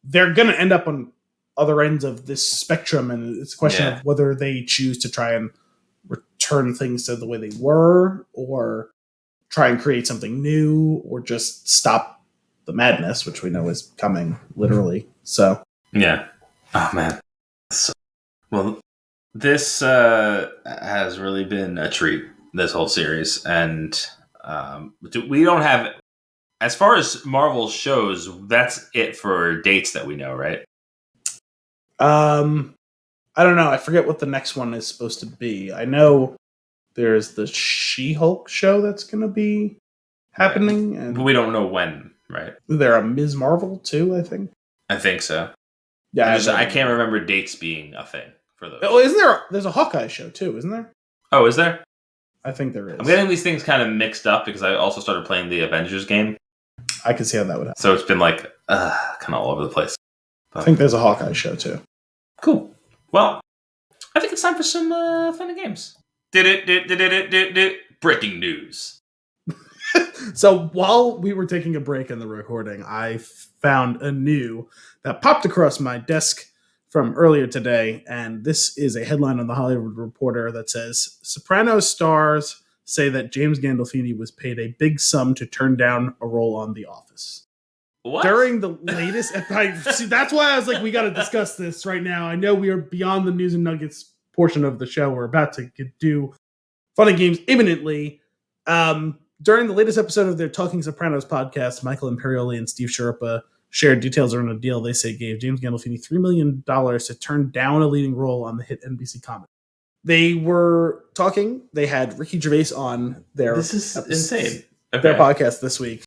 they're going to end up on other ends of this spectrum, and it's a question of whether they choose to try and return things to the way they were, or try and create something new, or just stop the madness, which we know is coming literally. So yeah. Oh man. Well, this has really been a treat, this whole series, and we don't have, as far as Marvel shows, that's it for dates that we know, right? I don't know. I forget what the next one is supposed to be. I know there's the She-Hulk show that's going to be happening, and but we don't know when, right? There a Ms. Marvel too, I think. I think so. Yeah, I can't remember dates being a thing for those. Oh, isn't there? There's a Hawkeye show too, isn't there? Oh, is there? I think there is. I'm getting these things kind of mixed up because I also started playing the Avengers game. I can see how that would happen. So it's been like kind of all over the place. But I think there's a Hawkeye show too. Cool. Well, I think it's time for some fun and games. Breaking news. So while we were taking a break in the recording, I found a new that popped across my desk from earlier today, and this is a headline on the Hollywood Reporter that says, Sopranos stars say that James Gandolfini was paid a big sum to turn down a role on The Office. What? During the latest... see, that's why I was like, we got to discuss this right now. I know we are beyond the news and nuggets portion of the show. We're about to do fun and games imminently. During the latest episode of their Talking Sopranos podcast, Michael Imperioli and Steve Sciarpa shared details around a deal they say gave James Gandolfini $3 million to turn down a leading role on the hit NBC comedy. They were talking. They had Ricky Gervais on their insane. Okay. Their podcast this week,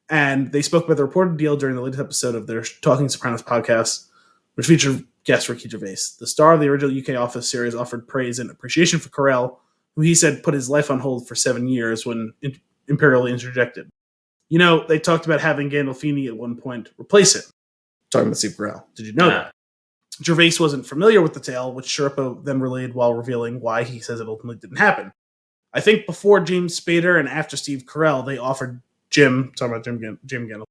and they spoke about the reported deal during the latest episode of their Talking Sopranos podcast, which featured guest Ricky Gervais. The star of the original UK Office series offered praise and appreciation for Carell, who he said put his life on hold for 7 years when Imperially interjected. You know, they talked about having Gandolfini at one point replace him. Talking about Steve Carell. Did you know that? Gervais wasn't familiar with the tale, which Sciarpa then relayed while revealing why he says it ultimately didn't happen. I think before James Spader and after Steve Carell, they offered Jim Gandolfini,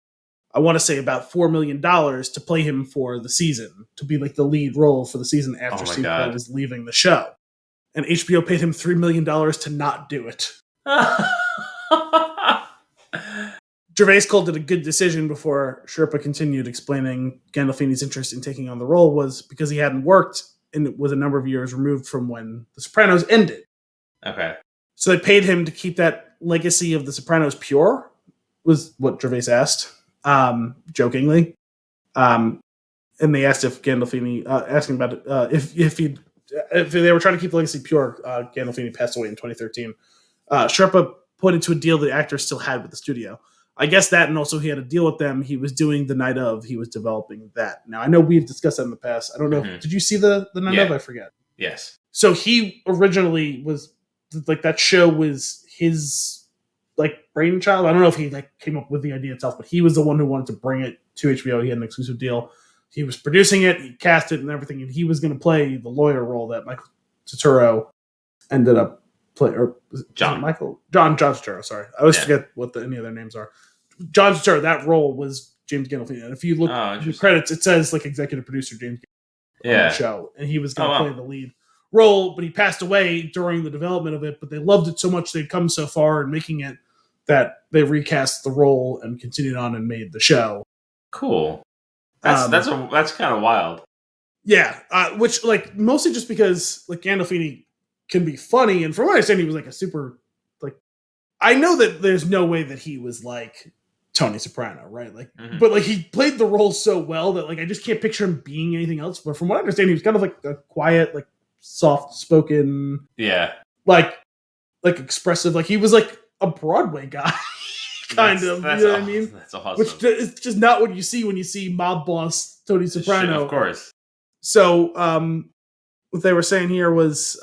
I want to say about $4 million to play him for the season, to be like the lead role for the season after Steve Carell was leaving the show. And HBO paid him $3 million to not do it. Gervais called it a good decision before Sciarpa continued, explaining Gandolfini's interest in taking on the role was because he hadn't worked and it was a number of years removed from when The Sopranos ended. Okay. So they paid him to keep that legacy of The Sopranos pure, was what Gervais asked, jokingly. And they asked if Gandolfini, asking about it, if they were trying to keep the legacy pure, Gandolfini passed away in 2013. Sciarpa pointed to a deal the actor still had with the studio. I guess that, and also he had a deal with them. He was doing the night of. He was developing that. Now, I know we've discussed that in the past. I don't know. Did you see the night of? I forget. Yes. So he originally was, like, that show was his, like, brainchild. I don't know if he, like, came up with the idea itself, but he was the one who wanted to bring it to HBO. He had an exclusive deal. He was producing it. He cast it and everything, and he was going to play the lawyer role that Michael Turturro ended up playing. Or John Turturro. Sorry, I always forget what any of their names are. John Turturro. That role was James Gandolfini, and if you look at the credits, it says like executive producer James Gandolfini on the show, and he was going to play the lead role, but he passed away during the development of it. But they loved it so much they'd come so far in making it that they recast the role and continued on and made the show. Cool. That's kind of wild. Yeah, which like mostly just because like Gandolfini can be funny, and from what I understand, he was like a super like. I know that there's no way that he was like Tony Soprano, right? Like, but like he played the role so well that like I just can't picture him being anything else. But from what I understand, he was kind of like a quiet, like soft spoken, like expressive. Like he was like a Broadway guy, kind of. You know what I mean? That's awesome. Which is just not what you see when you see mob boss Tony Soprano. Shit, of course. So, what they were saying here was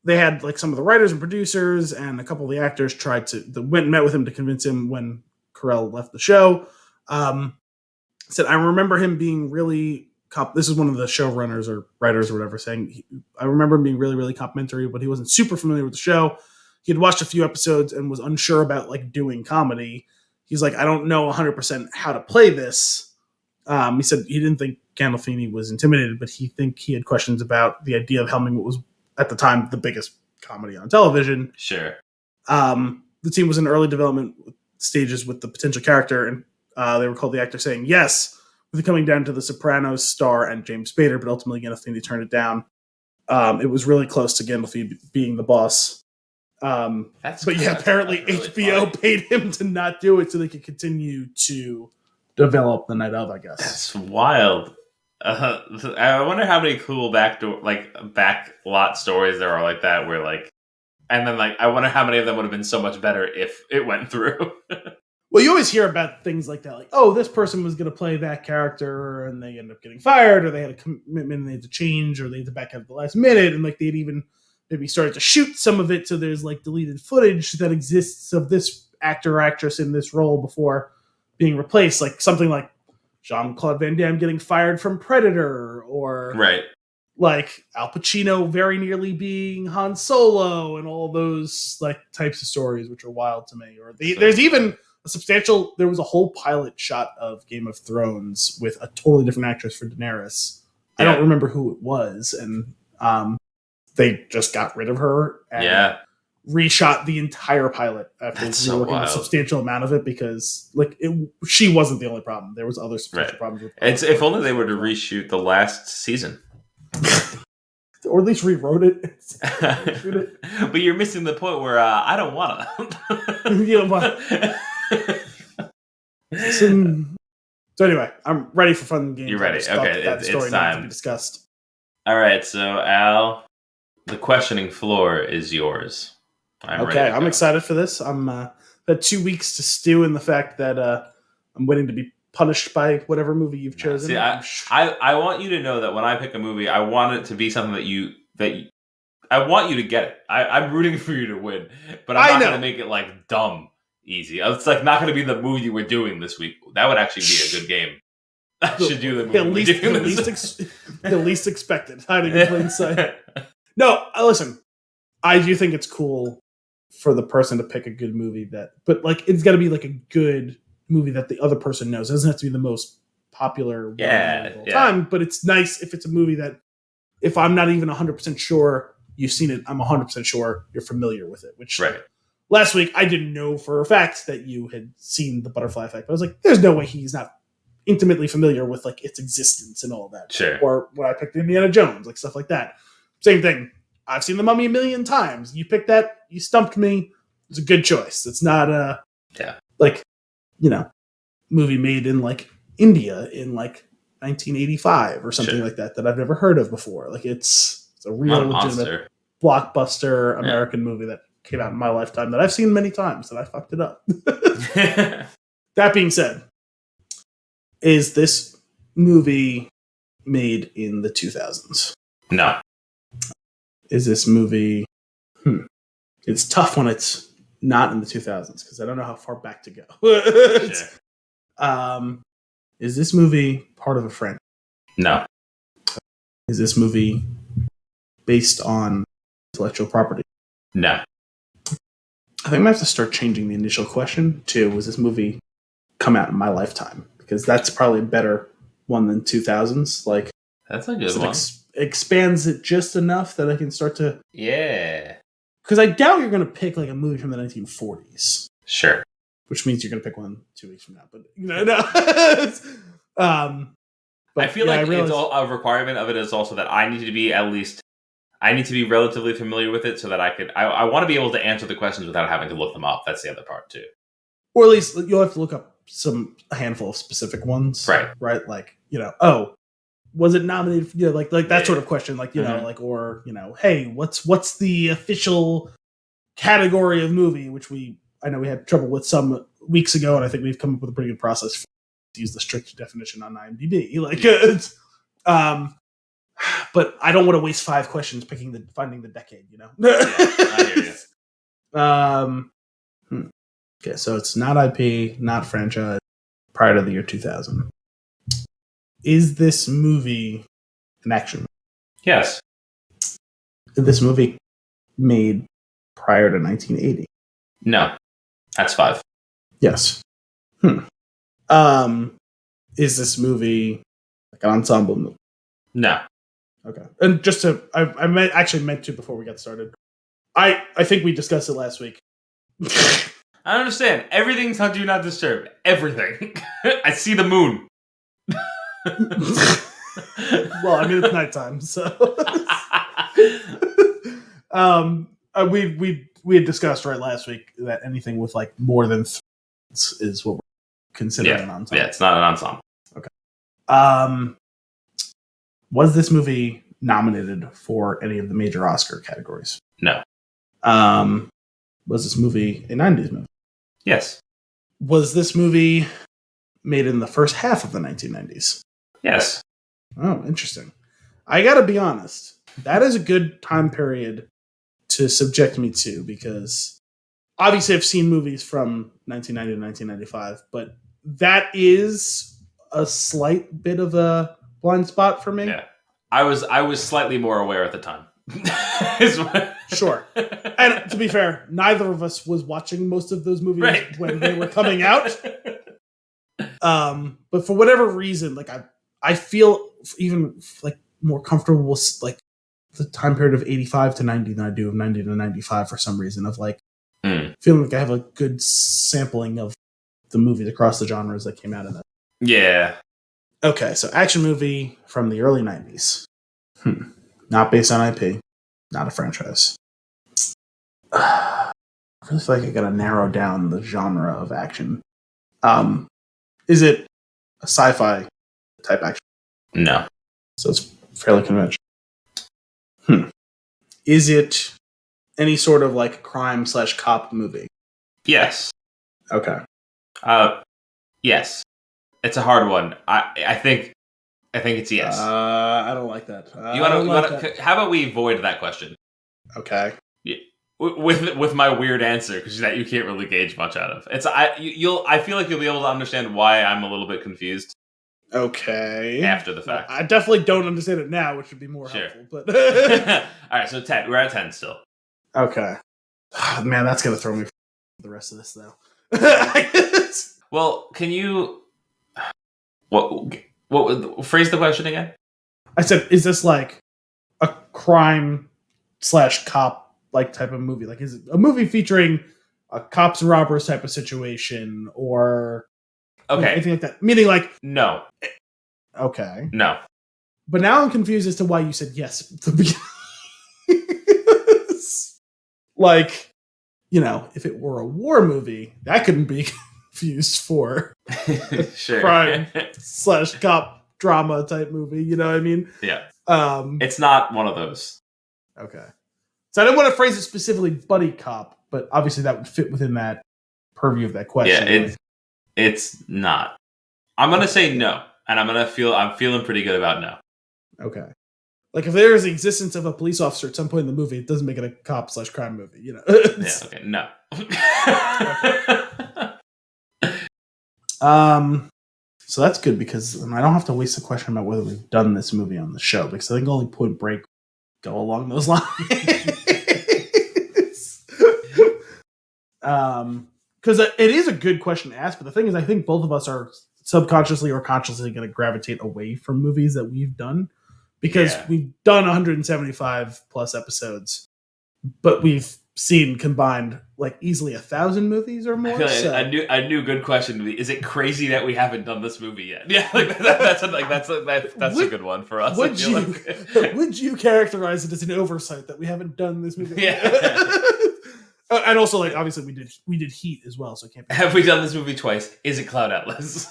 they had like some of the writers and producers and a couple of the actors went and met with him to convince him when Carell left the show. Said, I remember him being really... this is one of the showrunners or writers or whatever saying, I remember him being really, really complimentary, but he wasn't super familiar with the show. He had watched a few episodes and was unsure about like doing comedy. He's like, I don't know 100% how to play this. He said he didn't think Gandolfini was intimidated, but he had questions about the idea of helming what was at the time the biggest comedy on television. Sure. The team was in early development stages with the potential character, and they recalled the actor saying yes, with it coming down to the Sopranos star and James Spader, but ultimately Gandolfini turned it down. It was really close to Gandolfini being the boss. Apparently really HBO funny. Paid him to not do it so they could continue to develop the night of, I guess. That's wild. I wonder how many cool backlot stories there are like that, where like, and then like, I wonder how many of them would have been so much better if it went through. Well, you always hear about things like that, like, oh, this person was going to play that character, and they ended up getting fired, or they had a commitment and they had to change, or they had to back out at the last minute, and like they'd even maybe started to shoot some of it, so there's like deleted footage that exists of this actor or actress in this role before being replaced, like something like Jean-Claude Van Damme getting fired from Predator, or right, like Al Pacino very nearly being Han Solo, and all those like types of stories, which are wild to me. Or there's even there was a whole pilot shot of Game of Thrones with a totally different actress for Daenerys. Yeah. I don't remember who it was, and they just got rid of her and reshot the entire pilot after reworking a substantial amount of it, because like she wasn't the only problem. There was other substantial problems with it. If only they were to reshoot the last season. Or at least rewrote it. But you're missing the point where I don't want to. You don't want So anyway, I'm ready for fun games. You're ready. Okay, it's time to be discussed. All right, so Al, the questioning floor is yours. I'm excited for this. I'm had 2 weeks to stew in the fact that I'm waiting to be punished by whatever movie you've chosen. See, I want you to know that when I pick a movie, I want it to be something that I want you to get it. I'm rooting for you to win, but I'm not going to make it like dumb easy. It's like not going to be the movie we're doing this week. That would actually be a good game. I should do the movie the least expected, hiding in plain sight. No, listen. I do think it's cool for the person to pick a good movie but like it's got to be like a good movie that the other person knows. It doesn't have to be the most popular movie of all time, but it's nice if it's a movie that if I'm not even 100% sure you've seen it, I'm 100% sure you're familiar with it. Which last week I didn't know for a fact that you had seen The Butterfly Effect, but I was like, there's no way he's not intimately familiar with like its existence and all that. Sure. Or when I picked Indiana Jones, like stuff like that. Same thing. I've seen The Mummy 1,000,000 times. You picked that, you stumped me. It's a good choice. It's not like, you know, movie made in like India in like 1985 or something like that I've never heard of before. Like it's a real legitimate blockbuster American movie that came out in my lifetime that I've seen many times and I fucked it up. That being said, is this movie made in the 2000s? No. Is this movie... It's tough when it's not in the 2000s because I don't know how far back to go. Is this movie part of a franchise? No. Is this movie based on intellectual property? No. I think I'm going to have to start changing the initial question to, was this movie come out in my lifetime? Because that's probably a better one than 2000s. Like, that's a good one. Expands it just enough that I can start to... Yeah. Because I doubt you're going to pick like a movie from the 1940s. Sure. Which means you're going to pick one 2 weeks from now. But, no. But I feel like it's all, a requirement of it is also that I need to be relatively familiar with it so that I want to be able to answer the questions without having to look them up. That's the other part too. Or at least you'll have to look up a handful of specific ones. Right? Like, was it nominated for, like that sort of question, like, like, or, hey, what's the official category of movie, which I know we had trouble with some weeks ago, and I think we've come up with a pretty good process to use the strict definition on IMDb. But I don't want to waste 5 questions finding the decade, you know? Yeah, I hear you. Okay, so it's not IP, not franchise, prior to the year 2000. Is this movie an action movie? Yes. Is this movie made prior to 1980? No. That's 5. Yes. Is this movie like an ensemble movie? No. Okay. And just to, I meant to before we got started. I think we discussed it last week. I don't understand. Everything's on Do Not Disturb. Everything. I see the moon. Well, I mean, it's nighttime, so. We had discussed right last week that anything with like more than 3 is what we're considering an ensemble. Yeah, it's not an ensemble. Okay. Was this movie nominated for any of the major Oscar categories? No. Was this movie a 90s movie? Yes. Was this movie made in the first half of the 1990s? Yes. Oh, interesting. I gotta be honest. That is a good time period to subject me to, because obviously I've seen movies from 1990 to 1995, but that is a slight bit of a blind spot for me. Yeah. I was slightly more aware at the time. Sure. And to be fair, neither of us was watching most of those movies when they were coming out. But for whatever reason, like I feel even like more comfortable with like the time period of 85 to 90 than I do of 90 to 95 for some reason, of like feeling like I have a good sampling of the movies across the genres that came out of that. Yeah. Okay, so action movie from the early 90s. Not based on IP. Not a franchise. I really feel like I gotta narrow down the genre of action. Is it a sci-fi type action? No. So it's fairly conventional. Is it any sort of like crime/cop movie? Yes. Okay. Yes. It's a hard one. I think it's yes. I don't like that. How about we avoid that question? Okay. Yeah. With my weird answer, because that you can't really gauge much out of. I feel like you'll be able to understand why I'm a little bit confused. Okay. After the fact. I definitely don't understand it now, which would be more helpful. But all right, so 10. We're at 10 still. Okay. Man, that's gonna throw me for the rest of this though. Well, can you what phrase the question again? I said, is this like a crime/cop like type of movie? Like, is it a movie featuring a cops and robbers type of situation, or anything like that? Meaning, like, no. Okay, no. But now I'm confused as to why you said yes at the beginning. Like, you know, if it were a war movie, that couldn't be confused for sure. crime/cop drama type movie. You know what I mean? Yeah. It's not one of those. Okay. So I didn't want to phrase it specifically buddy cop, but obviously that would fit within that purview of that question. Yeah, it's not. I'm gonna say no, and I'm feeling pretty good about no. Okay. Like, if there is the existence of a police officer at some point in the movie, it doesn't make it a cop/crime movie, you know? Yeah, okay, no. So that's good, because I don't have to waste a question about whether we've done this movie on the show, because I think only Point Break go along those lines. Because it is a good question to ask, but the thing is, I think both of us are subconsciously or consciously going to gravitate away from movies that we've done, because we've done 175 plus episodes, but we've seen combined like easily 1,000 movies or more. I feel like a new good question would be: is it crazy that we haven't done this movie yet? Yeah, like that's a good one for us. Would you characterize it as an oversight that we haven't done this movie? Yeah. And also, like, obviously we did Heat as well, so it can't be. Have we done this movie twice? Is it Cloud Atlas?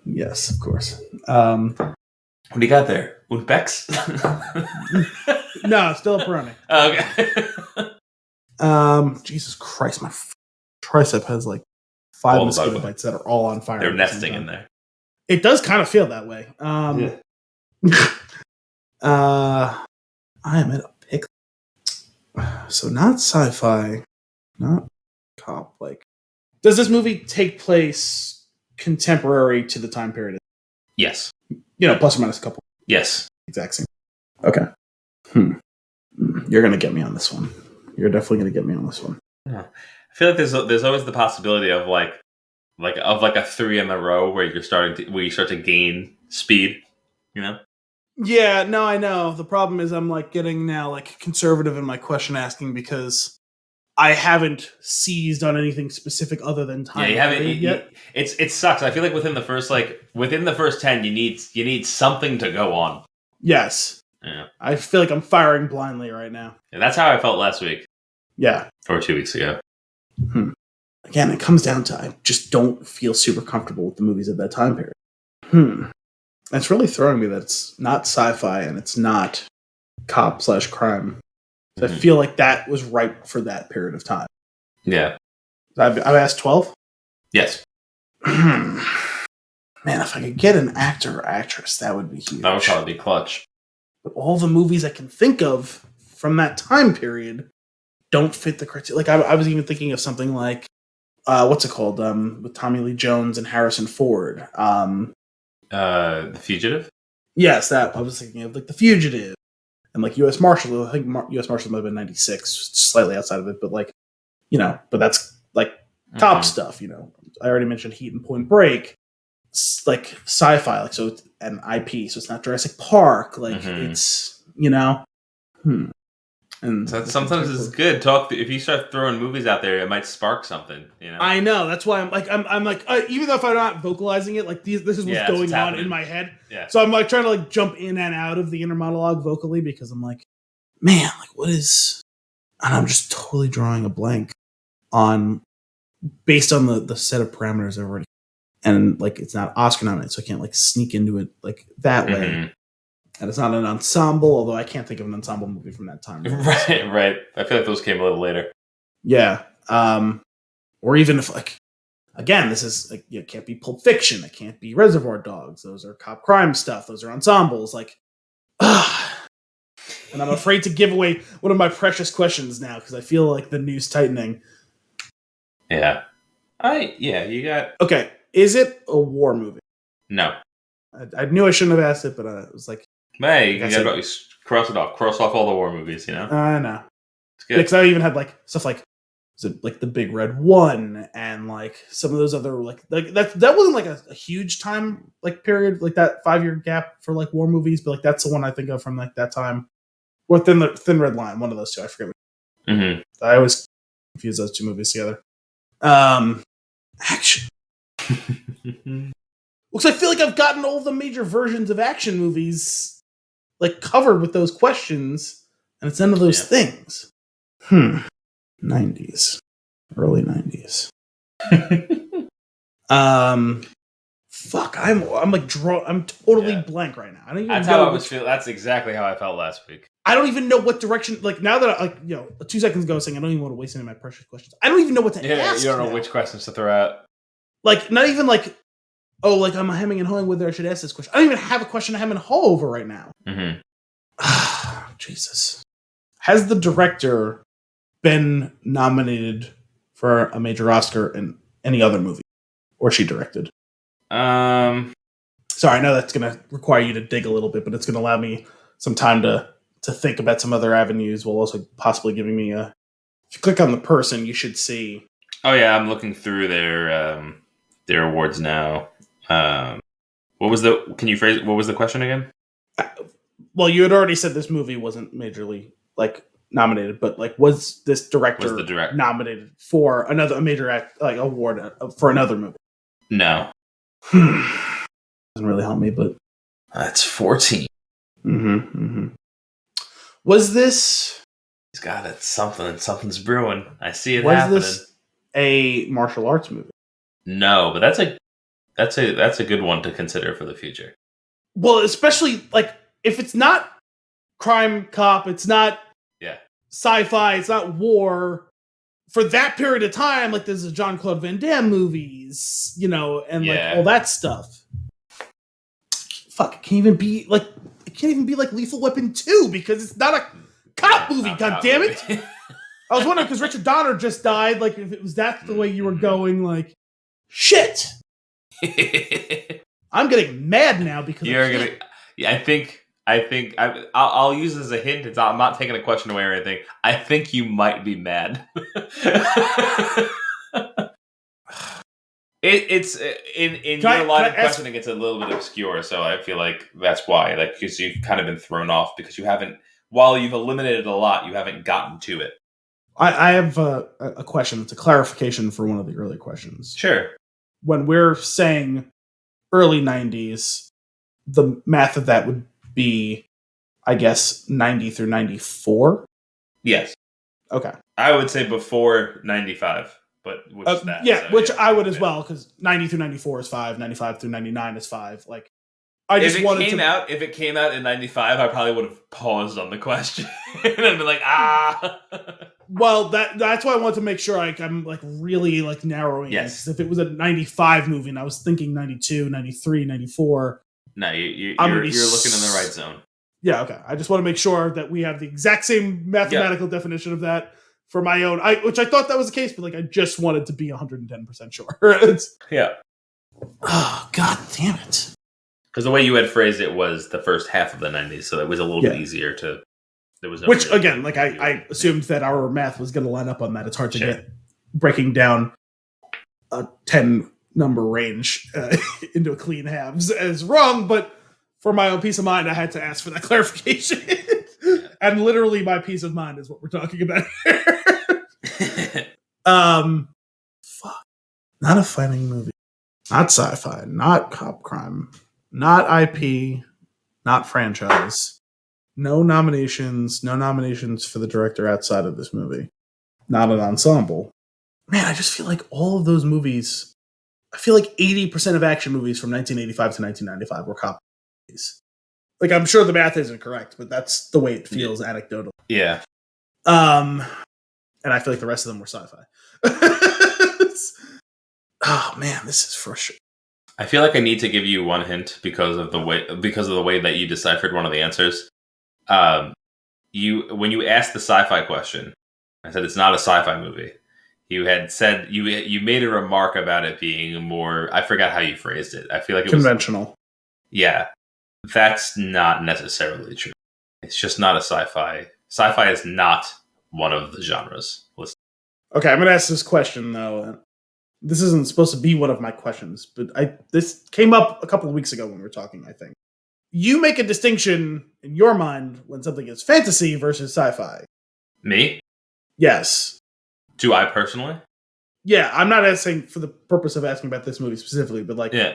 Yes, of course. What do you got there? Unpex? No, still a pepperoni. Okay. Jesus Christ, my tricep has like 5 mosquito bites that are all on fire. They're nesting in there. It does kind of feel that way. Yeah. I am at a pick. So not sci-fi, not cop. Like, does this movie take place contemporary to the time period? Yes. Plus or minus a couple. Yes. Exact same. Okay. You're gonna get me on this one. You're definitely gonna get me on this one. Yeah. I feel like there's always the possibility of like a 3 in a row where you start to gain speed. Yeah, no, I know. The problem is I'm like getting now like conservative in my question asking because I haven't seized on anything specific other than time. Yeah, you haven't yet. It sucks. I feel like within the first 10 you need something to go on. Yes. Yeah. I feel like I'm firing blindly right now. Yeah, that's how I felt last week. Yeah. Or 2 weeks ago. Again, it comes down to I just don't feel super comfortable with the movies of that time period. It's really throwing me that it's not sci-fi and it's not cop/crime. I feel like that was ripe for that period of time. Yeah. I've asked 12? Yes. Man, if I could get an actor or actress, that would be huge. That would probably be clutch. But all the movies I can think of from that time period don't fit the criteria. Like, I was even thinking of something like, what's it called? With Tommy Lee Jones and Harrison Ford. The Fugitive? Yes, that. I was thinking of, like, The Fugitive. And, like, U.S. Marshal. I think U.S. Marshal might have been 96, slightly outside of it. But, like, but that's, like, top stuff, I already mentioned Heat and Point Break. It's, like, sci-fi, like, so it's an IP, so it's not Jurassic Park. Like, it's, And so sometimes it's good. If you start throwing movies out there, it might spark something. I know. That's why I'm like, even though if I'm not vocalizing it, like this is what's going on in my head. Yeah. So I'm like trying to like jump in and out of the inner monologue vocally because I'm like, man, like what is? And I'm just totally drawing a blank on based on the set of parameters I've already, and like it's not Oscar nominated, so I can't like sneak into it like that way. And it's not an ensemble, although I can't think of an ensemble movie from that time. Right. I feel like those came a little later. Yeah. Or even if, like, again, this is, like, it can't be Pulp Fiction. It can't be Reservoir Dogs. Those are cop crime stuff. Those are ensembles. Like, and I'm afraid to give away one of my precious questions now because I feel like the noose tightening. Yeah. You got... Okay. Is it a war movie? No. I knew I shouldn't have asked it, but it was like... Hey, you can cross it off. Cross off all the war movies, I know. It's good. Because I even had like stuff like The Big Red One and like some of those other like that wasn't like a huge time like period like that 5-year gap for like war movies, but like that's the one I think of from like that time. Or Thin Red Line, one of those two. I forget. I always confuse those two movies together. Action. Because I feel like I've gotten all the major versions of action movies like covered with those questions, and it's none of those things. 90s. Early 90s. Fuck, I'm like I'm totally blank right now. I don't even That's know how I was feeling. That's exactly how I felt last week. I don't even know what direction, like now that I 2 seconds ago saying I don't even want to waste any of my precious questions. I don't even know what to ask. You don't know which questions to throw out. Like, not even like, oh, like I'm hemming and hawing whether I should ask this question. I don't even have a question to hem and haw over right now. Jesus. Has the director been nominated for a major Oscar in any other movie? Or she directed? Sorry, I know that's going to require you to dig a little bit, but it's going to allow me some time to think about some other avenues while also possibly giving me a... If you click on the person, you should see... Oh, yeah, I'm looking through their awards now. Can you phrase it? What was the question again? Well, you had already said this movie wasn't majorly, like, nominated, but, like, was this director nominated for a major award for another movie? No. Doesn't really help me, but... That's 14. Was this... He's got it. Something's brewing. I see it happening. Was this a martial arts movie? No, but that's a good one to consider for the future. Well, especially, like, if it's not crime cop. It's not Yeah. sci-fi. It's not war. For that period of time, like there's the Jean-Claude Van Damme movies, and like all that stuff. Fuck, it can't even be like Lethal Weapon 2 because it's not a cop movie. God damn it! I was wondering because Richard Donner just died. Like if it was that's the way you were going, like shit. I'm getting mad now because you're gonna. Yeah, I think I'll use this as a hint. I'm not taking a question away or anything. I think you might be mad. It's in your line of questioning. It's a little bit obscure, so I feel like that's why. Like because you've kind of been thrown off because you haven't. While you've eliminated a lot, you haven't gotten to it. I have a question. It's a clarification for one of the early questions. Sure. When we're saying early 90s, the math of that would be, I guess, 90 through 94? Yes. Okay. I would say before 95, but which is that? Yeah, so, which I would as well, because 90 through 94 is 5, 95 through 99 is 5. Like, if it came out in 95, I probably would have paused on the question and been like, Well, that's why I want to make sure I'm like really like narrowing it. If it was a 95 movie and I was thinking 92, 93, 94. No, you're looking in the right zone. Yeah, okay. I just want to make sure that we have the exact same mathematical definition of that for my own. Which I thought that was the case, but like I just wanted to be 110% sure. Yeah. Oh, god damn it. Because the way you had phrased it was the first half of the 90s, so it was a little bit easier to... There was no which, again, like I assumed that our math was going to line up on that. It's hard to get breaking down a 10 number range into a clean halves as wrong, but for my own peace of mind, I had to ask for that clarification. And literally my peace of mind is what we're talking about here. Fuck. Not a fighting movie. Not sci-fi. Not cop crime. Not IP. Not franchise. No nominations. No nominations for the director outside of this movie. Not an ensemble. Man, I just feel like all of those movies... I feel like 80% of action movies from 1985 to 1995 were cop movies. Like, I'm sure the math isn't correct, but that's the way it feels anecdotal. Yeah. And I feel like the rest of them were sci-fi. Oh man, this is frustrating. I feel like I need to give you one hint because of the way that you deciphered one of the answers. When you asked the sci-fi question, I said it's not a sci-fi movie. You had said you made a remark about it being more. I forgot how you phrased it. I feel like it conventional. Was, yeah, that's not necessarily true. It's just not a sci-fi. Sci-fi is not one of the genres. Listen. Okay, I'm gonna ask this question though. This isn't supposed to be one of my questions, but this came up a couple of weeks ago when we were talking. I think you make a distinction in your mind when something is fantasy versus sci-fi. Me? Yes. Do I personally? Yeah, I'm not asking for the purpose of asking about this movie specifically, but like, yeah.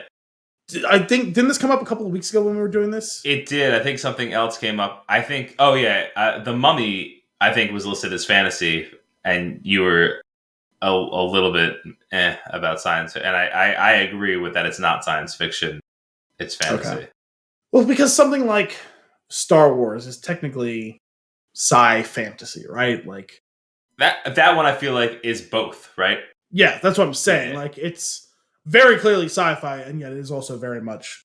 I think, didn't this come up a couple of weeks ago when we were doing this? It did. I think something else came up. I think, The Mummy, I think, was listed as fantasy, and you were a little bit about science. And I agree with that. It's not science fiction. It's fantasy. Okay. Well, because something like Star Wars is technically sci-fantasy, right? Like, That one I feel like is both, right? Yeah, that's what I'm saying. Yeah. Like, it's very clearly sci-fi, and yet it is also very much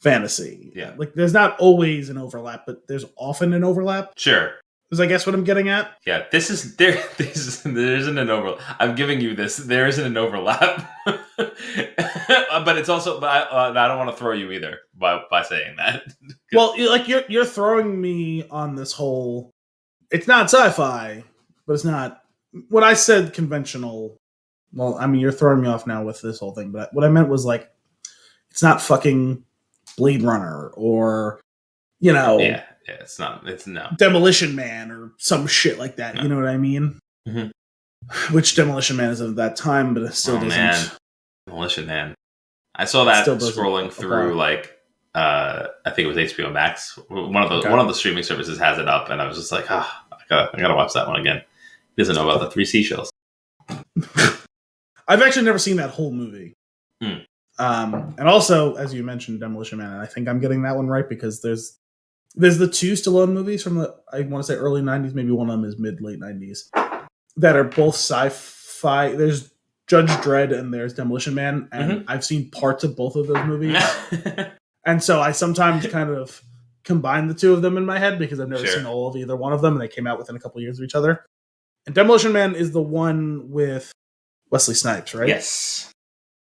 fantasy. Yeah. Like, there's not always an overlap, but there's often an overlap. Sure. Is I guess what I'm getting at? Yeah, there isn't an overlap. I'm giving you this. There isn't an overlap. But it's also, I don't want to throw you either by saying that. Well, like, you're throwing me on this whole, it's not sci-fi, but it's not, when I said conventional, well, I mean, you're throwing me off now with this whole thing, but what I meant was like, it's not fucking Blade Runner or, Yeah, it's not, no. Demolition Man or some shit like that, no. You know what I mean? Mm-hmm. Which Demolition Man is of that time, but it still doesn't. Man. Demolition Man. I saw that scrolling through, like, I think it was HBO Max. One of the streaming services has it up, and I was just like, I gotta watch that one again. He doesn't know about the 3 seashells. I've actually never seen that whole movie. And also, as you mentioned, Demolition Man, and I think I'm getting that one right because there's There's the two Stallone movies from the, I want to say early 90s, maybe one of them is mid-late 90s, that are both sci-fi. There's Judge Dredd and there's Demolition Man, and I've seen parts of both of those movies. And so I sometimes kind of combine the two of them in my head because I've never seen all of either one of them, and they came out within a couple of years of each other. And Demolition Man is the one with Wesley Snipes, right? Yes.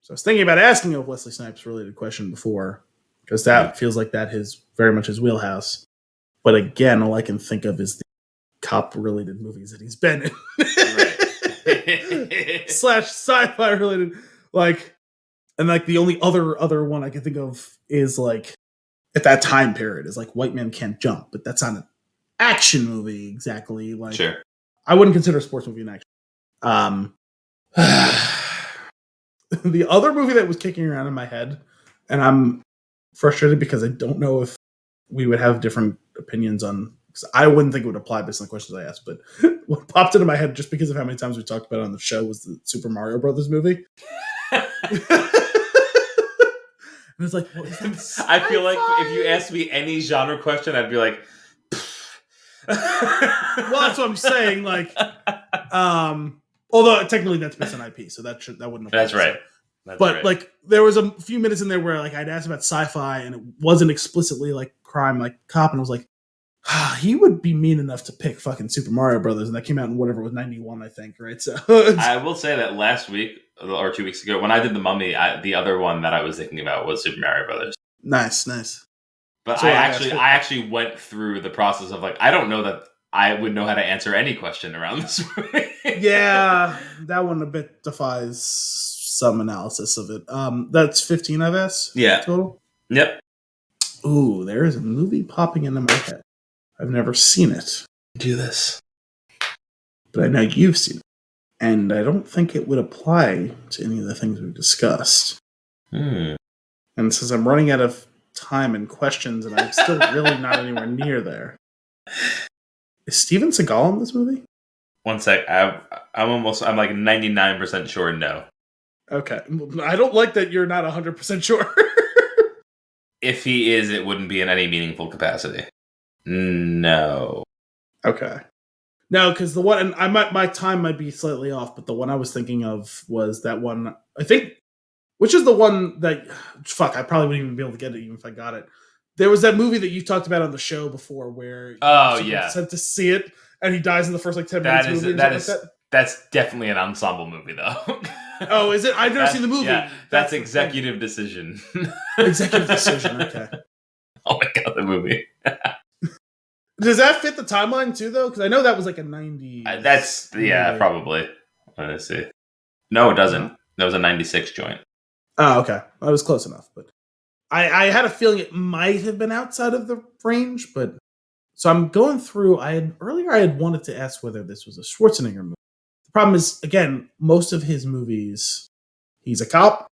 So I was thinking about asking a Wesley Snipes related question before, because that feels like that is very much his wheelhouse. But again, all I can think of is the cop-related movies that he's been in. Right. / sci-fi related. And the only other one I can think of is like, at that time period, is like White Man Can't Jump. But that's not an action movie exactly. Like, sure. I wouldn't consider a sports movie an action. The other movie that was kicking around in my head, and I'm frustrated because I don't know if we would have different opinions on, because I wouldn't think it would apply based on the questions I asked, but what popped into my head just because of how many times we talked about it on the show was the Super Mario Brothers movie. And it's like, well, I feel like if you asked me any genre question, I'd be like, well, that's what I'm saying. Like, although technically that's based on IP, so that wouldn't apply. That's right. But like, there was a few minutes in there where like I'd asked about sci-fi and it wasn't explicitly like crime, like cop, and I was like, he would be mean enough to pick fucking Super Mario Brothers, and that came out in whatever it was, 91, I think, right? So I will say that last week or 2 weeks ago, when I did The Mummy, the other one that I was thinking about was Super Mario Brothers. Nice. But so I actually went through the process of like, I don't know that I would know how to answer any question around this movie. Yeah, that one a bit defies some analysis of it. That's 15 I've asked. Yeah. Total. Yep. Ooh, there is a movie popping into my head. I've never seen it. Do this. But I know you've seen it. And I don't think it would apply to any of the things we've discussed. And since I'm running out of time and questions, and I'm still really not anywhere near there. Is Steven Seagal in this movie? One sec. I'm like 99% sure no. Okay. I don't like that you're not 100% sure. If he is, it wouldn't be in any meaningful capacity. No. Okay. No, because the one, and my time might be slightly off, but the one I was thinking of was that one, I think, which is the one that, I probably wouldn't even be able to get it even if I got it. There was that movie that you talked about on the show before where sent to see it, and he dies in the first 10 minutes. That's definitely an ensemble movie, though. Oh, is it? I've never seen the movie. Yeah, that's executive decision. Executive decision, okay. Oh my god, the movie. Does that fit the timeline too, though? Because I know that was like a 90s. Probably. Let's see. No, it doesn't. That was a 96 joint. Oh, okay. I was close enough, but I had a feeling it might have been outside of the range, but so I'm going through. I had wanted to ask whether this was a Schwarzenegger movie. The problem is, again, most of his movies, he's a cop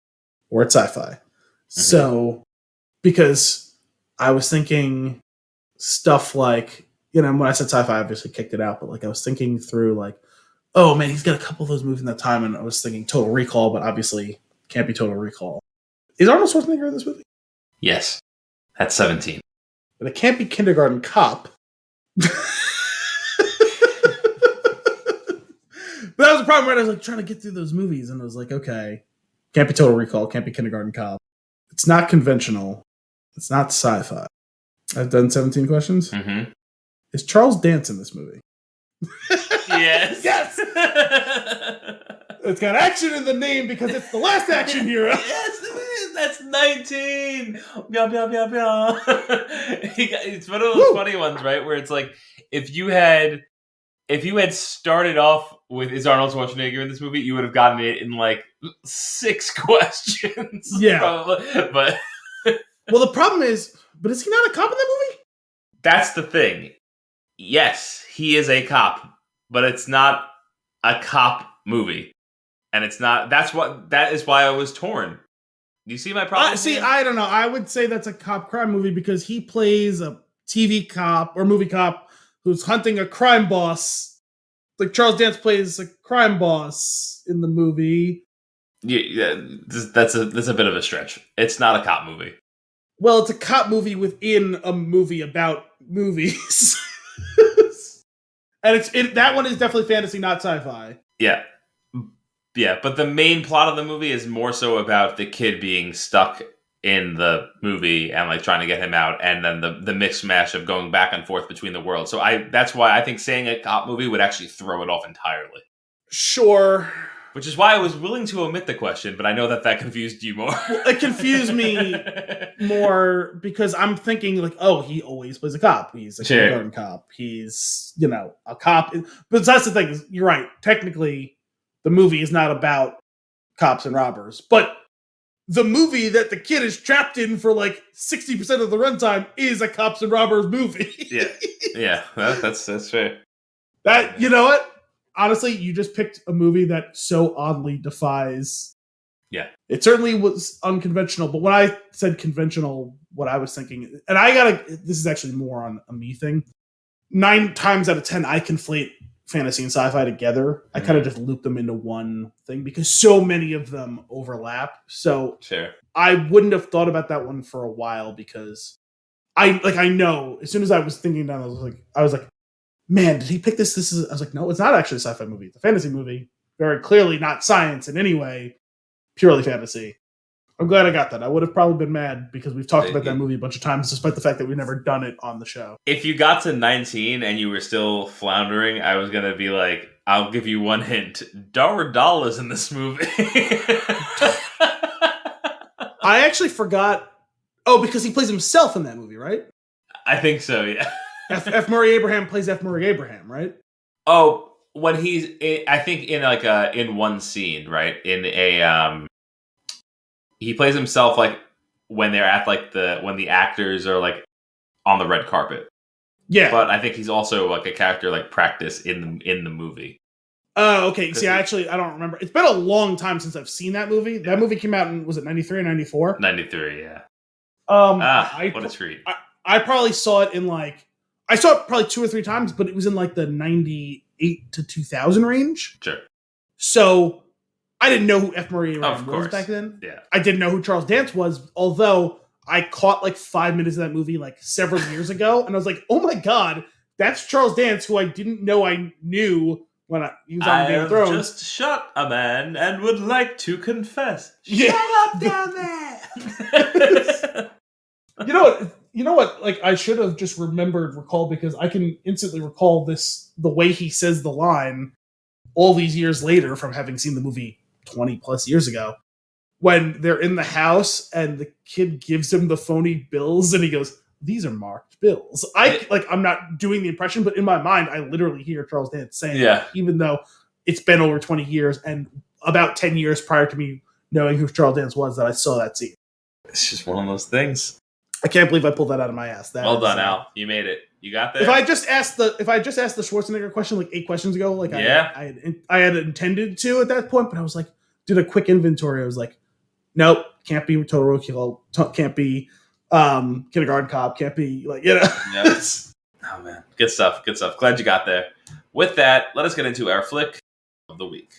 or it's sci-fi. Mm-hmm. So, because I was thinking stuff like, when I said sci-fi, I obviously kicked it out, but like I was thinking through like, oh man, he's got a couple of those movies in that time, and I was thinking Total Recall, but obviously can't be Total Recall. Is Arnold Schwarzenegger in this movie? Yes. That's 17. But it can't be Kindergarten Cop. But that was the problem, right? I was like trying to get through those movies, and I was like, okay, can't be Total Recall, can't be Kindergarten Cop. It's not conventional. It's not sci-fi. I've done 17 questions. Mm-hmm. Is Charles Dance in this movie? Yes. Yes! It's got action in the name because it's the last action hero. Yes, it is. That's 19. Meow, meow, meow, meow. It's one of those funny ones, right? Where it's like, if you had started off with is Arnold Schwarzenegger in this movie, you would have gotten it in like 6 questions. Yeah. Probably. But well, the problem is, but is he not a cop in that movie? That's the thing. Yes, he is a cop, but it's not a cop movie. And it's not, that is why I was torn. Do you see my problem? I don't know. I would say that's a cop crime movie because he plays a TV cop or movie cop who's hunting a crime boss. Like Charles Dance plays a crime boss in the movie. Yeah, that's a bit of a stretch. It's not a cop movie. Well, it's a cop movie within a movie about movies. And that one is definitely fantasy, not sci-fi. Yeah. Yeah, but the main plot of the movie is more so about the kid being stuck in the movie and like trying to get him out, and then the mix mash of going back and forth between the worlds. So that's why I think saying a cop movie would actually throw it off entirely. Sure. Which is why I was willing to omit the question, but I know that confused you more. Well, it confused me more because I'm thinking like, oh, he always plays a cop. He's a kindergarten cop. He's, a cop. But that's the thing. You're right. Technically, the movie is not about cops and robbers. But the movie that the kid is trapped in for like 60% of the runtime is a cops and robbers movie. Yeah. That's fair. You know what? Honestly, you just picked a movie that so oddly defies. Yeah. It certainly was unconventional, but when I said conventional, what I was thinking, and this is actually more on a me thing. 9 times out of 10, I conflate fantasy and sci-fi together. I kind of just loop them into one thing because so many of them overlap. So sure. I wouldn't have thought about that one for a while because I know as soon as I was thinking down, I was like, man, did he pick this? I was like, no, it's not actually a sci-fi movie. It's a fantasy movie. Very clearly not science in any way. Purely fantasy. I'm glad I got that. I would have probably been mad because we've talked about that movie a bunch of times, despite the fact that we've never done it on the show. If you got to 19 and you were still floundering, I was going to be like, I'll give you one hint. Dar Dahl is in this movie. I actually forgot. Oh, because he plays himself in that movie, right? I think so, yeah. F. Murray Abraham plays F. Murray Abraham, right? Oh, when I think in one scene, right? He plays himself like when they're at like when the actors are like on the red carpet. Yeah. But I think he's also like a character like practice in the movie. Oh, okay. See, I don't remember. It's been a long time since I've seen that movie. Yeah. That movie came out in, was it 93 or 94? 93, yeah. What a treat. I probably saw it I saw it probably 2 or 3 times, but it was in like the 98 to 2000 range. Sure. So I didn't know who F. Murray Abraham was back then. Yeah. I didn't know who Charles Dance was, although I caught like 5 minutes of that movie like several years ago, and I was like, oh my god, that's Charles Dance, who I didn't know I knew when he was on Game of Thrones. I just shot a man and would like to confess. Yeah. Shut up down there! You know what? Like, I should have just recalled, because I can instantly recall the way he says the line all these years later from having seen the movie 20 plus years ago. When they're in the house and the kid gives him the phony bills and he goes, "These are marked bills." I'm not doing the impression, but in my mind, I literally hear Charles Dance saying that, even though it's been over 20 years and about 10 years prior to me knowing who Charles Dance was that I saw that scene. It's just one of those things. I can't believe I pulled that out of my ass. Well done, Al. You made it. You got there. If I just asked the Schwarzenegger question like 8 questions ago, I had intended to at that point, but I was like, did a quick inventory. I was like, nope, can't be Total Recall, can't be Kindergarten Cop, can't be Yep. Oh man, good stuff. Glad you got there. With that, let us get into our flick of the week.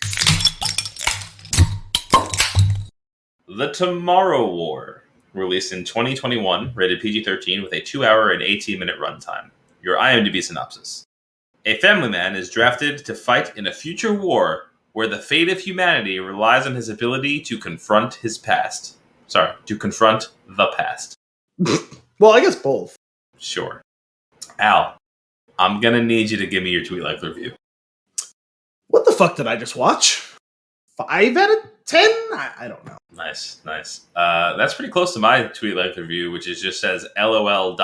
The Tomorrow War. Released in 2021, rated PG-13 with a 2-hour and 18-minute runtime. Your IMDb synopsis. A family man is drafted to fight in a future war where the fate of humanity relies on his ability to confront his past. To confront the past. Well, I guess both. Sure. Al, I'm going to need you to give me your Tweet Life review. What the fuck did I just watch? 5 out of 10? I don't know. Nice. That's pretty close to my Tweet Life review, which just says LOL ... And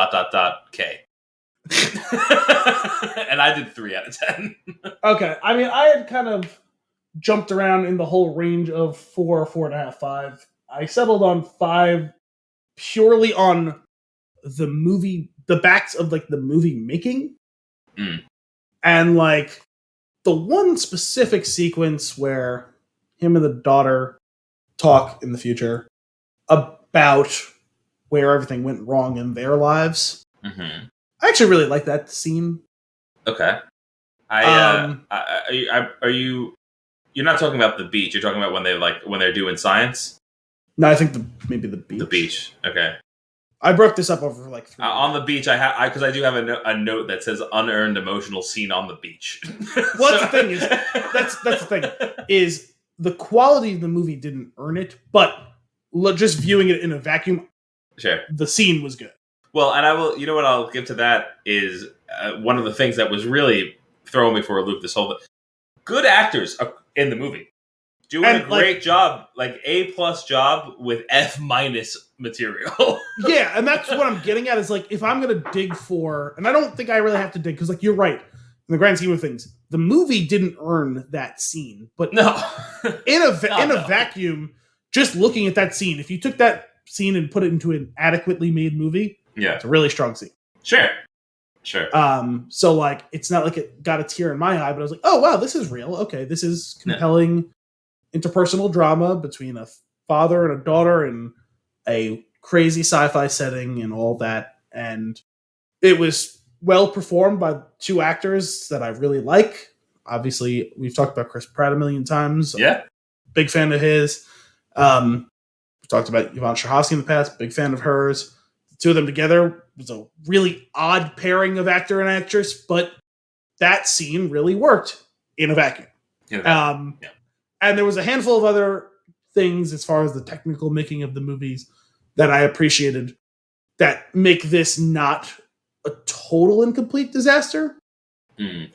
I did 3 out of 10. Okay. I mean, I had kind of jumped around in the whole range of 4, 4.5, 5. I settled on 5 purely on the movie, the backs of like the movie making. And like the one specific sequence where him and the daughter talk in the future about where everything went wrong in their lives. Mm-hmm. I actually really like that scene. Okay. Are you? You're not talking about the beach. You're talking about when they're doing science. No, I think maybe the beach. The beach. Okay. I broke this up over like 3 on the beach. Because I do have a note that says unearned emotional scene on the beach. Well, that's the thing is that's the thing is the quality of the movie didn't earn it, but just viewing it in a vacuum, sure, the scene was good. Well, and I will. You know what I'll give to that is one of the things that was really throwing me for a loop. This whole good actors in the movie doing a great job, like A+ job with F- material. Yeah, and that's what I'm getting at is like if I'm gonna dig for, and I don't think I really have to dig because like you're right in the grand scheme of things, the movie didn't earn that scene, but no, in a vacuum, just looking at that scene, if you took that scene and put it into an adequately made movie, it's a really strong scene. Sure. So like it's not like it got a tear in my eye, but I was like, oh wow, this is real. Okay, this is compelling interpersonal drama between a father and a daughter in a crazy sci-fi setting and all that. And it was well performed by 2 actors that I really like. Obviously, we've talked about Chris Pratt a million times. Yeah. Big fan of his. We've talked about Yvonne Strahovski in the past. Big fan of hers. The 2 of them together was a really odd pairing of actor and actress, but that scene really worked in a vacuum. And there was a handful of other things as far as the technical making of the movies that I appreciated that make this not a total and complete disaster.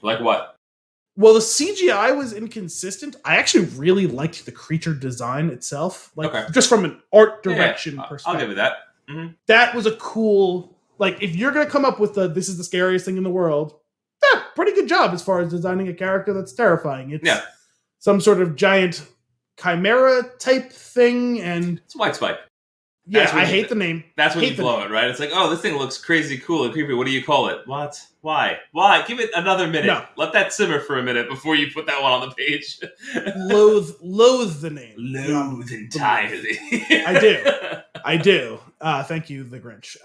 Like what? Well, the CGI was inconsistent. I actually really liked the creature design itself. Just from an art direction perspective. I'll give it that. Mm-hmm. That was a cool, like, if you're going to come up with this is the scariest thing in the world, pretty good job as far as designing a character that's terrifying. It's some sort of giant chimera type thing, and it's White Spike. Yeah, I hate the name. That's when you blow it, right? It's like, oh, this thing looks crazy cool and creepy. What do you call it? What? Why? Give it another minute. No. Let that simmer for a minute before you put that one on the page. Loathe the name. Loathe entirely. I do. Thank you, the Grinch.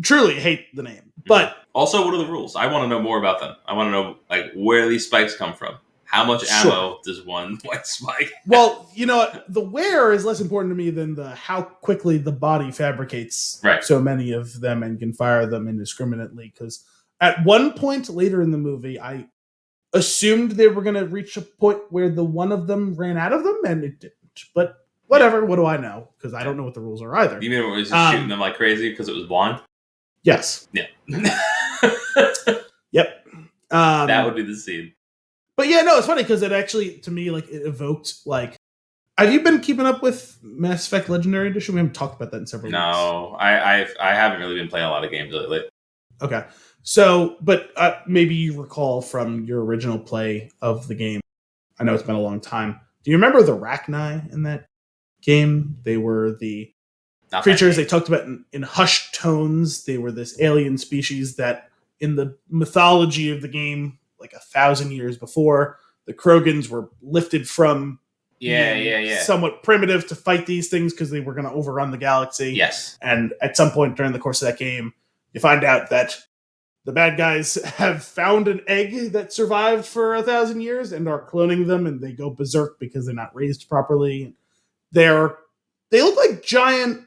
Truly hate the name. But also, what are the rules? I want to know more about them. I want to know like where these spikes come from. How much ammo does one White Spike? Well, you know, the where is less important to me than the how quickly the body fabricates so many of them and can fire them indiscriminately. Because at one point later in the movie, I assumed they were going to reach a point where the one of them ran out of them, and it didn't. But whatever, what do I know? Because I don't know what the rules are either. You mean it was just shooting them like crazy because it was blonde? Yes. Yeah. Yep. That would be the scene. But yeah, no, it's funny because it actually, to me, like it evoked like. Have you been keeping up with Mass Effect Legendary Edition? We haven't talked about that in several weeks. No, I haven't really been playing a lot of games lately. Okay, so but maybe you recall from your original play of the game. I know it's been a long time. Do you remember the Rachni in that game? They were the creatures they talked about in hushed tones. They were this alien species that, in the mythology of the game, like 1,000 years before, the Krogans were lifted from somewhat primitive to fight these things because they were going to overrun the galaxy. Yes. And at some point during the course of that game, you find out that the bad guys have found an egg that survived for 1,000 years and are cloning them, and they go berserk because they're not raised properly. They look like giant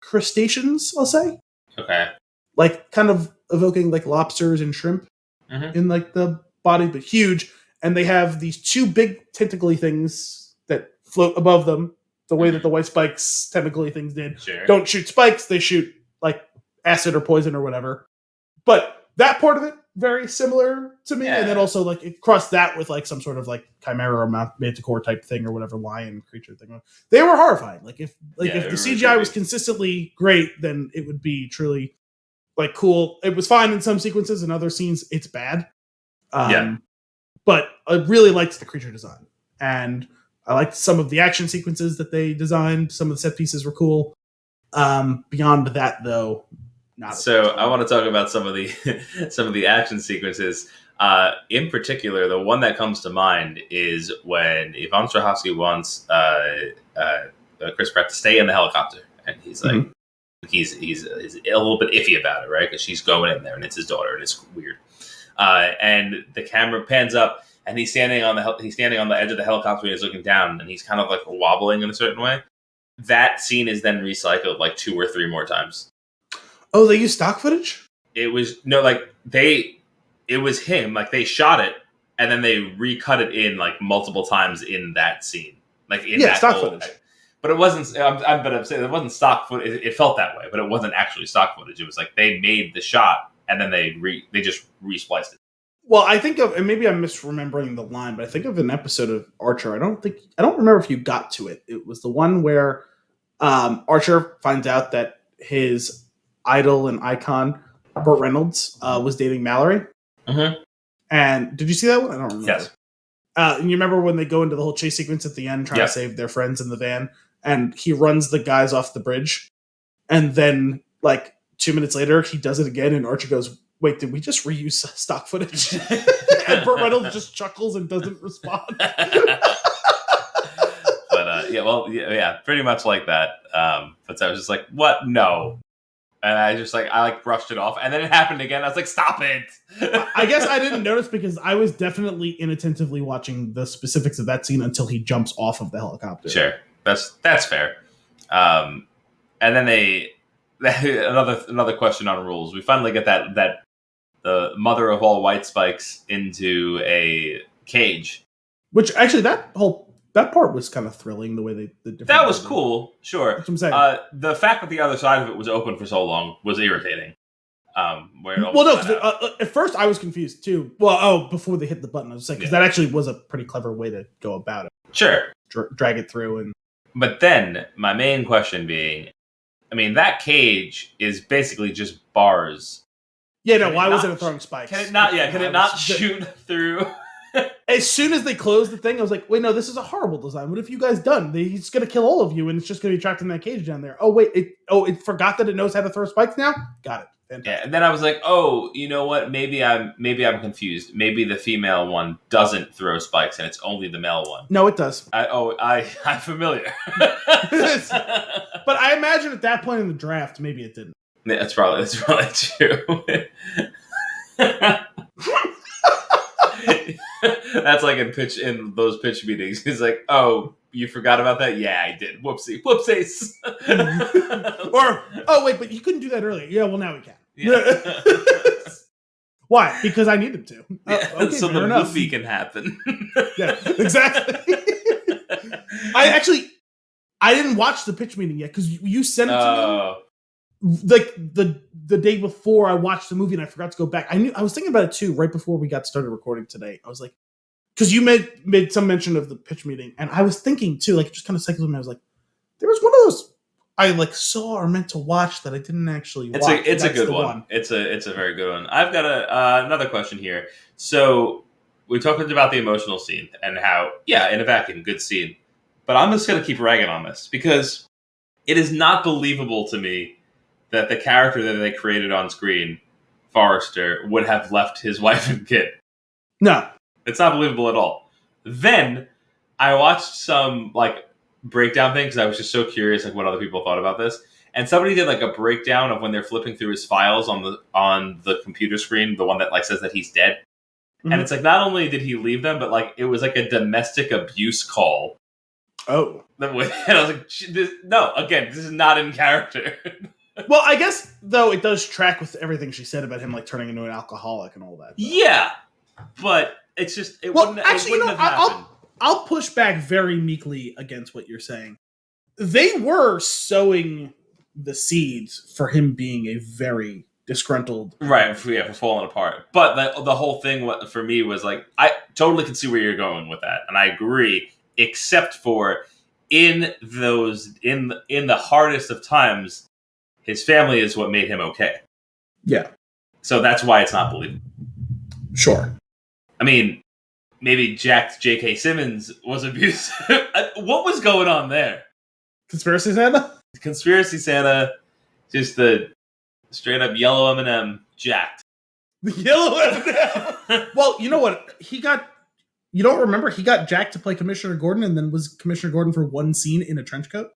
crustaceans, I'll say. Okay. Like kind of evoking like lobsters and shrimp in like the body, but huge. And they have these 2 big tentacly things that float above them, the way that the White Spikes tentacly things did. Sure. Don't shoot spikes, they shoot like acid or poison or whatever. But that part of it, very similar to me. Yeah. And then also like it crossed that with like some sort of like chimera or manticore type thing or whatever lion creature thing. They were horrifying. Like if the CGI was consistently great, then it would be truly like cool. It was fine in some sequences, in other scenes it's bad. But I really liked the creature design, and I liked some of the action sequences that they designed. Some of the set pieces were cool. Beyond that, though, not. So I want to talk about some of the action sequences. In particular, the one that comes to mind is when Yvonne Strahovski wants Chris Pratt to stay in the helicopter, and he's like, he's a little bit iffy about it, right? Because she's going in there, and it's his daughter, and it's weird. And the camera pans up, and he's standing on the edge of the helicopter, and he's looking down, and he's kind of like wobbling in a certain way. that scene is then recycled like 2 or 3 more times. Oh, they use stock footage? It was it was him. Like they shot it and then they recut it in like multiple times in that scene. Like in that stock footage. But it wasn't. I'm saying it wasn't stock footage. It felt that way, but it wasn't actually stock footage. It was like they made the shot and then they just respliced it. Well, I think of, and maybe I'm misremembering the line, but I think of an episode of Archer. I don't remember if you got to it. It was the one where Archer finds out that his idol and icon, Burt Reynolds, was dating Mallory. Mm-hmm. And did you see that one? I don't remember. Yes. And you remember when they go into the whole chase sequence at the end, trying to save their friends in the van, and he runs the guys off the bridge, and then like 2 minutes later he does it again, and Archer goes, "Wait, did we just reuse stock footage?" And Burt Reynolds just chuckles and doesn't respond. But pretty much like that. But I was just like, "What? No." And I just I brushed it off, and then it happened again. I was like, "Stop it!" I guess I didn't notice because I was definitely inattentively watching the specifics of that scene until he jumps off of the helicopter. Sure, that's fair. And then another question on rules. We finally get that the mother of all white spikes into a cage, which actually that part was kind of thrilling. The way that was cool. Sure, that's what I'm saying. The fact that the other side of it was open for so long was irritating. At first I was confused too. Well, before they hit the button, I was like, because that actually was a pretty clever way to go about it. Sure, drag it through, and but then my main question being, I mean, that cage is basically just bars. Yeah, no. Why wasn't it throwing spikes? Can it not? Yeah, can it not shoot through? As soon as they closed the thing, I was like, wait, no, this is a horrible design. What have you guys done? He's going to kill all of you, and it's just going to be trapped in that cage down there. Oh, wait. It forgot that it knows how to throw spikes now? Got it. Fantastic. Yeah, and then I was like, oh, you know what? Maybe I'm confused. Maybe the female one doesn't throw spikes, and it's only the male one. No, it does. I'm familiar. But I imagine at that point in the draft, maybe it didn't. Yeah, that's probably true. That's like in those pitch meetings. He's like, "Oh, you forgot about that? Yeah, I did. Whoopsies." Or, oh wait, but you couldn't do that earlier. Yeah, well now we can. Yeah. Why? Because I needed to. Yeah, okay, so the movie can happen. Yeah, exactly. I didn't watch the pitch meeting yet because you sent it to me. Like the day before I watched the movie and I forgot to go back. I was thinking about it too right before we got started recording today. I was like, because you made some mention of the pitch meeting, and I was thinking too, like just kind of cycled with me. I was like, there was one of those I saw or meant to watch that I didn't actually watch. It's a good one. It's a very good one. I've got another question here. So we talked about the emotional scene and how, yeah, in a vacuum, good scene. But I'm just gonna keep ragging on this because it is not believable to me that the character that they created on screen, Forrester, would have left his wife and kid. No. It's not believable at all. Then I watched some breakdown thing because I was just so curious what other people thought about this. And somebody did a breakdown of when they're flipping through his files on the computer screen, the one that says that he's dead. Mm-hmm. And it's not only did he leave them, but it was a domestic abuse call. Oh. And I was like, no, again, this is not in character. Well, I guess though it does track with everything she said about him turning into an alcoholic and all that. Yeah, but it's just wouldn't have happened. I'll push back very meekly against what you're saying. They were sowing the seeds for him being a very disgruntled, right? For falling apart. But the whole thing for me was I totally can see where you're going with that, and I agree. Except for in the hardest of times. His family is what made him okay. Yeah. So that's why it's not believable. Sure. I mean, maybe jacked J.K. Simmons was abusive. What was going on there? Conspiracy Santa? Conspiracy Santa, just the straight up yellow M&M jacked. The yellow M&M? Well, you know what? You don't remember? He got jacked to play Commissioner Gordon and then was Commissioner Gordon for one scene in a trench coat?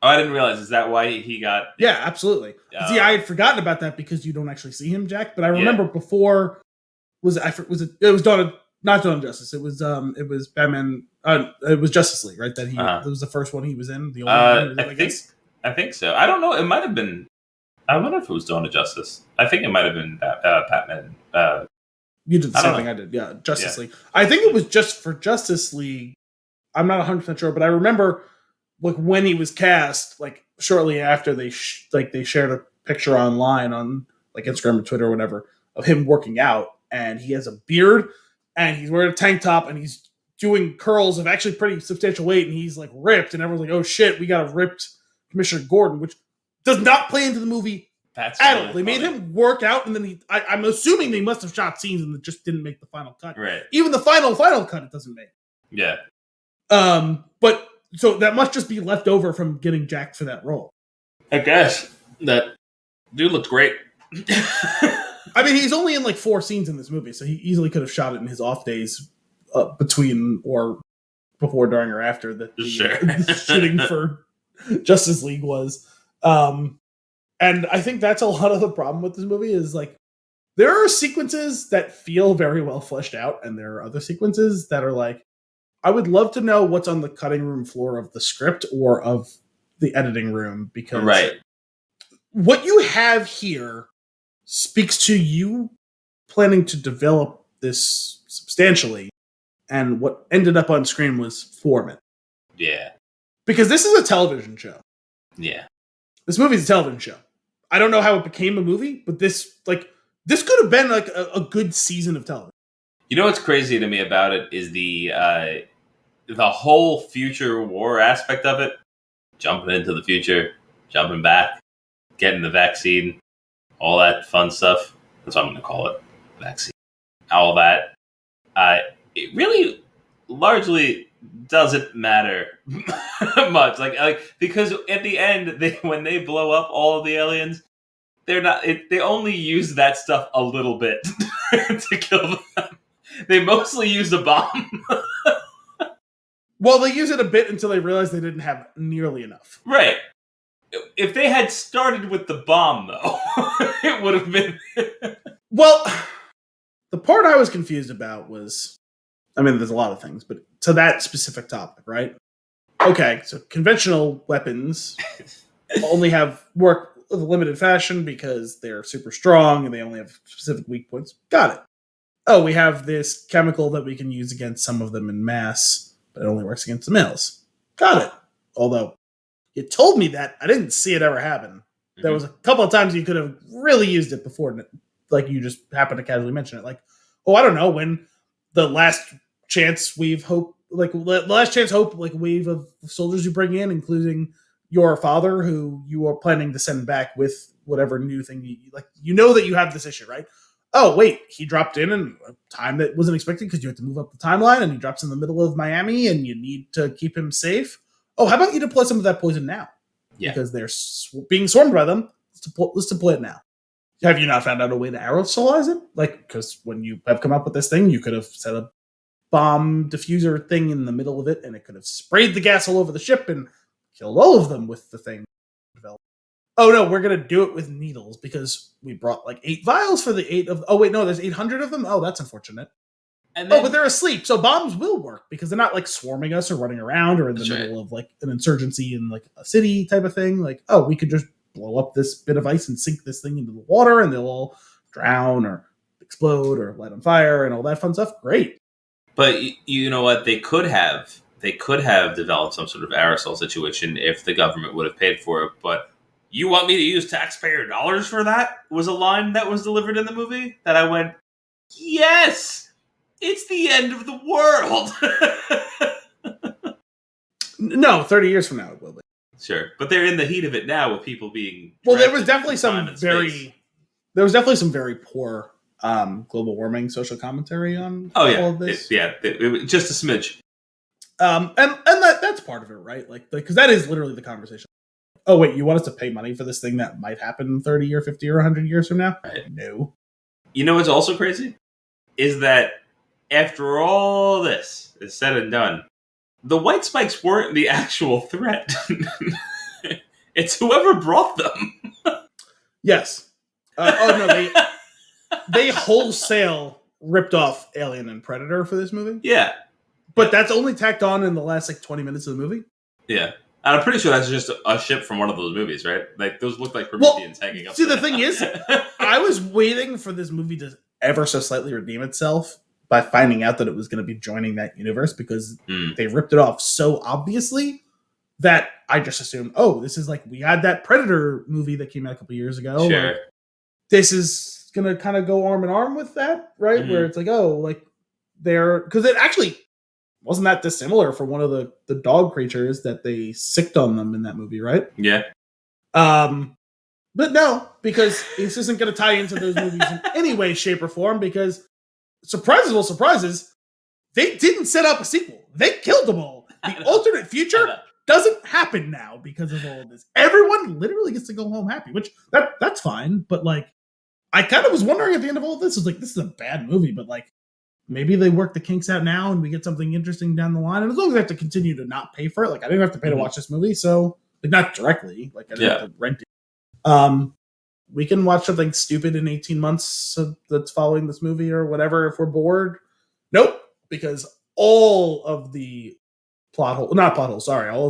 Oh, I didn't realize. Is that why he got... Yeah, absolutely. See, I had forgotten about that because you don't actually see him jacked. But I remember before... It was Dawn of Not Dawn of Justice. It was Batman. It was Justice League, right? That was the first one he was in. The only one he was in, I think so. I don't know. It might have been. I wonder if it was Dawn of Justice. I think it might have been Batman. You did the same thing I did. Yeah, Justice League. I think it was just for Justice League. I'm not 100% sure, but I remember like when he was cast, like shortly after they shared a picture online on like Instagram or Twitter or whatever of him working out, and he has a beard and he's wearing a tank top and he's doing curls of actually pretty substantial weight, and he's like ripped, and everyone's like, "Oh shit, we got a ripped Commissioner Gordon," which does not play into the movie at all. They made him work out, and then I'm assuming they must have shot scenes and it just didn't make the final cut. Right. Even the final cut, it doesn't make. Yeah. But so that must just be left over from getting jacked for that role. I guess that dude looked great. I mean, he's only in like 4 scenes in this movie, so he easily could have shot it in his off days between or before, during, or after the shooting for Justice League was. And I think that's a lot of the problem with this movie is like there are sequences that feel very well fleshed out, and there are other sequences that are like, I would love to know what's on the cutting room floor of the script or of the editing room, because what you have here speaks to you planning to develop this substantially, and what ended up on screen was form it. Yeah. Because this is a television show. Yeah. This movie's a television show. I don't know how it became a movie, but this could have been like a good season of television. You know what's crazy to me about it is the whole future war aspect of it. Jumping into the future, jumping back, getting the vaccine, all that fun stuff. That's what I'm going to call it. Vaccine. All that. It really largely doesn't matter much. Like because at the end, when they blow up all of the aliens, they only use that stuff a little bit to kill them. They mostly use a bomb. Well, they use it a bit until they realize they didn't have nearly enough. Right. If they had started with the bomb, though, it would have been... Well, the part I was confused about was... I mean, there's a lot of things, but to that specific topic, right? Okay, so conventional weapons only work with a limited fashion because they're super strong and they only have specific weak points. Got it. Oh, we have this chemical that we can use against some of them in mass, but it only works against the males. Got it. Although, you told me that. I didn't see it ever happen. Mm-hmm. There was a couple of times you could have really used it before, like you just happened to casually mention it. Like, oh, I don't know, when the last chance hope wave of soldiers you bring in, including your father, who you are planning to send back with whatever new thing you know that you have this issue, right? Oh, wait, he dropped in a time that wasn't expected because you had to move up the timeline, and he drops in the middle of Miami, and you need to keep him safe. Oh, how about you deploy some of that poison now? Yeah. Because they're being swarmed by them. Let's deploy it now. Have you not found out a way to aerosolize it? Like, because when you have come up with this thing, you could have set a bomb diffuser thing in the middle of it, and it could have sprayed the gas all over the ship and killed all of them with the thing developed. Oh no, we're going to do it with needles because we brought like 8 vials for the 8 of... Oh wait, no, there's 800 of them? Oh, that's unfortunate. And then, but they're asleep, so bombs will work because they're not like swarming us or running around or in the middle of like an insurgency in like a city type of thing. Like, oh, we could just blow up this bit of ice and sink this thing into the water and they'll all drown or explode or light on fire and all that fun stuff. Great. But you know what? They could have developed some sort of aerosol situation if the government would have paid for it, but you want me to use taxpayer dollars for that? Was a line that was delivered in the movie that I went, yes, it's the end of the world. No, 30 years from now it will be. Sure, but they're in the heat of it now with people being... Well, there was definitely some very poor global warming social commentary on all of this. It just a smidge. And that's part of it, right? Like, because that is literally the conversation. Oh, wait, you want us to pay money for this thing that might happen 30 or 50 or 100 years from now? Right. No. You know what's also crazy? Is that after all this is said and done, the white spikes weren't the actual threat. It's whoever brought them. Yes. They wholesale ripped off Alien and Predator for this movie. Yeah. But that's only tacked on in the last 20 minutes of the movie. Yeah. And I'm pretty sure that's just a ship from one of those movies, right? Like, those look like Prometheans hanging up. See, the thing is, I was waiting for this movie to ever so slightly redeem itself by finding out that it was going to be joining that universe, because they ripped it off so obviously that I just assumed, this is we had that Predator movie that came out a couple years ago. Sure. This is going to kind of go arm in arm with that, right? Mm-hmm. Where it's they're, because it actually wasn't that dissimilar for one of the dog creatures that they sicked on them in that movie, right? Yeah. But no, because this isn't going to tie into those movies in any way, shape, or form, because surprises, they didn't set up a sequel. They killed them all. The alternate future doesn't happen now because of all of this. Everyone literally gets to go home happy, which that's fine. But I kind of was wondering at the end of all of this, this is a bad movie, but maybe they work the kinks out now and we get something interesting down the line. And as long as I have to continue to not pay for it, I didn't have to pay to watch this movie, so not directly, I didn't have to rent it. We can watch something stupid in 18 months that's following this movie or whatever if we're bored. Nope, because all of the all of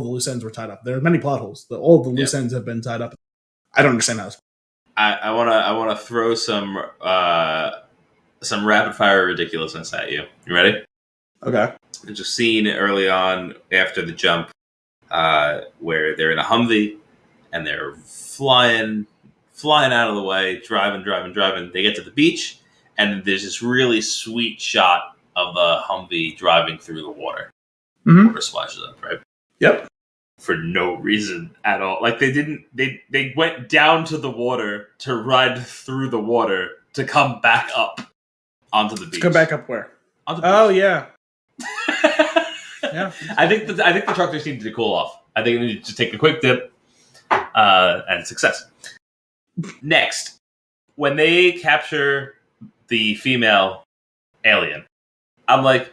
the loose ends were tied up. There are many plot holes. All of the loose ends have been tied up. I don't understand how this. I wanna throw some rapid fire ridiculousness at you. You ready? Okay. There's a scene early on after the jump where they're in a Humvee and they're flying out of the way, driving. They get to the beach and there's this really sweet shot of the Humvee driving through the water. Mm-hmm. Water splashes up, right? Yep. For no reason at all. They went down to the water to ride through the water to come back up onto the beach. Come back up where? Onto the beach. Oh yeah. Yeah. I think the truck just needed to cool off. I think it needed to take a quick dip, and success. Next, when they capture the female alien, I'm like,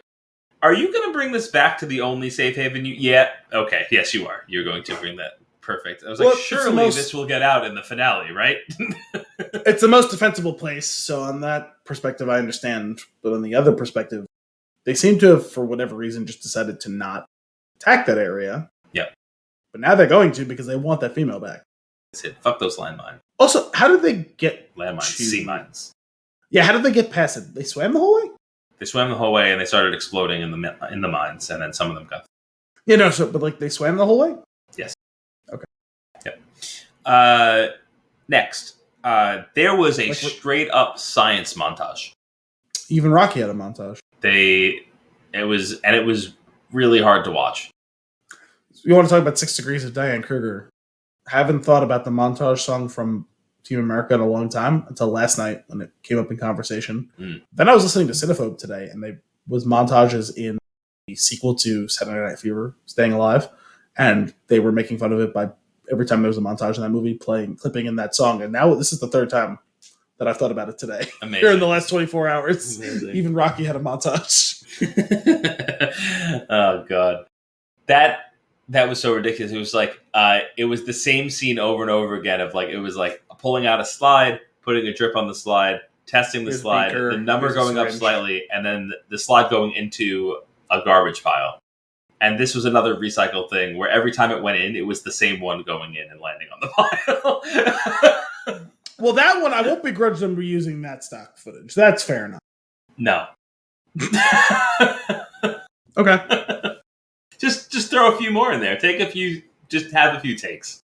are you going to bring this back to the only safe haven? Yeah. Okay. Yes, you are. You're going to bring that. Perfect. I was surely this will get out in the finale, right? It's the most defensible place. So on that perspective, I understand. But on the other perspective, they seem to have, for whatever reason, just decided to not attack that area. Yep. But now they're going to, because they want that female back. That's it. Fuck those landmines. Also, how did they get landmines? Sea mines. Yeah, how did they get past it? They swam the whole way? They swam the whole way and they started exploding in the mines, and then some of them got. Yeah, no. So, but they swam the whole way. Yes. Okay. Yep. Next, there was a straight up science montage. Even Rocky had a montage. It was really hard to watch. You want to talk about 6 Degrees of Diane Kruger? Haven't thought about the montage song from Team America in a long time until last night when it came up in conversation. Then I was listening to Cinephobe today, and they was montages in the sequel to Saturday Night Fever, Staying Alive, and they were making fun of it by every time there was a montage in that movie clipping in that song. And now this is the third time that I've thought about it today. Amazing. Here in the last 24 hours. Amazing. Even Rocky had a montage. Oh God, that was so ridiculous. It was it was the same scene over and over again of it was pulling out a slide, putting a drip on the slide, testing the slide, the number going up slightly, and then the slide going into a garbage pile. And this was another recycle thing where every time it went in, it was the same one going in and landing on the pile. Well, that one, I won't begrudge them reusing that stock footage. That's fair enough. No. Okay. Just throw a few more in there. Just have a few takes.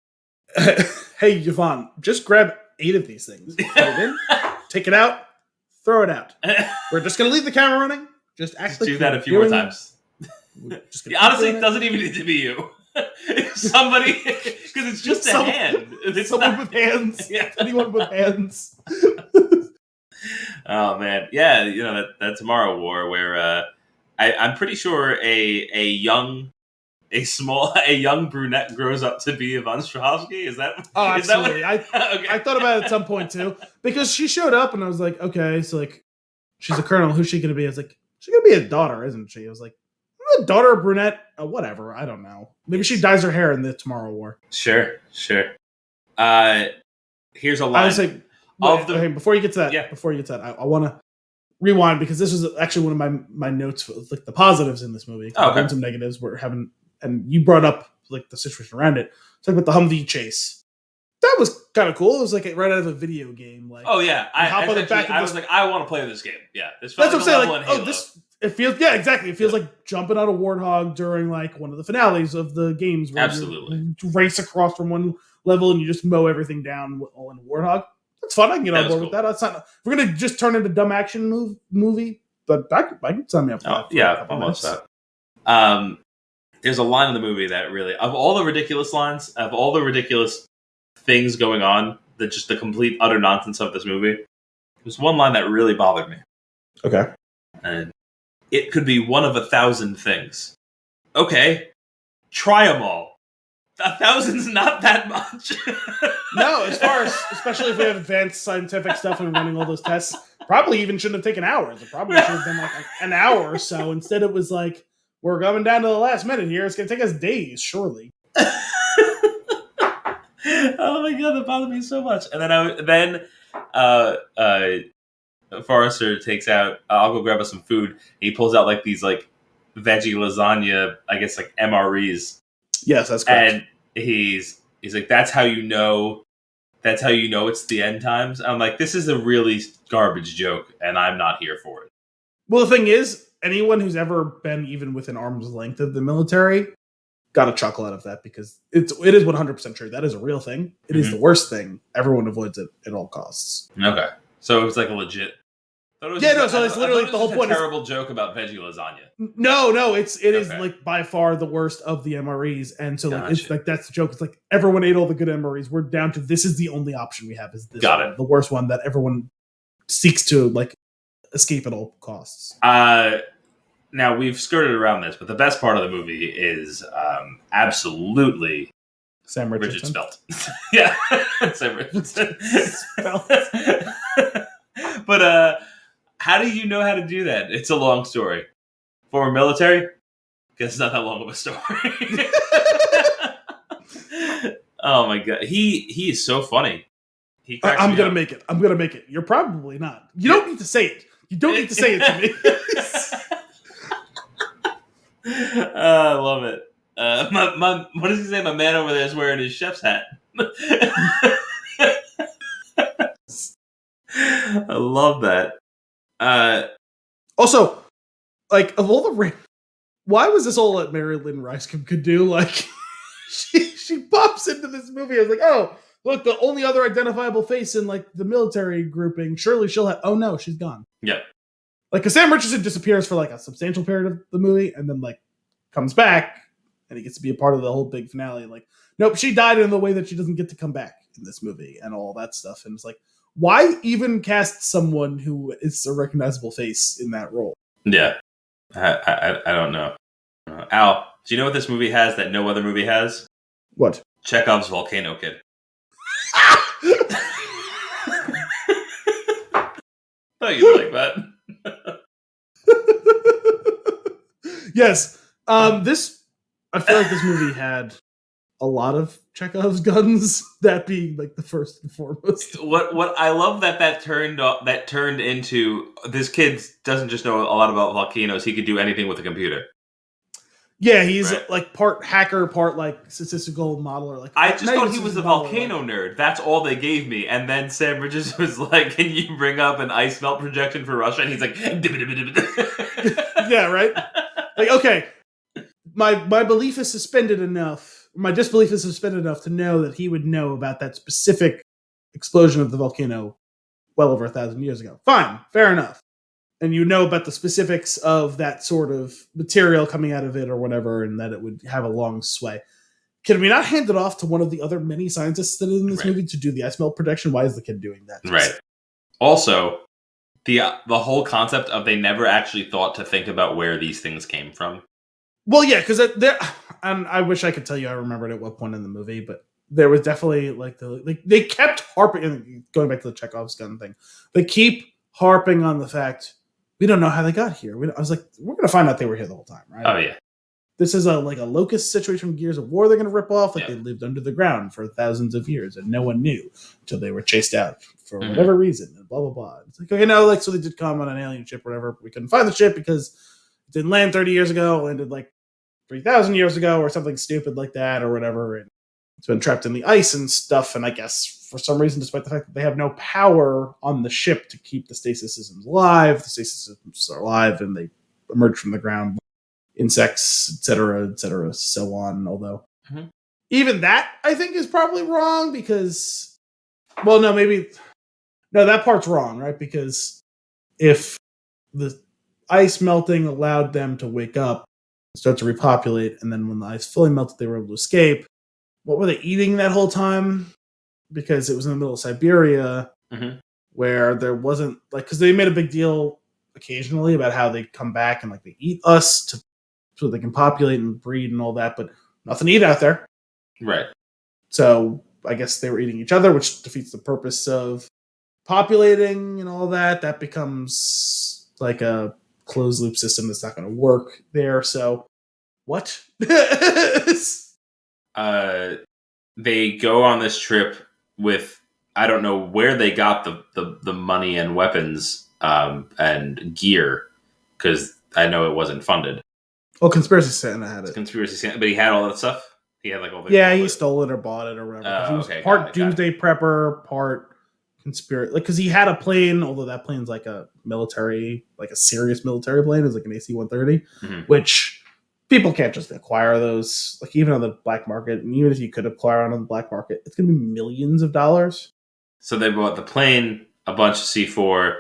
Hey, Yvonne, just grab 8 of these things. Put it in, take it out, throw it out. We're just going to leave the camera running. Just do that a few more times. Honestly, it doesn't even need to be you. Somebody, because it's just a hand. It's someone with hands. Yeah. Anyone with hands. Oh man, yeah, that Tomorrow War where I'm pretty sure a young brunette grows up to be Yvonne Strahovski. Is that? Oh, absolutely. Okay. I thought about it at some point too, because she showed up and I was like, okay, so she's a colonel. Who's she going to be? I was like, she's going to be a daughter, isn't she? I was like, a daughter, a brunette, whatever. I don't know. Maybe she dyes her hair in the Tomorrow War. Sure. Here's a line. I was like, before you get to that, I want to. rewind because this was actually one of my notes for like the positives in this movie. Oh, okay. Some negatives we're having, and you brought up like the situation around it. Talk about the Humvee chase. That was kind of cool. It was like right out of a video game. Like, oh yeah, I was like, I want to play this game. Yeah, this that's what I'm saying. Like, it feels exactly. It feels like jumping on a warthog during like one of the finales of the games. Where Absolutely, you race across from one level and you just mow everything down all in a warthog. That's fun. I can get on board with that. That's not. If we're gonna just turn into a dumb action movie, but I can sign me up for that. Yeah, almost that. There's a line in the movie that really, of all the ridiculous lines, of all the ridiculous things going on, just the complete utter nonsense of this movie, there's one line that really bothered me. Okay. And it could be one of 1,000 things. Okay, try them all. 1,000's not that much. No, as far as, especially if we have advanced scientific stuff and running all those tests, probably even shouldn't have taken hours. It probably should have been like an hour or so. Instead, it was like, we're coming down to the last minute here. It's going to take us days, surely. Oh my god, that bothered me so much. And then Forrester takes out, I'll go grab us some food. He pulls out like these like veggie lasagna, I guess like MREs. Yes, that's correct. And he's like, that's how you know it's the end times. I'm like, this is a really garbage joke, and I'm not here for it. Well, the thing is, anyone who's ever been even within arm's length of the military got a chuckle out of that because it is 100% true. That is a real thing. It is the worst thing. Everyone avoids it at all costs. Okay. So it was like a legit. So it's literally the whole point. A terrible joke about veggie lasagna. No, it is like by far the worst of the MREs, and so like it's like that's the joke. It's like everyone ate all the good MREs. We're down to this is the only option we have is this. Got it. The worst one that everyone seeks to like escape at all costs. Now we've skirted around this, but the best part of the movie is absolutely Sam Richardson. Spelt. Yeah, Sam Richardson. Spelt. But how do you know how to do that? It's a long story. Former military? Guess it's not that long of a story. Oh my god, he is so funny. I'm gonna make it. I'm gonna make it. You're probably not. You don't need to say it. You don't need to say it to me. I love it. What does he say? My man over there is wearing his chef's hat. I love that. Also, like of all the why was this all that Mary Lynn Ricecombe could do? Like, she pops into this movie. I was like, oh, look, the only other identifiable face in like the military grouping. Surely she'll have. Oh no, she's gone. Yeah. Like, because Sam Richardson disappears for like a substantial period of the movie, and then like comes back, and he gets to be a part of the whole big finale. Like, nope, she died in the way that she doesn't get to come back in this movie, and all that stuff. And it's like, why even cast someone who is a recognizable face in that role? Yeah, I don't know. Al, do you know what this movie has that no other movie has? What? Chekhov's Volcano Kid. Thought you'd like that. Yes. I feel like this movie had a lot of Chekhov's guns, that being like the first and foremost. What I love that turned into, this kid doesn't just know a lot about volcanoes, he could do anything with a computer. Yeah, he's like part hacker, part like statistical modeler. Like, I just thought he was a volcano nerd. That's all they gave me. And then Sam Bridges was like, "Can you bring up an ice melt projection for Russia?" And he's like, "Yeah, right." Like, okay, my belief is suspended enough. My disbelief is suspended enough to know that he would know about that specific explosion of the volcano well over 1,000 years ago. Fine, fair enough. And you know about the specifics of that sort of material coming out of it or whatever, and that it would have a long sway. Can we not hand it off to one of the other many scientists that are in this movie to do the ice melt prediction? Why is the kid doing that? Right. Also, the whole concept of they never actually thought to think about where these things came from. Well, yeah, because and I wish I could tell you I remembered at what point in the movie, but there was definitely they kept harping, going back to the Chekhov's gun thing. They keep harping on the fact we don't know how they got here. I was like, we're going to find out they were here the whole time, right? Oh, yeah. This is like a Locust situation from Gears of War they're going to rip off. Like, they lived under the ground for thousands of years, and no one knew until they were chased out for whatever reason, and blah, blah, blah. It's like, okay, no, like, so they did come on an alien ship or whatever. We couldn't find the ship because it didn't land 30 years ago. It landed like 3,000 years ago or something stupid like that or whatever. And it's been trapped in the ice and stuff. And I guess for some reason, despite the fact that they have no power on the ship to keep the stasis systems alive, the stasis systems are alive and they emerge from the ground, insects, etc., so on. Although even that, I think, is probably wrong because, well, no, that part's wrong, right? Because if the ice melting allowed them to wake up, start to repopulate, and then when the ice fully melted, they were able to escape. What were they eating that whole time? Because it was in the middle of Siberia, where there wasn't, like, because they made a big deal occasionally about how they come back and, like, they eat us so they can populate and breed and all that, but nothing to eat out there. Right. So I guess they were eating each other, which defeats the purpose of populating and all that. That becomes like a closed loop system that's not going to work there. So what? They go on this trip with, I don't know where they got the money and weapons and gear, because I know it wasn't funded. Oh, Conspiracy Santa had it. Conspiracy Santa, but he had all that stuff. He had like all the. Yeah, he stole it or bought it or whatever. He was part doomsday prepper, part conspiracy. Like, because he had a plane, although that plane's like a military, like a serious military plane. It's like an AC-130, which people can't just acquire those. Like, even on the black market, and even if you could acquire on the black market, it's going to be millions of dollars. So they bought the plane, a bunch of C4,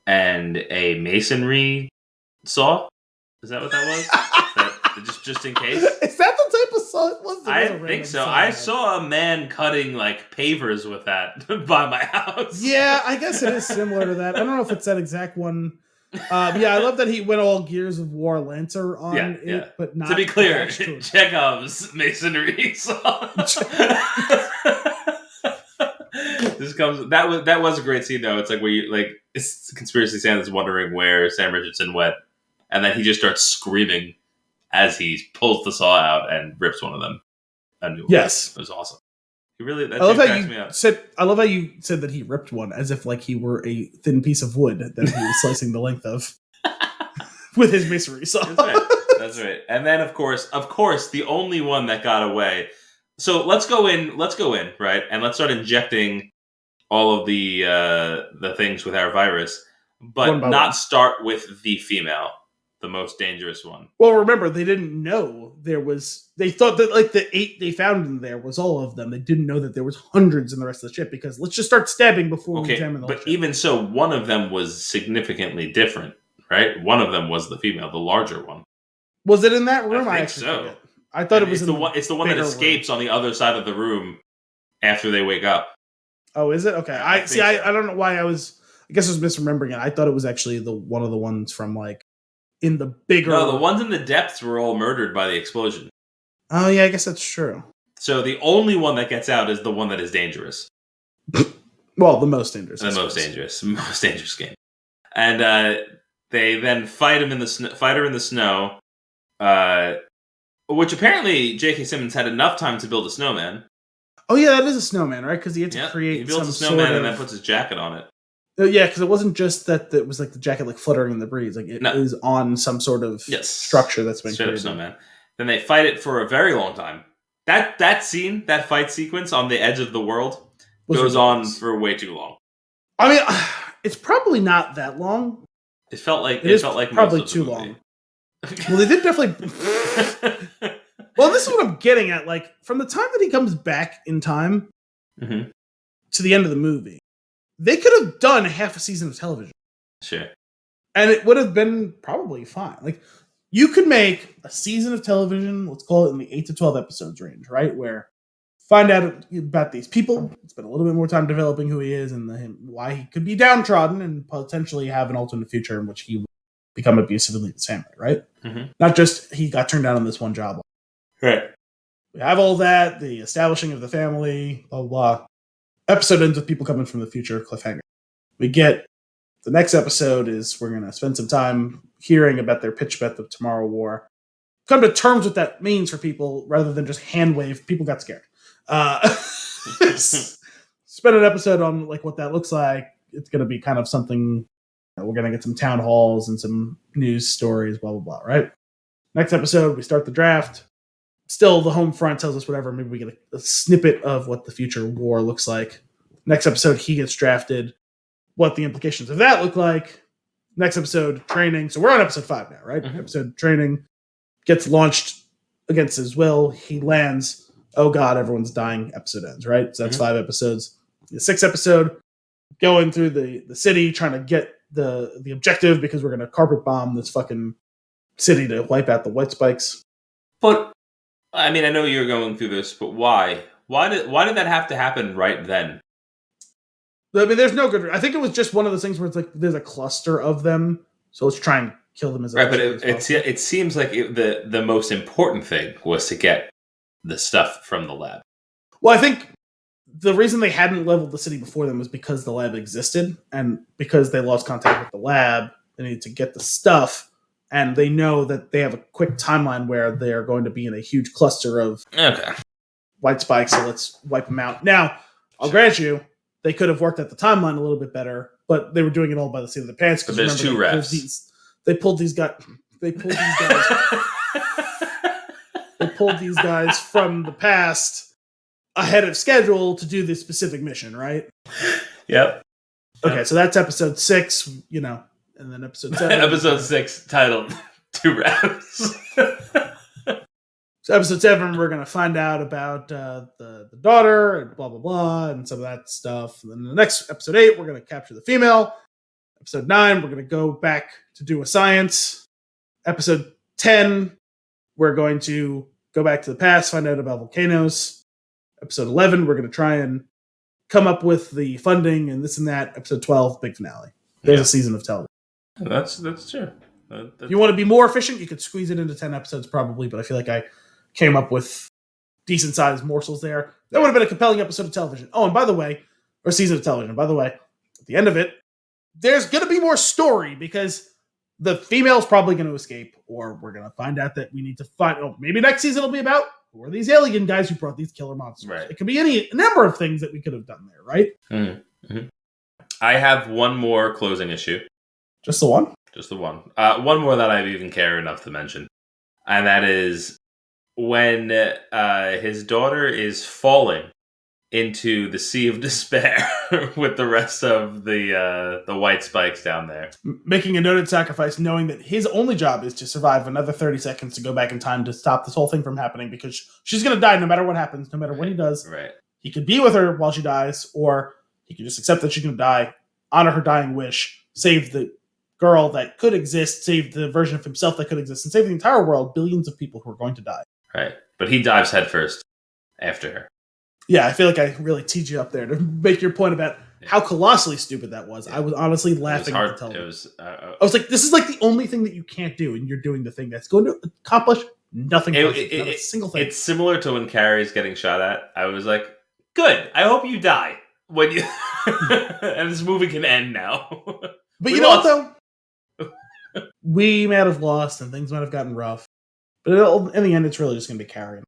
and a masonry saw. Is that what that was? Just in case? Is that the type of saw it was? I think so. I saw a man cutting like pavers with that by my house. Yeah, I guess it is similar to that. I don't know if it's that exact one. Yeah, I love that he went all Gears of War Lancer on it, but not. To be clear, Chekhov's masonry saw. That was a great scene though. It's like where you like it's Conspiracy Santa's wondering where Sam Richardson went. And then he just starts screaming as he pulls the saw out and rips one of them. Yes, it was awesome. He really. I love how you said that he ripped one as if like he were a thin piece of wood that he was slicing the length of with his masonry saw. That's right. And then of course, the only one that got away. So let's go in, right, and let's start injecting all of the things with our virus, but not start with the female. The most dangerous one. Well, remember, they didn't know there was. They thought that like the 8 they found in there was all of them. They didn't know that there was hundreds in the rest of the ship because let's just start stabbing before we examine the whole ship. But even so, one of them was significantly different, right? One of them was the female, the larger one. Was it in that room? I think so. I thought it was the one. It's the one that escapes on the other side of the room after they wake up. Oh, is it? Okay. I don't know why I guess I was misremembering it. I thought it was actually one of the ones from like. In the bigger... No, the ones in the depths were all murdered by the explosion. Oh, yeah, I guess that's true. So the only one that gets out is the one that is dangerous. Well, the most dangerous. Most dangerous game. And they then fight her in the snow, which apparently J.K. Simmons had enough time to build a snowman. Oh, yeah, that is a snowman, right? Because he had to create he builds a snowman and then puts his jacket on it. Yeah, because it wasn't just that it was like the jacket like fluttering in the breeze. Like it is on some sort of structure that's been created. Snowman. Then they fight it for a very long time. That fight sequence on the edge of the world goes on for way too long. I mean, it's probably not that long. It felt like probably too long. Well, they did definitely. Well, this is what I'm getting at. Like from the time that he comes back in time to the end of the movie. They could have done half a season of television. Sure. And it would have been probably fine. Like, you could make a season of television, let's call it in the 8 to 12 episodes range, right? Where find out about these people, spend a little bit more time developing who he is and why he could be downtrodden and potentially have an alternate future in which he would become abusive and leave his family, right? Not just he got turned down on this one job. Right. We have all that, the establishing of the family, blah, blah, blah. Episode ends with people coming from the future, cliffhanger. We get the next episode is we're going to spend some time hearing about their pitch about the Tomorrow War. Come to terms with that means for people rather than just hand wave. People got scared. spend an episode on like what that looks like. It's going to be kind of something. We're going to get some town halls and some news stories, blah, blah, blah, right? Next episode, we start the draft. Still, the home front tells us whatever. Maybe we get a snippet of what the future war looks like. Next episode, he gets drafted. What the implications of that look like. Next episode, training. So we're on episode 5 now, right? Mm-hmm. Episode training gets launched against his will. He lands. Oh, God, everyone's dying. Episode ends, right? So that's 5 episodes. The 6th episode, going through the city, trying to get the objective because we're going to carpet bomb this fucking city to wipe out the white spikes. But, I mean, I know you're going through this, but why? Why did that have to happen right then? I mean, there's no good... I think it was just one of those things where it's like there's a cluster of them, so let's try and kill them as right, but it seems like the most important thing was to get the stuff from the lab. Well, I think the reason they hadn't leveled the city before them was because the lab existed, and because they lost contact with the lab, they needed to get the stuff, and they know that they have a quick timeline where they are going to be in a huge cluster of white spikes, so let's wipe them out. Now, I'll grant you, they could have worked at the timeline a little bit better, but they were doing it all by the seat of their pants. But there's 2 refs. They pulled these guys. They pulled these guys from the past ahead of schedule to do this specific mission, right? Yep. Okay, so that's episode 6, and then episode 7. Episode 6 titled 2 refs. So episode 7, we're going to find out about the daughter and blah, blah, blah, and some of that stuff. And then the next episode 8, we're going to capture the female. Episode 9, we're going to go back to do a science. Episode 10, we're going to go back to the past, find out about volcanoes. Episode 11, we're going to try and come up with the funding and this and that. Episode 12, big finale. There's a season of television. That's true. If you want to be more efficient, you could squeeze it into 10 episodes probably, but I feel like I came up with decent-sized morsels there. That would have been a compelling episode of television. Oh, and by the way, or season of television. By the way, at the end of it, there's going to be more story because the female's probably going to escape, or we're going to find out that we need to find... Oh, maybe next season will be about who are these alien guys who brought these killer monsters. Right. It could be a number of things that we could have done there, right? Mm-hmm. I have one more closing issue. Just the one? Just the one. One more that I even care enough to mention. And that is when his daughter is falling into the sea of despair with the rest of the white spikes down there. Making a noted sacrifice, knowing that his only job is to survive another 30 seconds to go back in time to stop this whole thing from happening because she's going to die no matter what happens, no matter what he does. Right. He could be with her while she dies, or he could just accept that she's going to die, honor her dying wish, save the girl that could exist, save the version of himself that could exist, and save the entire world, billions of people who are going to die. Right. But he dives headfirst after her. Yeah, I feel like I really teed you up there to make your point about how colossally stupid that was. Yeah. I was honestly laughing at the television. I was like, this is like the only thing that you can't do, and you're doing the thing that's going to accomplish nothing. Not a single thing. It's similar to when Carrie's getting shot at. I was like, good. I hope you die. When you and this movie can end now. But you know what, though? We might have lost, and things might have gotten rough. But in the end, it's really just going to be Carrie.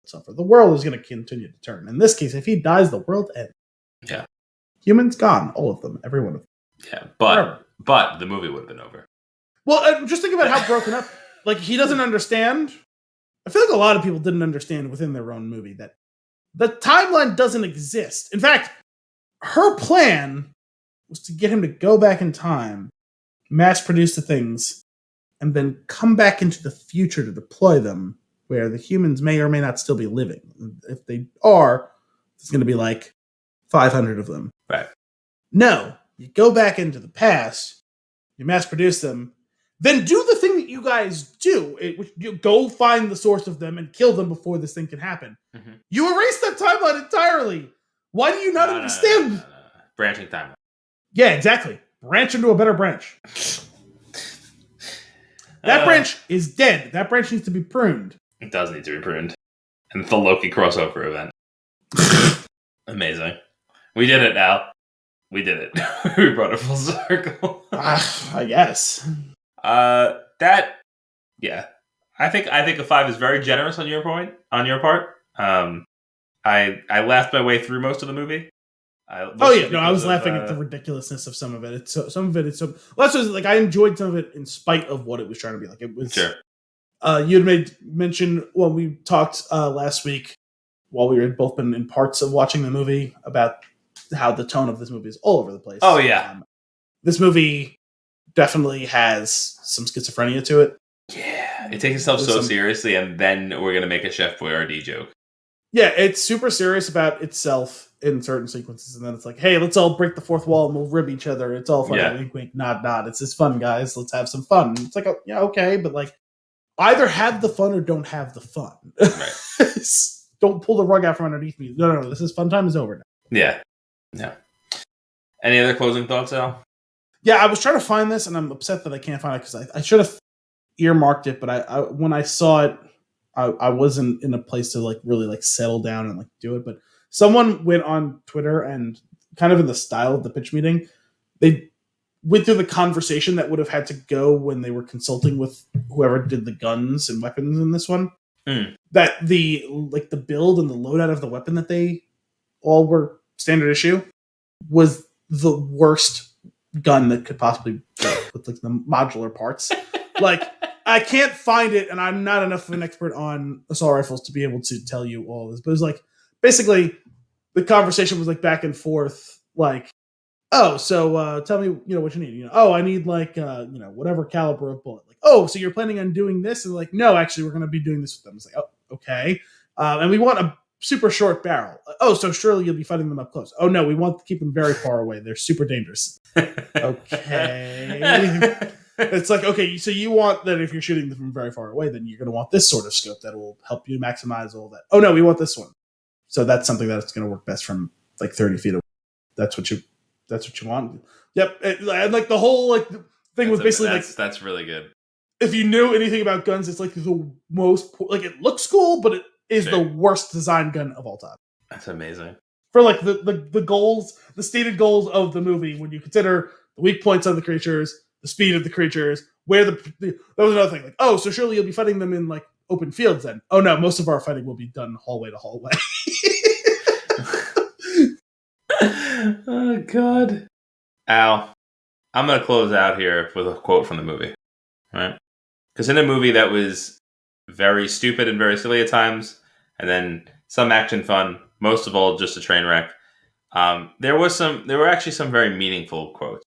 Suffer. The world is going to continue to turn. In this case, if he dies, the world ends. Yeah. Humans gone. All of them. Every one of them. Yeah, but the movie would have been over. Well, just think about how broken up. Like, he doesn't understand. I feel like a lot of people didn't understand within their own movie that the timeline doesn't exist. In fact, her plan was to get him to go back in time, mass produce the things, and then come back into the future to deploy them, where the humans may or may not still be living. If they are, there's going to be like 500 of them. Right. No, you go back into the past, you mass produce them, then do the thing that you guys do. You go find the source of them and kill them before this thing can happen. Mm-hmm. You erase that timeline entirely. Why do you not understand? No. Branching timeline. Yeah, exactly. Branch into a better branch. That branch is dead. That branch needs to be pruned. It does need to be pruned. And it's the Loki crossover event. Amazing. We did it now. We did it. We brought it full circle. I guess. Yeah. I think a 5 is very generous on your part. I laughed my way through most of the movie. I was laughing at the ridiculousness of some of it. It's some of it. It's so. Well, that's like I enjoyed some of it in spite of what it was trying to be like. It was. Sure. You had made mention when we talked last week, while we had both been in parts of watching the movie, about how the tone of this movie is all over the place. Oh yeah, this movie definitely has some schizophrenia to it. Yeah, it takes itself so seriously, and then we're gonna make a Chef Boyardee joke. Yeah, it's super serious about itself in certain sequences, and then it's like, hey, let's all break the fourth wall and we'll rib each other. It's all fun. Yeah. Wink, wink, nod, nod. It's just fun, guys. Let's have some fun. It's like, yeah, okay, but like, either have the fun or don't have the fun. Right. Don't pull the rug out from underneath me. No. This is fun time is over now. Yeah. Any other closing thoughts, Al? Yeah, I was trying to find this, and I'm upset that I can't find it because I should have earmarked it, but I when I saw it, I wasn't in a place to like really like settle down and like do it. But someone went on Twitter and kind of in the style of the pitch meeting, they went through the conversation that would have had to go when they were consulting with whoever did the guns and weapons in this one. That the build and the loadout of the weapon that they all were standard issue was the worst gun that could possibly go with like the modular parts. Like, I can't find it, and I'm not enough of an expert on assault rifles to be able to tell you all this. But it was like, basically, the conversation was like back and forth, like, oh, so tell me, what you need. I need like, whatever caliber of bullet. Like, oh, so you're planning on doing this? And like, no, actually, we're going to be doing this with them. It's like, oh, okay. And we want a super short barrel. Oh, so surely you'll be fighting them up close. Oh, no, we want to keep them very far away. They're super dangerous. Okay. It's like, okay, so you want that if you're shooting them from very far away, then you're going to want this sort of scope that will help you maximize all that. Oh, no, we want this one. So that's something that's going to work best from like 30 feet away. That's what you want. Yep. And like the whole like thing was basically that's really good. If you knew anything about guns, it's like the most like it looks cool, but it is the worst design gun of all time. That's amazing. For like the goals, the stated goals of the movie, when you consider the weak points of the creatures, the speed of the creatures, where that was another thing. Like, oh, so surely you'll be fighting them in like open fields then. Oh no, most of our fighting will be done hallway to hallway. Oh God. Al, I'm going to close out here with a quote from the movie. Right? Because in a movie that was very stupid and very silly at times, and then some action fun, most of all just a train wreck, there were actually some very meaningful quotes.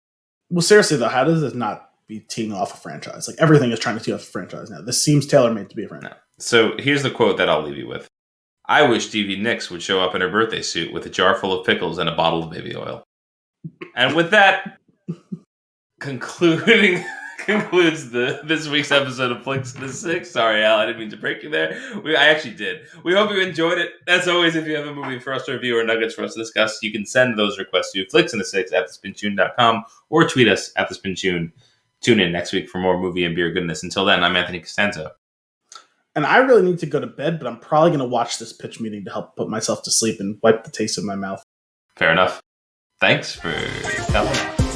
Well, seriously though, how does this not be teeing off a franchise? Like everything is trying to tee off a franchise now. This seems tailor-made to be a franchise. No. So here's the quote that I'll leave you with. I wish Stevie Nicks would show up in her birthday suit with a jar full of pickles and a bottle of baby oil. And with that, concludes this week's episode of Flix the Six. Sorry, Al, I didn't mean to break you there. I actually did. We hope you enjoyed it. As always, if you have a movie for us to review or nuggets for us to discuss, you can send those requests to flixinthe6@thespintune.com or tweet us at thespintune. Tune in next week for more movie and beer goodness. Until then, I'm Anthony Costanzo. And I really need to go to bed, but I'm probably going to watch this pitch meeting to help put myself to sleep and wipe the taste of my mouth. Fair enough. Thanks for coming.